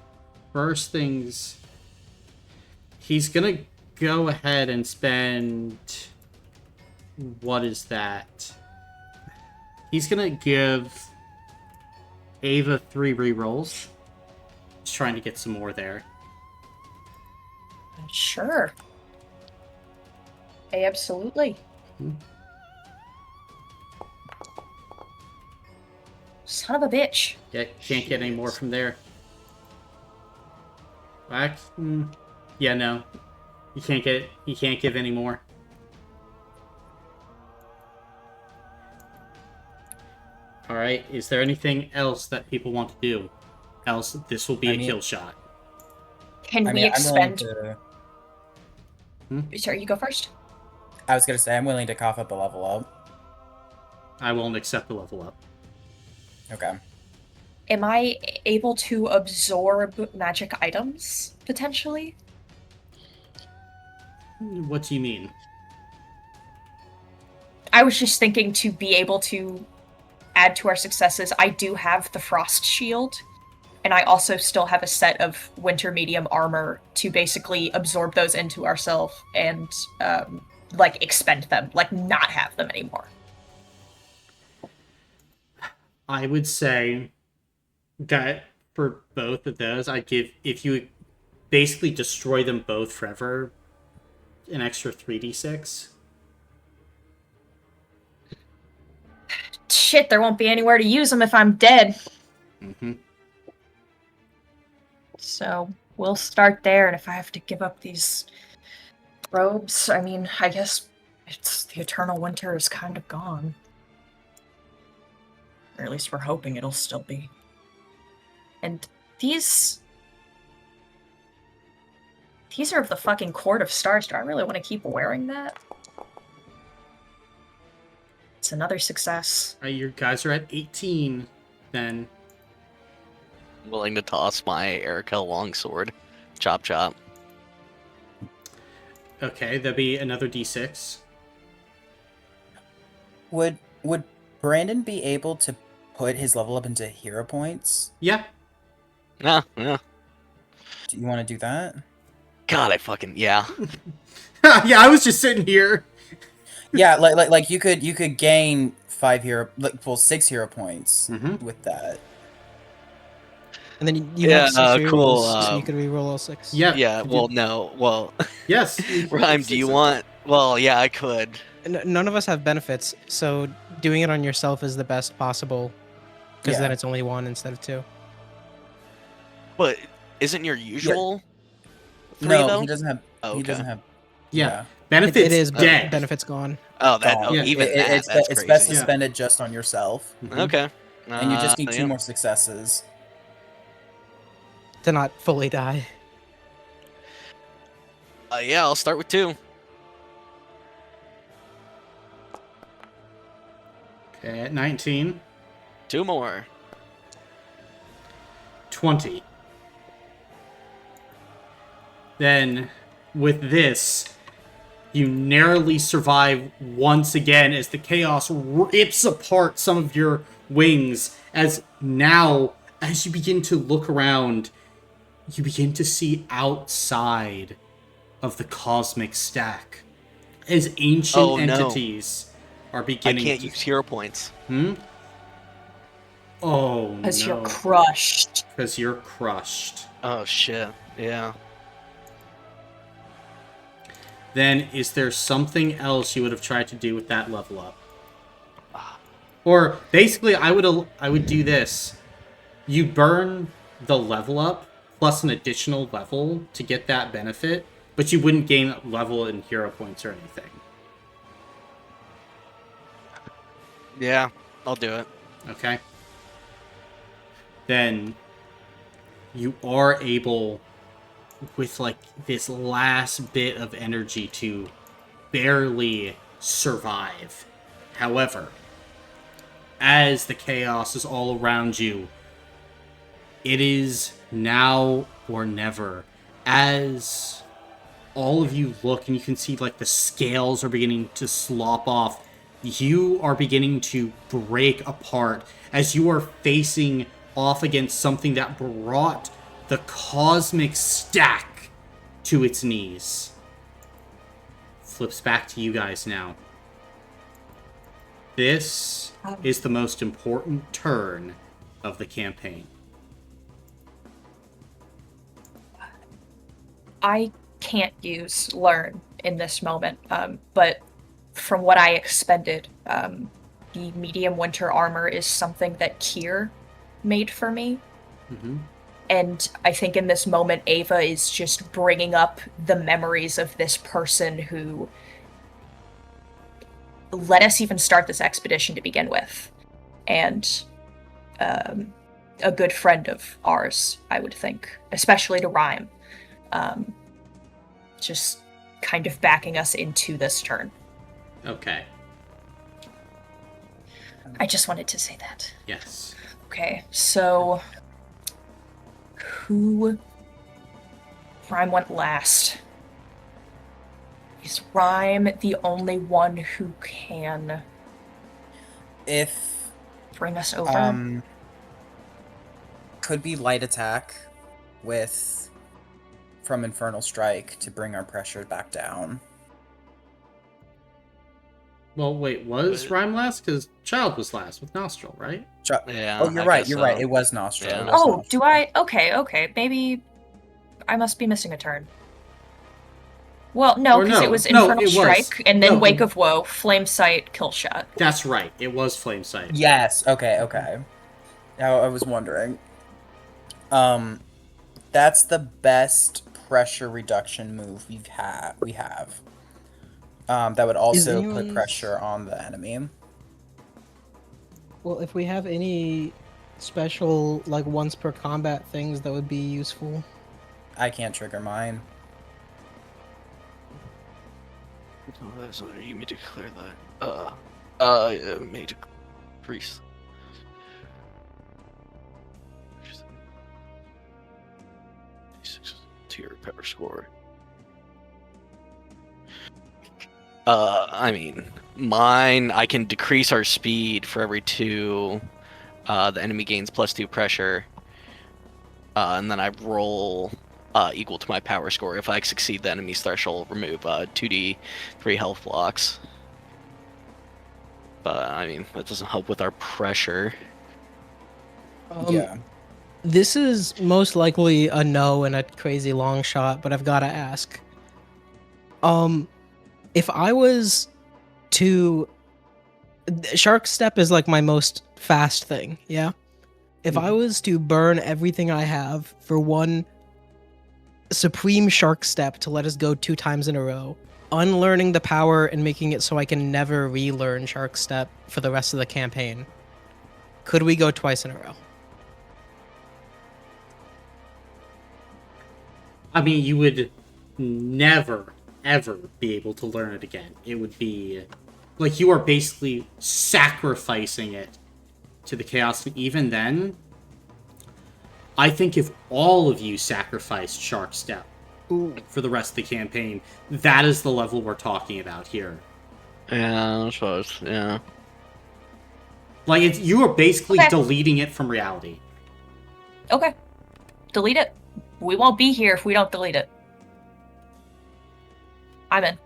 first things, he's gonna go ahead and spend, what is that? He's gonna give Ava 3 rerolls. Just trying to get some more there. Sure. Absolutely. Son of a bitch. Yeah, can't get any more from there. Yeah, no. You can't give any more. Alright, is there anything else that people want to do? Else, this will be a kill shot. Can we I'm willing expend... to... Sorry, you go first? I was gonna say, I'm willing to cough up a level up. I won't accept the level up. Okay. Am I able to absorb magic items, potentially? What do you mean? I was just thinking to be able to add to our successes. I do have the frost shield, and I also still have a set of winter medium armor to basically absorb those into ourselves and like expend them, like not have them anymore. I would say that for both of those, I'd give, if you basically destroy them both forever, an extra 3d6. Shit, there won't be anywhere to use them if I'm dead. So we'll start there, and if I have to give up these robes, I mean, I guess it's the eternal winter is kind of gone. Or at least we're hoping it'll still be. And these Teaser of the fucking Court of Stars. Do I really want to keep wearing that? It's another success. You guys are at 18, then. Willing to toss my Erica longsword. Chop chop. Okay, that'd be another d6. Would Brandon be able to put his level up into hero points? Yeah. Yeah. Do you want to do that? God, I fucking yeah. Yeah, I was just sitting here. Yeah, like you could gain 6 hero points with that. And then you have 6 rerolls, cool, so you could reroll all 6. Yeah. Yeah, well, no. Well, Yes. Rhyme, do you want... Well, yeah, I could. None of us have benefits, so doing it on yourself is the best possible, because Yeah. then it's only 1 instead of 2. But isn't your usual 3, No, though? he doesn't have. Oh, He okay. doesn't have. Yeah. Benefits It is dead. benefits gone. Oh, that, gone. oh, Yeah. even that, It's that's it's crazy. best to Yeah. spend it just on yourself, Okay. and you just need 2 yeah. more successes. To not fully die. Yeah, I'll start with 2. Okay, at 19. 2 more. 20. Then, with this, you narrowly survive once again as the chaos rips apart some of your wings. As now, as you begin to look around, you begin to see outside of the cosmic stack. As ancient Oh, no. entities are I beginning can't to... use hero points. Oh, Because no. you're crushed. Because you're crushed. Oh, shit. Yeah. Then is there something else you would have tried to do with that level up? Or basically, I would do this. You burn the level up plus an additional level to get that benefit, but you wouldn't gain level in hero points or anything. Yeah, I'll do it. Okay? Then you are able, with like this last bit of energy, to barely survive. However, as the chaos is all around you, it is now or never. As all of you look and you can see like the scales are beginning to slop off, you are beginning to break apart as you are facing off against something that brought the cosmic stack to its knees. Flips back to you guys now. This is the most important turn of the campaign. I can't use learn in this moment, but from what I expended, the medium winter armor is something that Kier made for me. Mm-hmm. And I think in this moment, Ava is just bringing up the memories of this person who let us even start this expedition to begin with. And a good friend of ours, I would think, especially to Rhyme. Just kind of backing us into this turn. Okay. I just wanted to say that. Yes. Okay, so who Rhyme went last? Is Rhyme the only one who can If bring us over? could be light attack with from Infernal Strike to bring our pressure back down. Well, wait, was Rhyme last? Because Child was last with Nostril, right? Yeah. Oh, you're I right. guess You're so. right. It was Nostril. Yeah. It was Oh, Nostril. do I? Okay. Maybe I must be missing a turn. Well, no, Or because no. it was No, Infernal it was. Strike, and then No, Wake it- of Woe, Flame Sight, Kill Shot. That's right. It was Flame Sight. Yes. Okay. I was wondering. That's the best pressure reduction move we have. That would also put anyone's- pressure on the enemy. Well, if we have any special, like, once per combat things that would be useful. I can't trigger mine. No, that's not you may declare that. May decrease. To your power score. I mean, mine, I can decrease our speed for every 2. The enemy gains +2 pressure. And then I roll equal to my power score. If I succeed the enemy's threshold, remove 2d3 health blocks. But, I mean, that doesn't help with our pressure. Yeah. This is most likely a no and a crazy long shot, but I've got to ask. If I was to... Shark Step is like my most fast thing, yeah? If I was to burn everything I have for one supreme Shark Step to let us go 2 times in a row, unlearning the power and making it so I can never relearn Shark Step for the rest of the campaign, could we go twice in a row? I mean, you would never, ever be able to learn it again. It would be... Like, you are basically sacrificing it to the chaos. And even then, I think if all of you sacrificed Shark Step for the rest of the campaign, that is the level we're talking about here. Yeah, I suppose, yeah. Like, you are basically Okay. deleting it from reality. Okay. Delete it. We won't be here if we don't delete it. I'm in.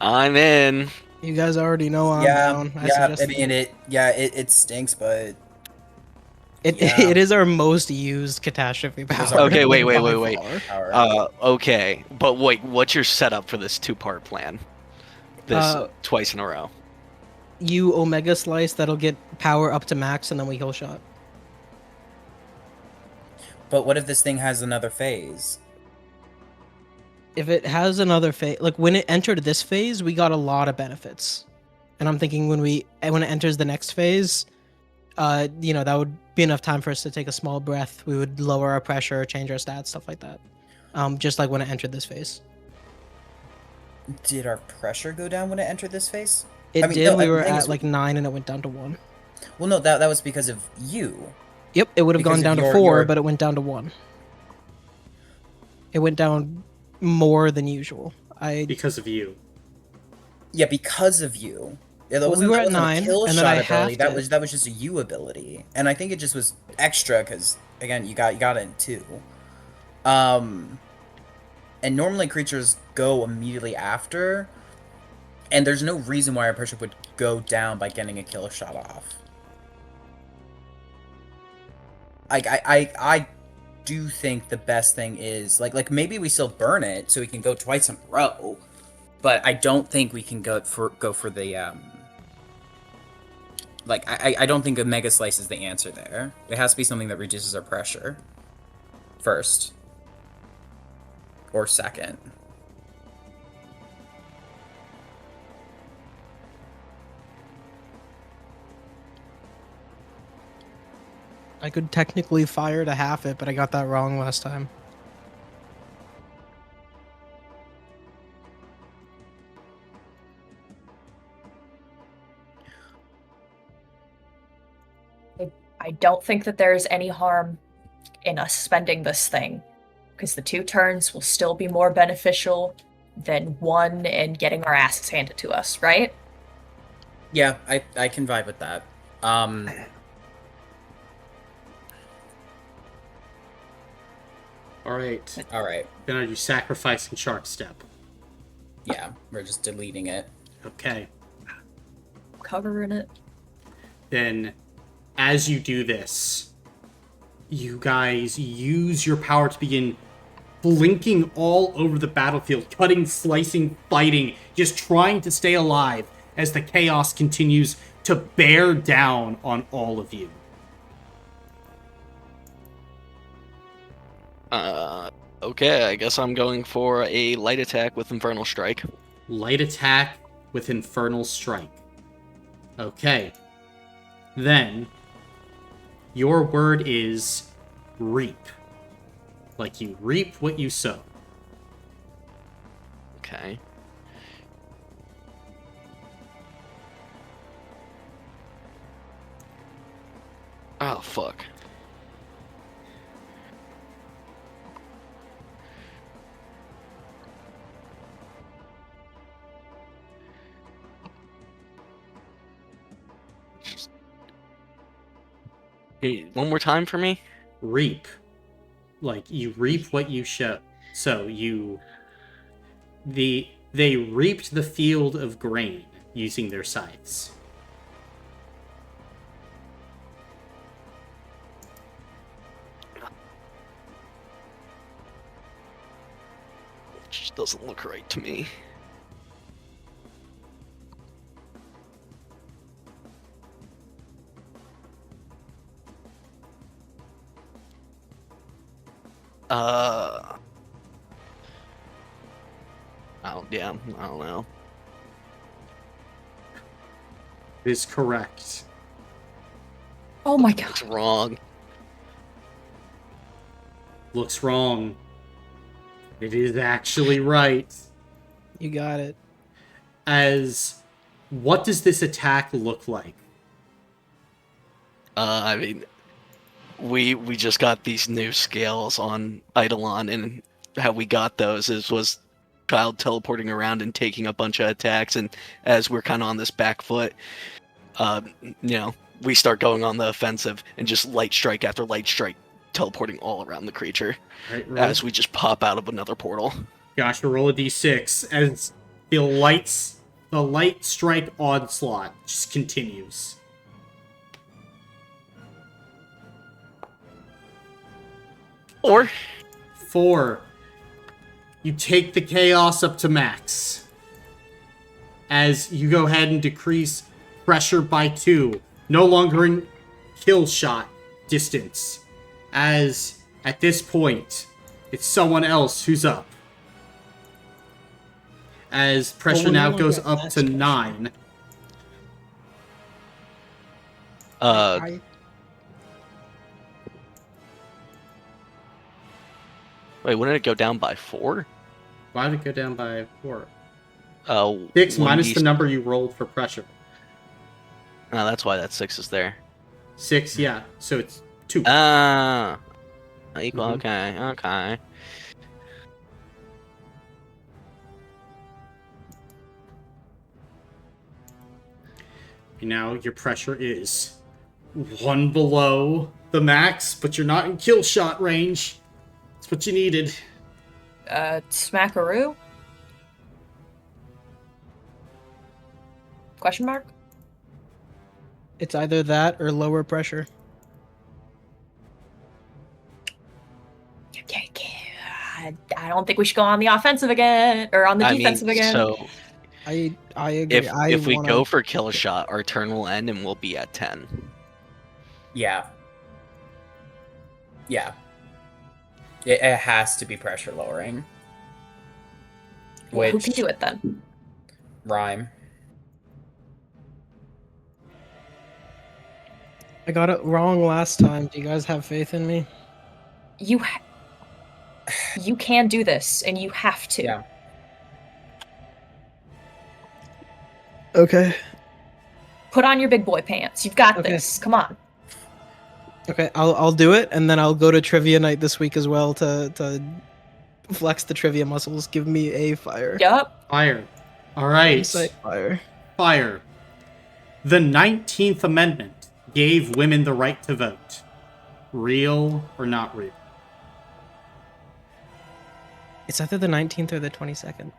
I'm in. You guys already know I'm Yeah, down. I suggest mean it stinks, but it, yeah. it is our most used catastrophe is power. our Okay, most wait. by far. Okay. But wait, what's your setup for this 2-part plan? This twice in a row. You Omega Slice, that'll get power up to max, and then we heal shot. But what if this thing has another phase? If it has another phase, like when it entered this phase, we got a lot of benefits. And I'm thinking when it enters the next phase, that would be enough time for us to take a small breath. We would lower our pressure, change our stats, stuff like that. Just like when it entered this phase. Did our pressure go down when it entered this phase? It I mean, did. no, We the were thing at is- like 9 and it went down to 1. Well, no, that was because of you. Yep, it would have Because gone of down to your- 4, your- but it went down to 1. It went down more than usual. Because of you. Yeah, because of you. Yeah, that Well, we wasn't, were that at wasn't 9, a kill and then shot I ability. halved it. That was just a you ability, and I think it just was extra because again, you got it in 2. And normally creatures go immediately after, and there's no reason why our pressure would go down by getting a kill shot off. I do think the best thing is like maybe we still burn it so we can go twice in a row, but I don't think we can go for the I don't think a Mega Slice is the answer there. It has to be something that reduces our pressure first or second. I could technically fire to half it, but I got that wrong last time. I don't think that there's any harm in us spending this thing, because the 2 turns will still be more beneficial than 1 and getting our asses handed to us, right? Yeah, I can vibe with that. Alright. All right. Then are you sacrificing Shark Step? Yeah, we're just deleting it. Okay. Covering it. Then, as you do this, you guys use your power to begin blinking all over the battlefield, cutting, slicing, fighting, just trying to stay alive as the chaos continues to bear down on all of you. Okay, I guess I'm going for a light attack with Infernal Strike. Light attack with Infernal Strike. Okay. Then, your word is reap. Like you reap what you sow. Okay. Oh, fuck. Hey, one more time for me? Reap. Like, you reap what you sow. So, they reaped the field of grain using their scythes. It just doesn't look right to me. Oh, yeah, I don't know. It is correct. Oh my It's god. wrong. Looks wrong. It is actually right. You got it. As what does this attack look like? I mean, we just got these new scales on Eidolon, and how we got those was Kyle teleporting around and taking a bunch of attacks, and as we're kind of on this back foot, we start going on the offensive and just light strike after light strike, teleporting all around the creature Right, as we just pop out of another portal. Josh, roll a d6 as the light strike onslaught just continues. Or 4. You take the chaos up to max. As you go ahead and decrease pressure by 2. No longer in kill shot distance. As at this point, it's someone else who's up. As pressure we're no now longer goes at up max to pressure. 9. I wait, wouldn't it go down by 4? Why did it go down by 4? 6 1d6. minus the number you rolled for pressure. Oh, that's why that 6 is there. 6, yeah. So it's 2. Ah, equal. Mhm. Okay. Now your pressure is 1 below the max, but you're not in kill shot range. That's what you needed. Smackaroo? Question mark? It's either that or lower pressure. I don't think we should go on the offensive again, or on the I defensive mean, again. so I agree. if we wanna, go for kill shot, our turn will end and we'll be at 10. Yeah. Yeah. It has to be pressure lowering. Well, who Which can do it then? rhyme? I got it wrong last time. Do you guys have faith in me? You can do this, and you have to. Yeah. Okay. Put on your big boy pants. You've got Okay. this. Come on. Okay, I'll do it, and then I'll go to trivia night this week as well to flex the trivia muscles. Give me a fire. Yup. Fire. All right. Insight fire. Fire. The 19th Amendment gave women the right to vote. Real or not real? It's either the 19th or the 22nd.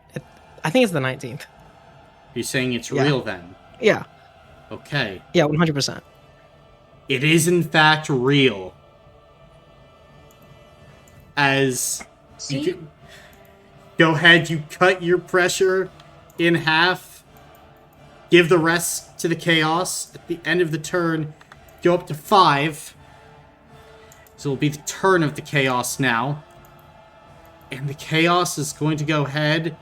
I think it's the 19th. You're saying it's Yeah. real then? Yeah. Okay. Yeah, 100%. It is in fact real. As See? you go ahead, you cut your pressure in half. Give the rest to the chaos. At the end of the turn, go up to 5. So it'll be the turn of the chaos now. And the chaos is going to go ahead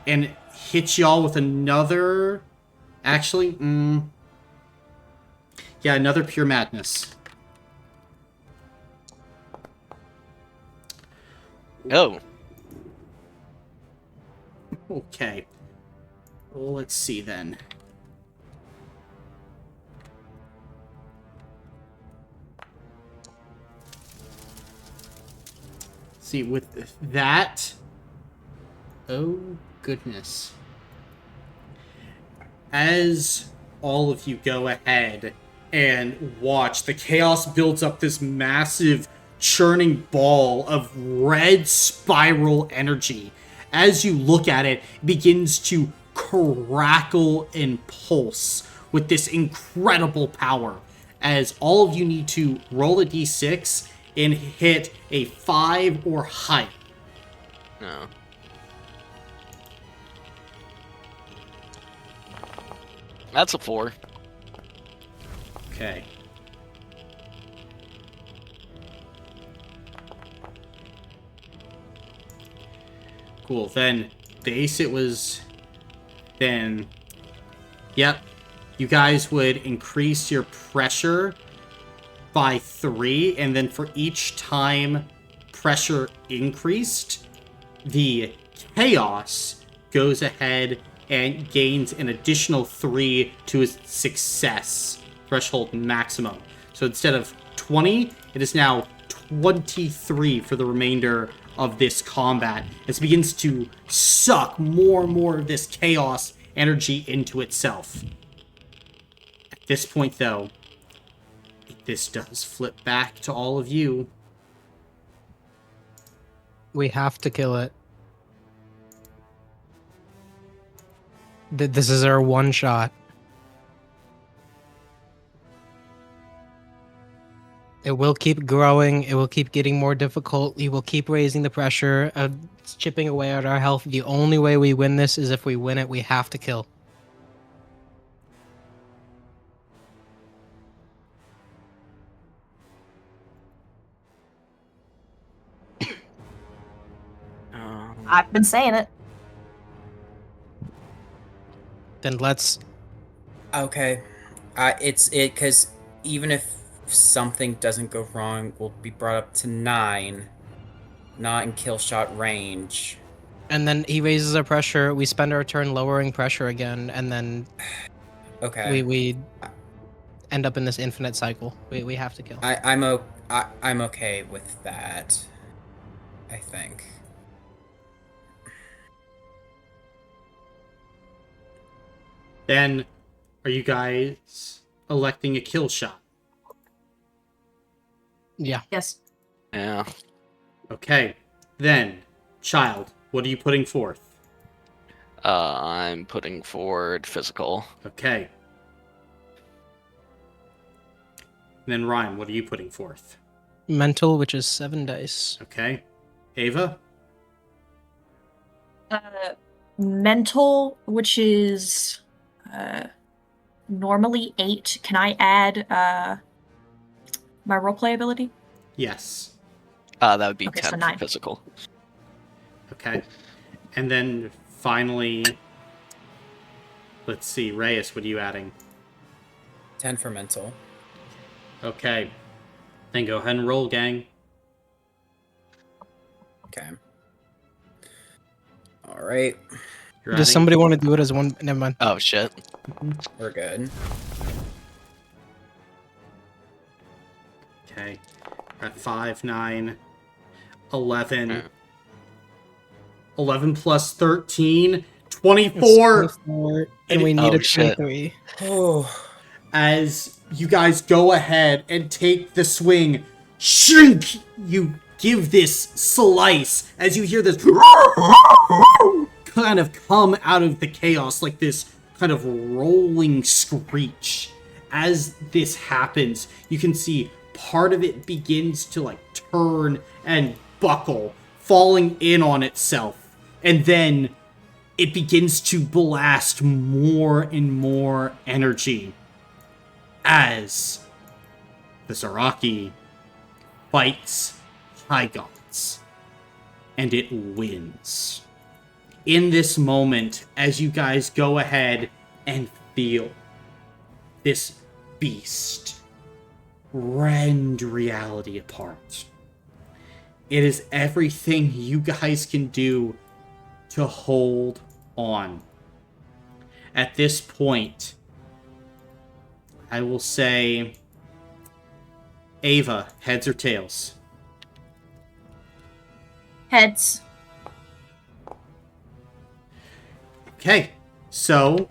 and hit y'all with another... Actually, yeah, another pure madness. Oh, Okay. Well, let's see then. See, with that... Oh, goodness. As all of you go ahead and watch, the chaos builds up this massive churning ball of red spiral energy. As you look at it, it begins to crackle and pulse with this incredible power. As all of you need to roll a d6 and hit a 5 or higher. No. That's a 4. Okay. Cool. Then base it was... Then... Yep. You guys would increase your pressure by 3, and then for each time pressure increased, the chaos goes ahead and gains an additional 3 to its success threshold maximum. So instead of 20, it is now 23 for the remainder of this combat. It begins to suck more and more of this chaos energy into itself. At this point, though, this does flip back to all of you. We have to kill it. This is our one shot. It will keep growing. It will keep getting more difficult. We will keep raising the pressure, chipping away at our health. The only way we win this is if we win it. We have to kill. I've been saying it. Then let's... Okay. It's it, because even if something doesn't go wrong, we'll be brought up to 9. Not in kill shot range. And then he raises our pressure. We spend our turn lowering pressure again, and then Okay. we end up in this infinite cycle. We have to kill. I'm okay with that, I think. Then, are you guys electing a kill shot? Yeah. Yes. Yeah. Okay. Then, child, what are you putting forth? I'm putting forward physical. Okay. And then, Ryan, what are you putting forth? Mental, which is 7 dice. Okay. Ava? Mental, which is normally 8. Can I add my roleplay ability? Yes. That would be Okay, 10 so for 9. physical. Okay. And then, finally, let's see, Reyes, what are you adding? 10 for mental. Okay. Then go ahead and roll, gang. Okay. All right. You're Does adding- somebody want to do it as one? Never mind. Oh, shit. We're good. Okay. We're at 5, 9, 11. Yeah. 11 plus 13, 24. 24, and we need Oh, a shit. 23. Oh. As you guys go ahead and take the swing, shrink! You give this slice as you hear this kind of come out of the chaos, like this kind of rolling screech. As this happens, you can see part of it begins to like turn and buckle, falling in on itself. And then it begins to blast more and more energy as the Zaraki fights High Gods. And it wins. In this moment, as you guys go ahead and feel this beast rend reality apart, it is everything you guys can do to hold on. At this point, I will say, Ava, heads or tails? Heads. Okay, so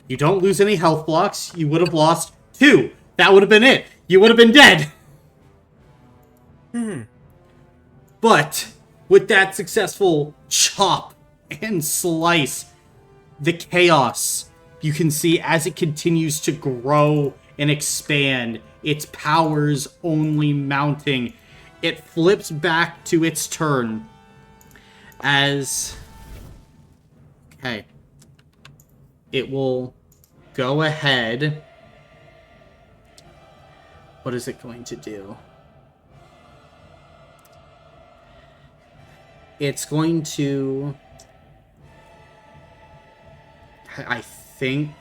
you don't lose any health blocks. You would have lost 2. That would have been it. You would have been dead. But with that successful chop and slice, the chaos you can see as it continues to grow and expand, its powers only mounting. It flips back to its turn as... Okay. It will go ahead. What is it going to do? It's going to... I think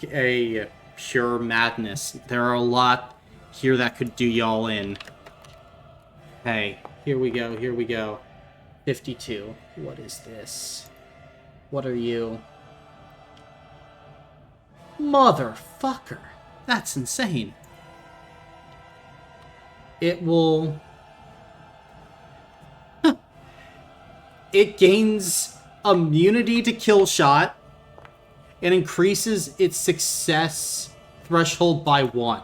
a pure madness. There are a lot here that could do y'all in. Hey, here we go, here we go. 52. What is this? What are you? Motherfucker. That's insane. It will... It gains immunity to kill shot and increases its success threshold by 1.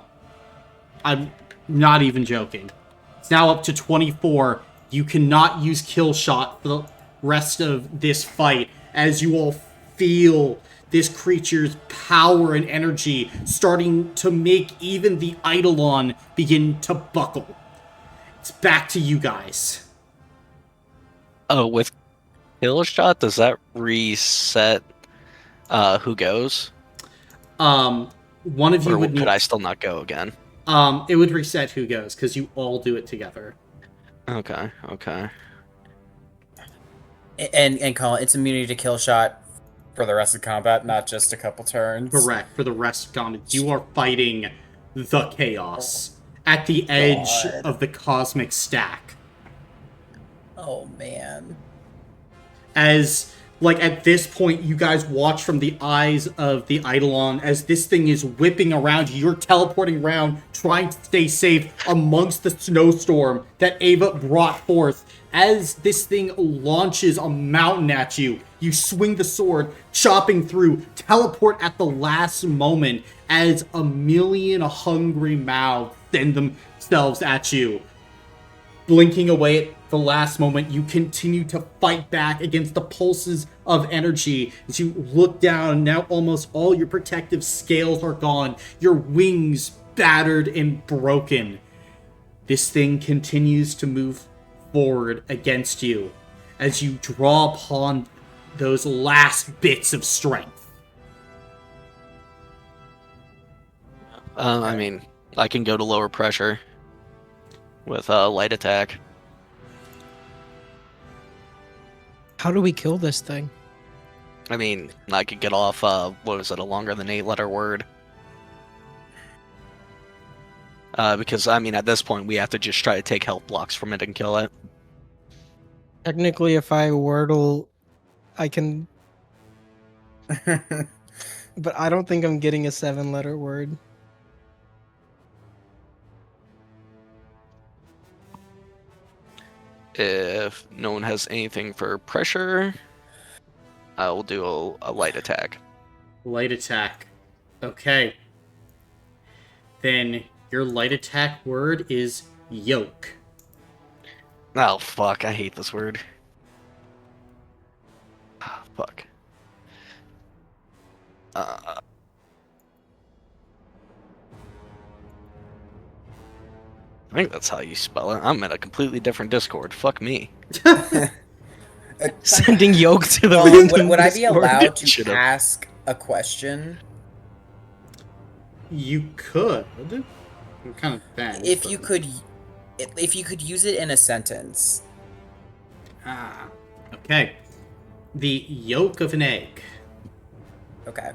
I'm not even joking. It's now up to 24. You cannot use kill shot for the rest of this fight as you all feel this creature's power and energy starting to make even the Eidolon begin to buckle. It's back to you guys. Oh, with kill shot, does that reset who goes? One of you Or would need... could I still not go again? It would reset who goes, because you all do it together. Okay, okay. And Colin, it's immunity to kill shot for the rest of combat, not just a couple turns. Correct, for the rest of combat. You are fighting the chaos at the edge of the cosmic stack. Oh, man. As, like, at this point, you guys watch from the eyes of the Eidolon as this thing is whipping around you. You're teleporting around, trying to stay safe amongst the snowstorm that Ava brought forth. As this thing launches a mountain at you, you swing the sword, chopping through, teleport at the last moment as a million hungry mouths send themselves at you. Blinking away at the last moment, you continue to fight back against the pulses of energy. As you look down, now almost all your protective scales are gone, your wings battered and broken. This thing continues to move forward against you as you draw upon those last bits of strength. I mean, I can go to lower pressure with light attack. How do we kill this thing? I mean, I could get off, what was it, a longer than 8-letter word? Because, I mean, at this point, we have to just try to take health blocks from it and kill it. Technically, if I wordle, I can... But I don't think I'm getting a 7-letter word. If no one has anything for pressure, I will do a light attack. Light attack. Okay. Then your light attack word is yoke. Oh, fuck, I hate this word. Oh, fuck. I think that's how you spell it. I'm in a completely different Discord. Fuck me. Sending yoke to the Well, random would I be Discord. allowed to Should've. ask a question? You could. It kind of depends. If but- you could use it in a sentence. Ah. Okay. The yolk of an egg. Okay.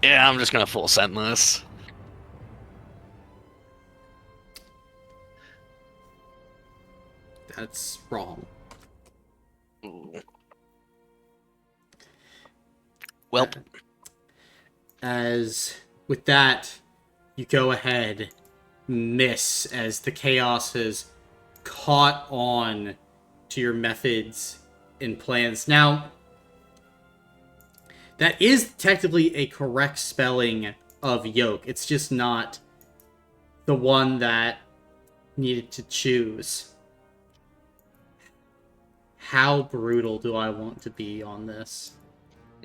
Yeah, I'm just gonna full send this. That's wrong. Ooh. Well, As with that, you go ahead, miss as the chaos has caught on to your methods and plans. Now, that is technically a correct spelling of yoke. It's just not the one that needed to choose. How brutal do I want to be on this?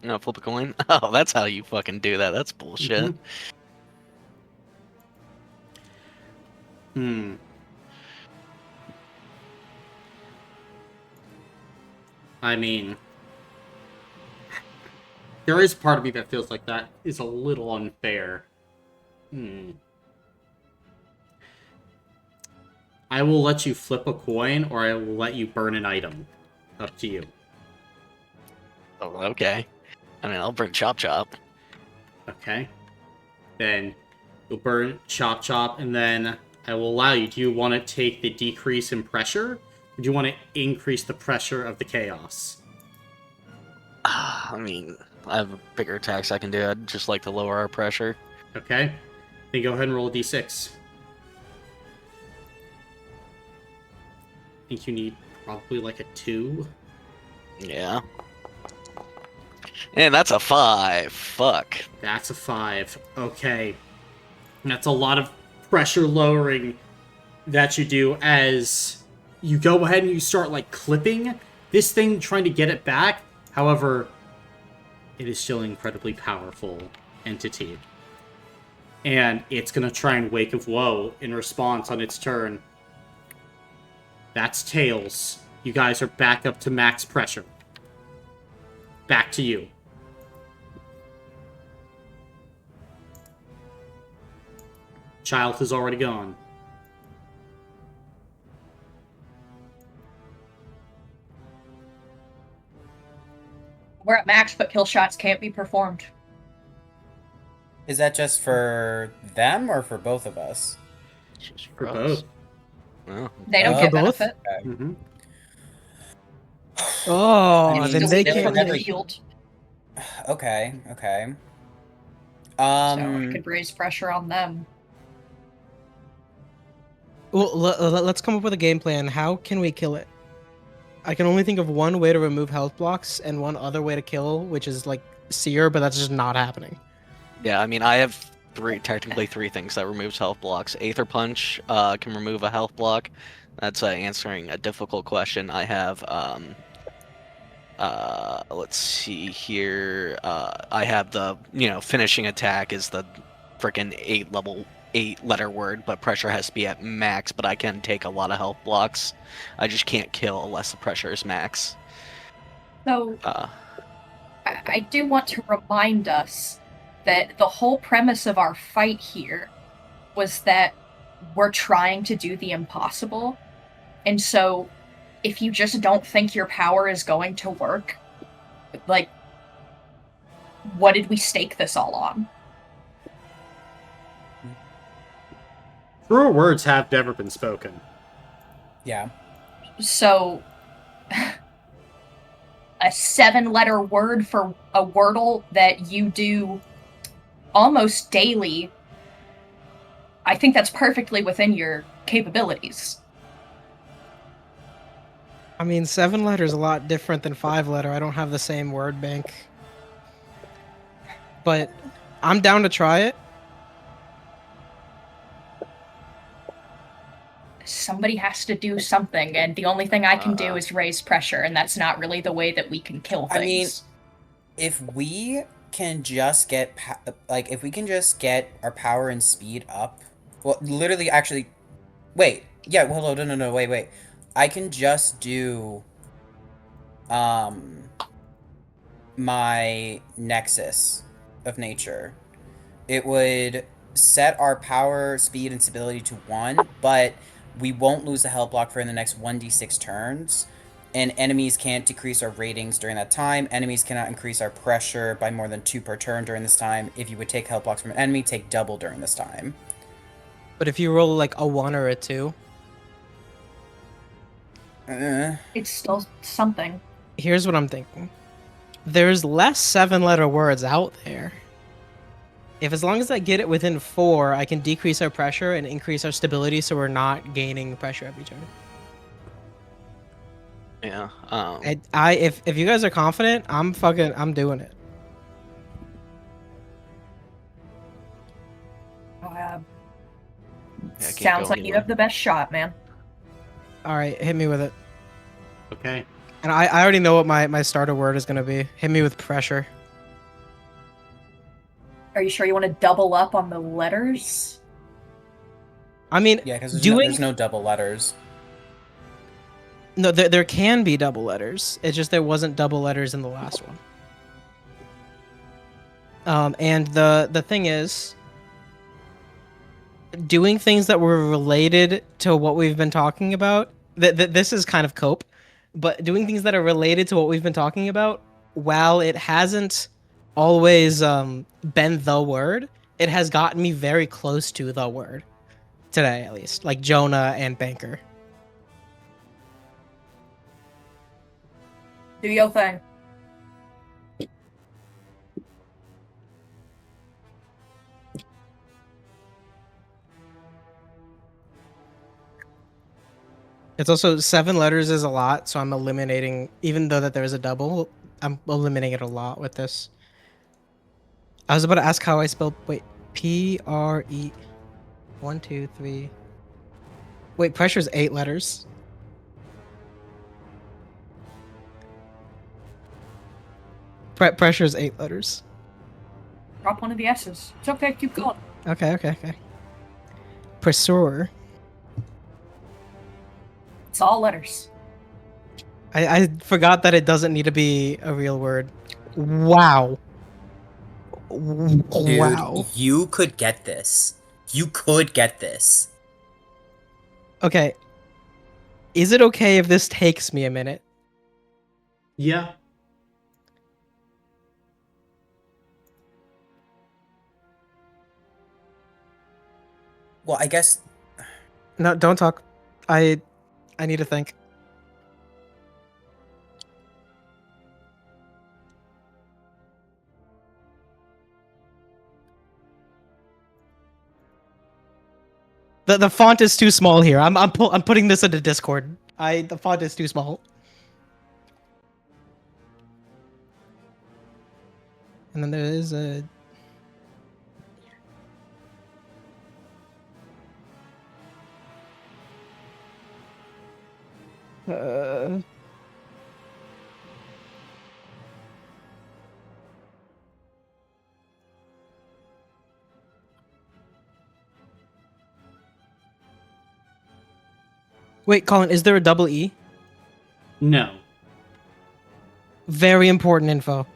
no, flip a coin. Oh, that's how you fucking do that. That's bullshit. Hmm. I mean, there is part of me that feels like that is a little unfair. I will let you flip a coin, or I will let you burn an item. Up to you. Oh, okay. I mean, I'll bring Chop Chop. Okay. Then you'll burn Chop Chop, and then I will allow you. Do you want to take the decrease in pressure? Or do you want to increase the pressure of the chaos? I mean, I have bigger attacks I can do. I'd just like to lower our pressure. Okay. Then go ahead and roll a d6. I think you need probably like a 2. Yeah. And that's a 5. Fuck. That's a 5. Okay. That's a lot of pressure lowering that you do as you go ahead and you start like clipping this thing, trying to get it back. However, it is still an incredibly powerful entity. And it's going to try and Wake of Woe in response on its turn. That's Tails. You guys are back up to max pressure. Back to you. Child is already gone. We're at max, but kill shots can't be performed. Is that just for them or for both of us? Just For us. both. Well, They don't For get both? benefit. Mm-hmm. Oh, I mean, then Still they need it can from can't. the never- field, Okay, okay. so I could raise pressure on them. Well, let's come up with a game plan. How can we kill it? I can only think of one way to remove health blocks and one other way to kill, which is like Seer, but that's just not happening. yeah, I mean, I have technically three things that removes health blocks. Aether Punch can remove a health block. That's answering a difficult question. I have, let's see here. I have the, finishing attack is the freaking 8-letter word, but pressure has to be at max, but I can take a lot of health blocks. I just can't kill unless the pressure is max. So Uh, I do want to remind us that the whole premise of our fight here was that we're trying to do the impossible. And so if you just don't think your power is going to work, like, what did we stake this all on? Truer words have never been spoken. Yeah. So a 7-letter word for a wordle that you do almost daily, I think that's perfectly within your capabilities. I mean, 7 letter is a lot different than 5-letter. I don't have the same word bank. But I'm down to try it. Somebody has to do something, and the only thing I can do is raise pressure, and that's not really the way that we can kill things. I mean, if we can just get if we can just get our power and speed up, well, literally, actually, wait, yeah, well, no, wait, I can just do, my Nexus of Nature. It would set our power, speed, and stability to 1, but we won't lose the health block for the next 1d6 turns. And enemies can't decrease our ratings during that time. Enemies cannot increase our pressure by more than 2 per turn during this time. If you would take health blocks from an enemy, take double during this time. But if you roll like a 1 or a 2, It's still something. Here's what I'm thinking. There's less 7-letter words out there. If as long as I get it within 4, I can decrease our pressure and increase our stability so we're not gaining pressure every turn. Yeah. If you guys are confident, I'm doing it. Yeah, I can't Sounds go like you anywhere. have the best shot, man. All right, hit me with it. Okay. And I already know what my starter word is going to be. Hit me with pressure. Are you sure you want to double up on the letters? I mean, Yeah, because doing there's no double letters. no, there can be double letters. It's just there wasn't double letters in the last one. And the thing is, doing things that were related to what we've been talking about. This is kind of cope, but doing things that are related to what we've been talking about, while it hasn't always been the word, it has gotten me very close to the word today, at least. Like Jonah and Banker. Do your thing. It's also 7 letters is a lot, so I'm eliminating, even though that there is a double, I'm eliminating it a lot with this. I was about to ask how I spelled. Wait, P-R-E. 1, 2, 3. Wait, pressure's 8 letters. Pressure's 8 letters. Drop one of the S's. It's okay, keep going. Okay. Pressure. It's all letters. I forgot that it doesn't need to be a real word. Wow. Dude, Wow. you could get this. You could get this. Okay. Is it okay if this takes me a minute? Yeah. Well, I guess No, don't talk. I need to think. The font is too small here. I'm putting this into Discord. The font is too small. And then there is a Wait, Colin, is there a double E? No. Very important info.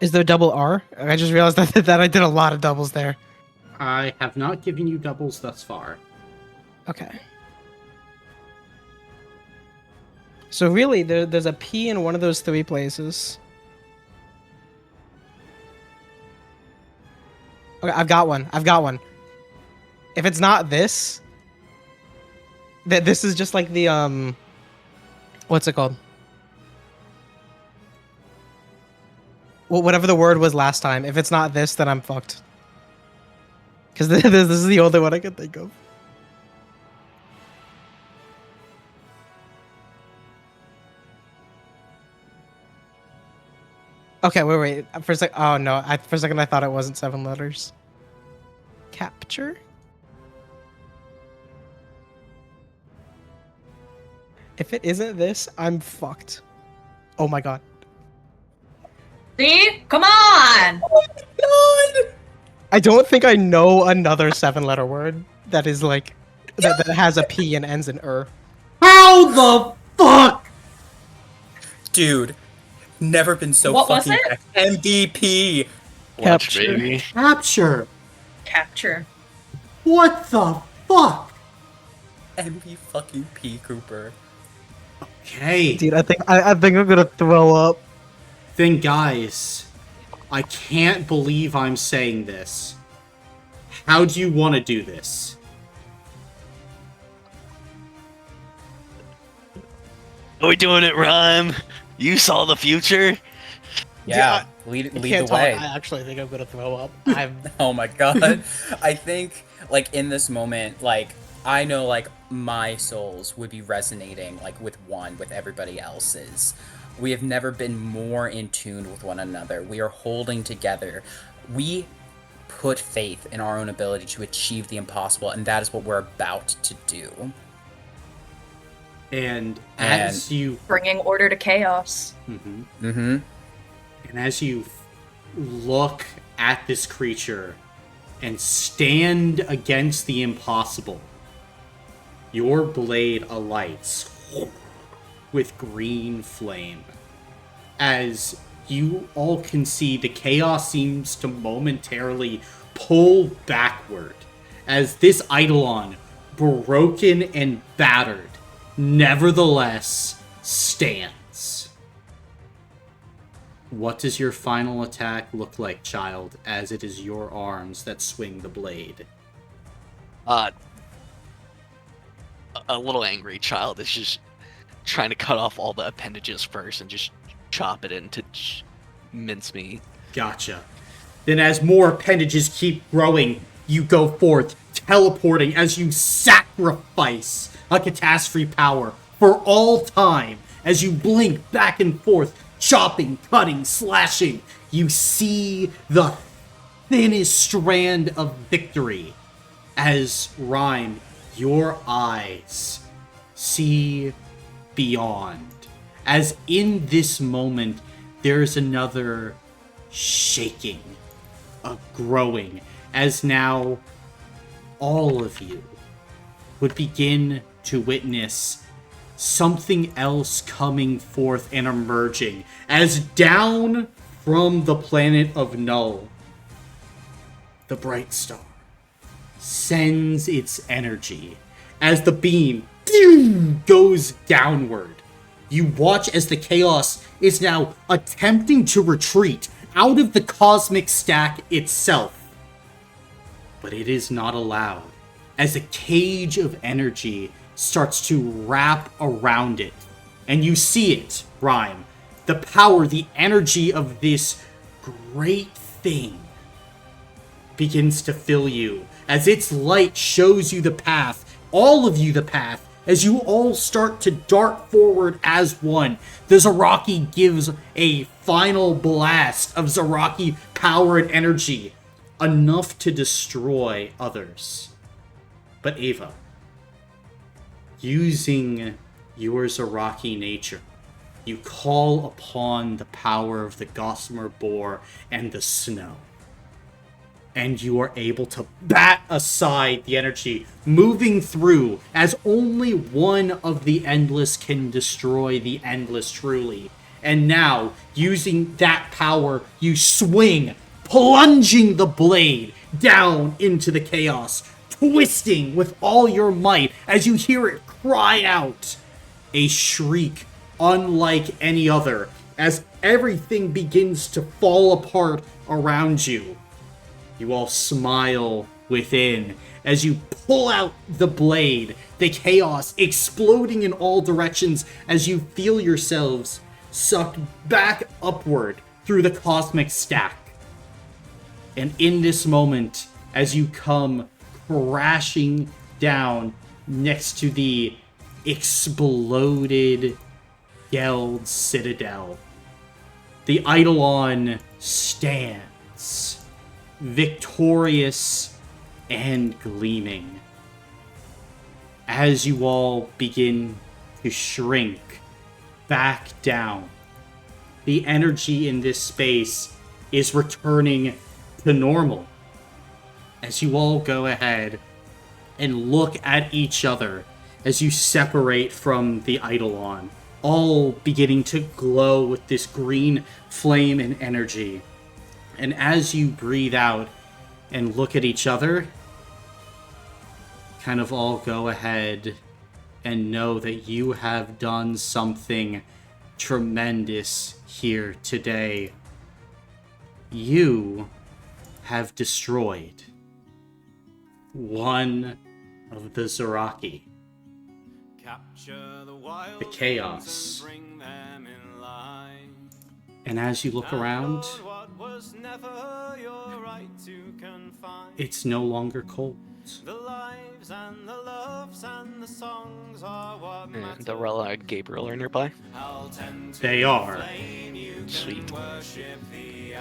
Is there a double R? I just realized that I did a lot of doubles there. I have not given you doubles thus far. Okay. So really, there's a P in one of those 3 places. Okay, I've got one. If it's not this, this is just like the what's it called? Well, whatever the word was last time. If it's not this, then I'm fucked. Because this is the only one I can think of. Okay, wait. For a sec. Oh no, for a second I thought it wasn't 7 letters. Capture. If it isn't this, I'm fucked. Oh my god. See? Come on! I don't think I know another 7-letter word that is like that has a P and ends in How the fuck? dude, never been so What was fucking it? back. MVP. Watch, Capture. baby. Capture. Capture. What the fuck? MVP fucking P Cooper. Okay. Dude, I think I'm gonna throw up. Then guys, I can't believe I'm saying this. How do you want to do this? Are we doing it, Rhyme? You saw the future? Yeah, I lead can't the talk. way. I actually think I'm gonna throw up. I'm Oh my god. I think, like, in this moment, like, I know, like, my souls would be resonating, like, with everybody else's. We have never been more in tune with one another. We are holding together. We put faith in our own ability to achieve the impossible, and that is what we're about to do. And as you Bringing order to chaos. Mm-hmm. and as you look at this creature and stand against the impossible, your blade alights with green flame. As you all can see, the chaos seems to momentarily pull backward as this Eidolon, broken and battered, nevertheless stands. What does your final attack look like, child, as it is your arms that swing the blade? A little angry child is just trying to cut off all the appendages first and just chop it into mincemeat. Gotcha. Then as more appendages keep growing, you go forth, teleporting as you sacrifice a catastrophe power for all time. As you blink back and forth, chopping, cutting, slashing, you see the thinnest strand of victory. As Rhyme, your eyes see beyond. As in this moment, there's another shaking, a growing, as now all of you would begin to witness something else coming forth and emerging, as down from the planet of Null, the bright star sends its energy as the beam goes downward. You watch as the chaos is now attempting to retreat out of the cosmic stack itself. But it is not allowed, as a cage of energy starts to wrap around it. And you see it, Rhyme. The power, the energy of this great thing begins to fill you, as its light shows you the path, all of you the path, as you all start to dart forward as one. The Zaraki gives a final blast of Zaraki power and energy, enough to destroy others. But Ava, using your Zaraki nature, you call upon the power of the Gossamer Boar and the snow. And you are able to bat aside the energy, moving through, as only one of the Endless can destroy the Endless truly. And now, using that power, you swing, plunging the blade down into the chaos, twisting with all your might as you hear it cry out. A shriek unlike any other, as everything begins to fall apart around you. You all smile within as you pull out the blade, the chaos exploding in all directions as you feel yourselves sucked back upward through the cosmic stack. And in this moment, as you come crashing down next to the exploded Geld Citadel, the Eidolon stands, victorious and gleaming. As you all begin to shrink back down, the energy in this space is returning to normal. As you all go ahead and look at each other as you separate from the Eidolon, all beginning to glow with this green flame and energy. And as you breathe out and look at each other, kind of all go ahead and know that you have done something tremendous here today. you have destroyed one of the Zaraki. The chaos. And as you look around, it's no longer cold. And Arella and Gabriel are nearby. They are. Sweet.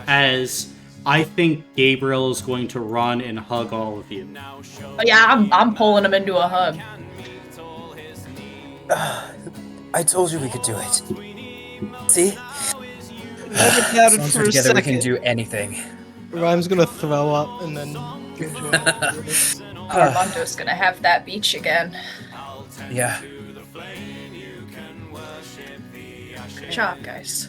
As I think Gabriel is going to run and hug all of you. Oh, yeah, I'm pulling him into a hug. I told you we could do it. See? Never doubted Once for we're a together, we second. can do anything. Rhyme's gonna throw up and then go join. Armando's gonna have that beach again. Yeah. Good job, guys.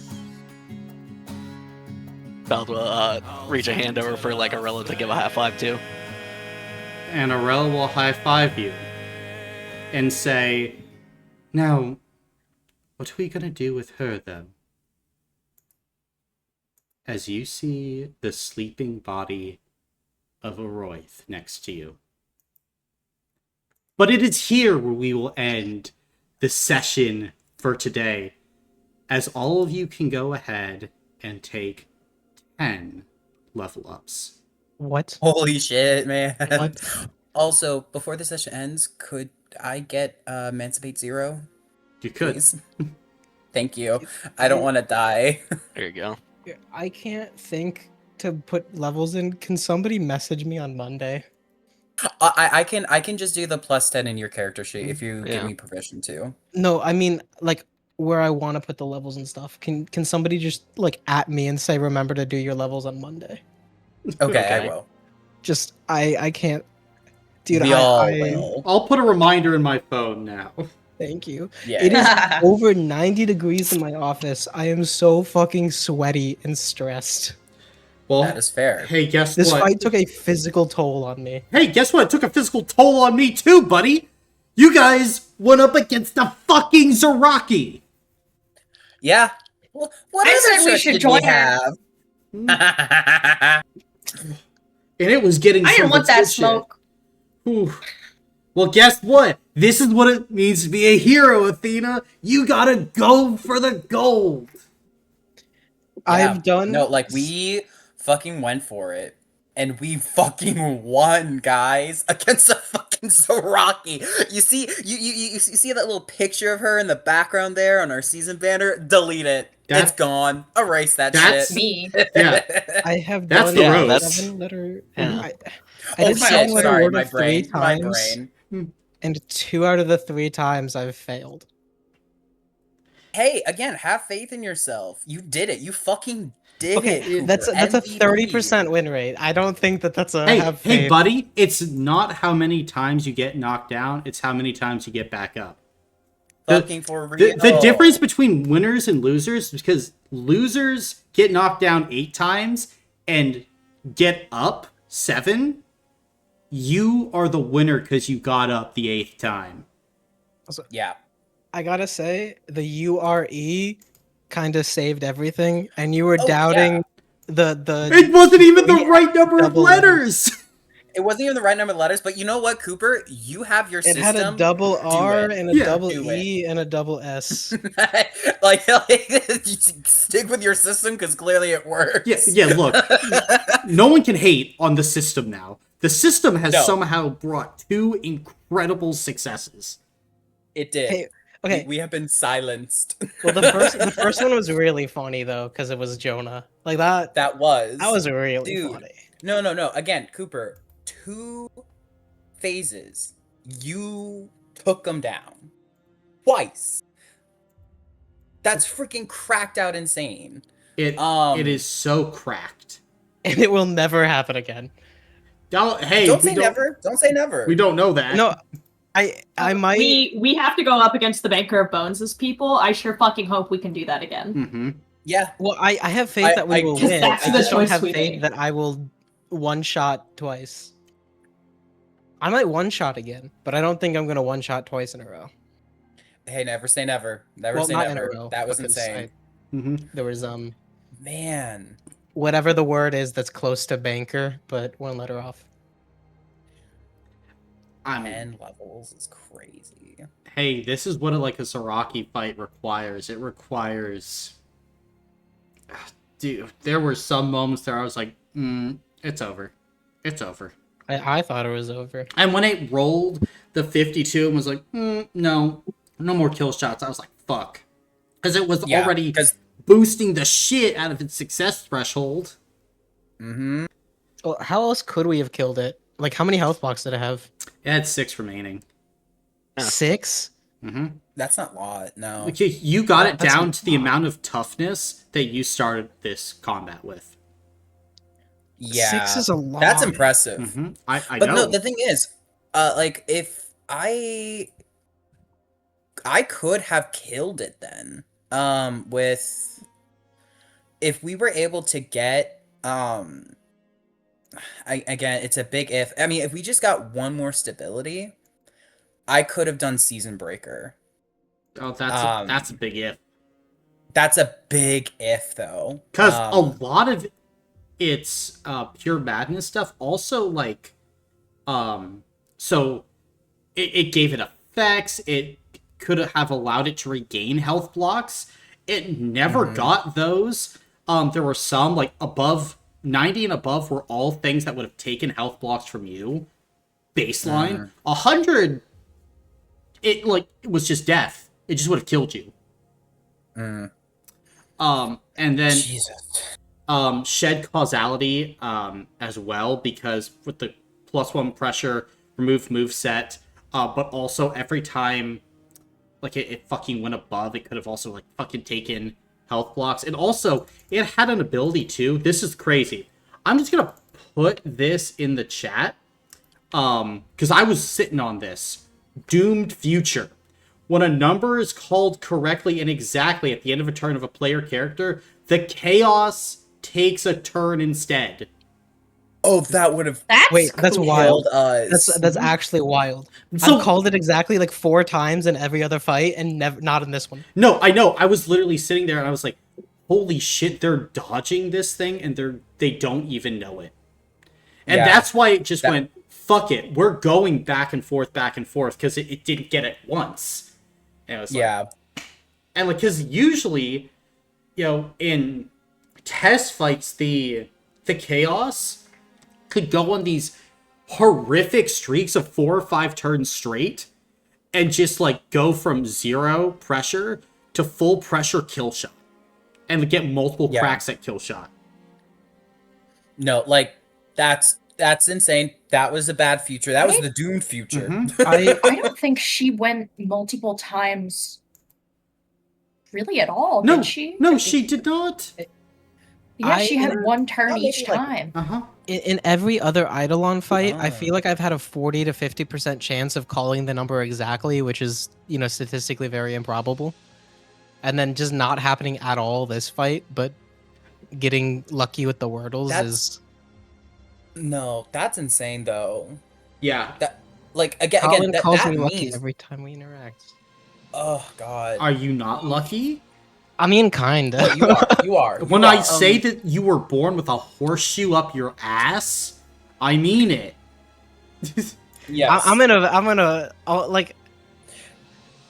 Beld will reach a hand over for like Arella to give a high five to. And Arella will high-five you and say, "Now, what are we gonna do with her, though?" As you see the sleeping body of Aroyth next to you. But it is here where we will end the session for today, as all of you can go ahead and take 10 level ups. What? Holy shit, man. What? Also, before the session ends, could I get Emancipate 0? You could. Please? Thank you. I don't want to die. There you go. I can't think to put levels in. Can somebody message me on Monday? I can just do the +10 in your character sheet if you give Yeah. me permission to. No, I mean like where I want to put the levels and stuff. Can somebody just like at me and say remember to do your levels on Monday? Okay, I Okay. will. Just I can't. Dude, We all I will. I'll put a reminder in my phone now. thank you. Yeah. It is over 90 degrees in my office. I am so fucking sweaty and stressed. Well, That is fair. hey, guess This what? fight took a physical toll on me. Hey, guess what? It took a physical toll on me too, buddy. You guys went up against the fucking Zaraki. Yeah. Well, what I other said we trick should did join we her. have? And it was getting I some didn't want that good shit. smoke. Whew. Well, guess what? This is what it means to be a hero, Athena. You gotta go for the gold. I've done No, like we fucking went for it. And we fucking won, guys, against a fucking Zaraki. You see, you see that little picture of her in the background there on our season banner? Delete it. That's- It's gone. Erase that that's- shit. Me. Yeah. I have That's done the Yeah, roast. that's- 7-letter. Yeah. I Oh did shit! 7-letter Sorry, word my of 3 brain. My times, brain. and 2 out of the 3 times I've failed. Hey, again, have faith in yourself. You did it. You fucking did Okay, it. that's a MVP. 30% win rate. I don't think that's a Hey, have hey, faith. buddy. It's not how many times you get knocked down. It's how many times you get back up. Fucking for real. The difference between winners and losers is because losers get knocked down 8 times and get up 7. You are the winner because you got up the 8th time. Yeah. I gotta say, the URE kind of saved everything, and you were Oh, doubting the. It wasn't even the we right number of double letters. It wasn't even the right number of letters, but you know what, Cooper? You have your It system. had a double R it. and a Yeah. double Do it. E and a double S. like you stick with your system because clearly it works. Yeah, look. No one can hate on the system now. The system has No. somehow brought 2 incredible successes. It did. Hey, okay. We have been silenced. Well, the first one was really funny though, because it was Jonah. Like that. That was Really Dude. funny. No. Again, Cooper, 2 phases. You took them down twice. That's freaking cracked out insane. It is so cracked. And it will never happen again. Hey, Don't say never. Don't say never. We don't know that. No, I might. We have to go up against the Banker of Bones' people. I sure fucking hope we can do that again. Mm-hmm. Yeah. Well, I have faith that we will Because win. that's I the just don't choice have we faith made. that I will one shot twice. I might one shot again, but I don't think I'm gonna one shot twice in a row. Hey, never say never. Never Well, say not in a never. row. That was because insane. Mm-hmm. There was Man. whatever the word is that's close to banker, but one letter off. 10 levels is crazy. Hey, this is what a Zaraki fight requires. It requires... Dude, there were some moments there I was like, it's over. It's over. I thought it was over. And when it rolled the 52 and was like, no more kill shots, I was like, fuck. Because it was already boosting the shit out of its success threshold. Mm-hmm. Well, how else could we have killed it? Like, how many health blocks did it have? It had 6 remaining. 6? Mm-hmm. That's not a lot, no. Okay, you got it down to the amount of toughness that you started this combat with. Yeah. 6 is a lot. That's impressive. Mm-hmm. I But know. no, the thing is, if I could have killed it then. If we were able to get, again, it's a big if. I mean, if we just got one more stability, I could have done Season Breaker. Oh, that's a big if. That's a big if, though. Because a lot of its pure madness stuff also, so it gave it effects. It could have allowed it to regain health blocks. It never got those. There were some, above 90 and above were all things that would have taken health blocks from you. Baseline. 100, it was just death. It just would have killed you. And then Jesus. Shed causality as well, because with the +1 pressure, remove moveset, but also every time it fucking went above, it could have also fucking taken health blocks. And also, it had an ability too. This is crazy. I'm just gonna put this in the chat, because I was sitting on this. Doomed Future. When a number is called correctly and exactly at the end of a turn of a player character, the chaos takes a turn instead. Oh, that would have. That's cool. wild. Us. That's actually wild. So- I've called it exactly 4 times in every other fight, and not in this one. No, I know. I was literally sitting there and I was like, holy shit, they're dodging this thing and they don't even know it. And that's why it just went, fuck it. We're going back and forth, because it didn't get it once. And it was and because usually, in test fights, the chaos could go on these horrific streaks of 4 or 5 turns straight and just go from 0 pressure to full pressure kill shot and get multiple cracks at kill shot. No, that's insane. That was a bad future. That was the doomed future. I don't think she went multiple times really at all, did she? No, she did not. Yeah, she had I- 1 turn each time. In every other Eidolon fight, I feel like I've had a 40 to 50% chance of calling the number exactly, which is, statistically very improbable. And then just not happening at all this fight, but getting lucky with the Wordles is... No, that's insane though. Yeah. That again, Colin that calls me lucky means... every time we interact. Oh god. Are you not lucky? I mean, kinda. Well, you are. You are. When You I are. say that you were born with a horseshoe up your ass, I mean it. Yes.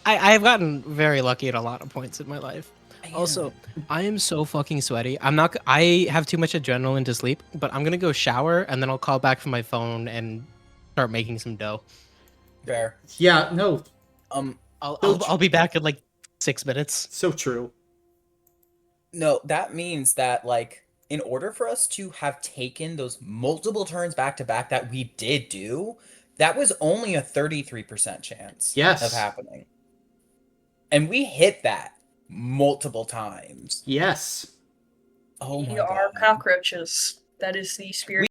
I've gotten very lucky at a lot of points in my life. Also, I am so fucking sweaty. I have too much adrenaline to sleep, but I'm gonna go shower and then I'll call back from my phone and start making some dough. Fair. Yeah, no, I'll be back in 6 minutes. so true. No, that means that in order for us to have taken those multiple turns back to back that we did do, that was only a 33% chance Yes. of happening. And we hit that multiple times. Yes. Oh my We are god. cockroaches. That is the spirit.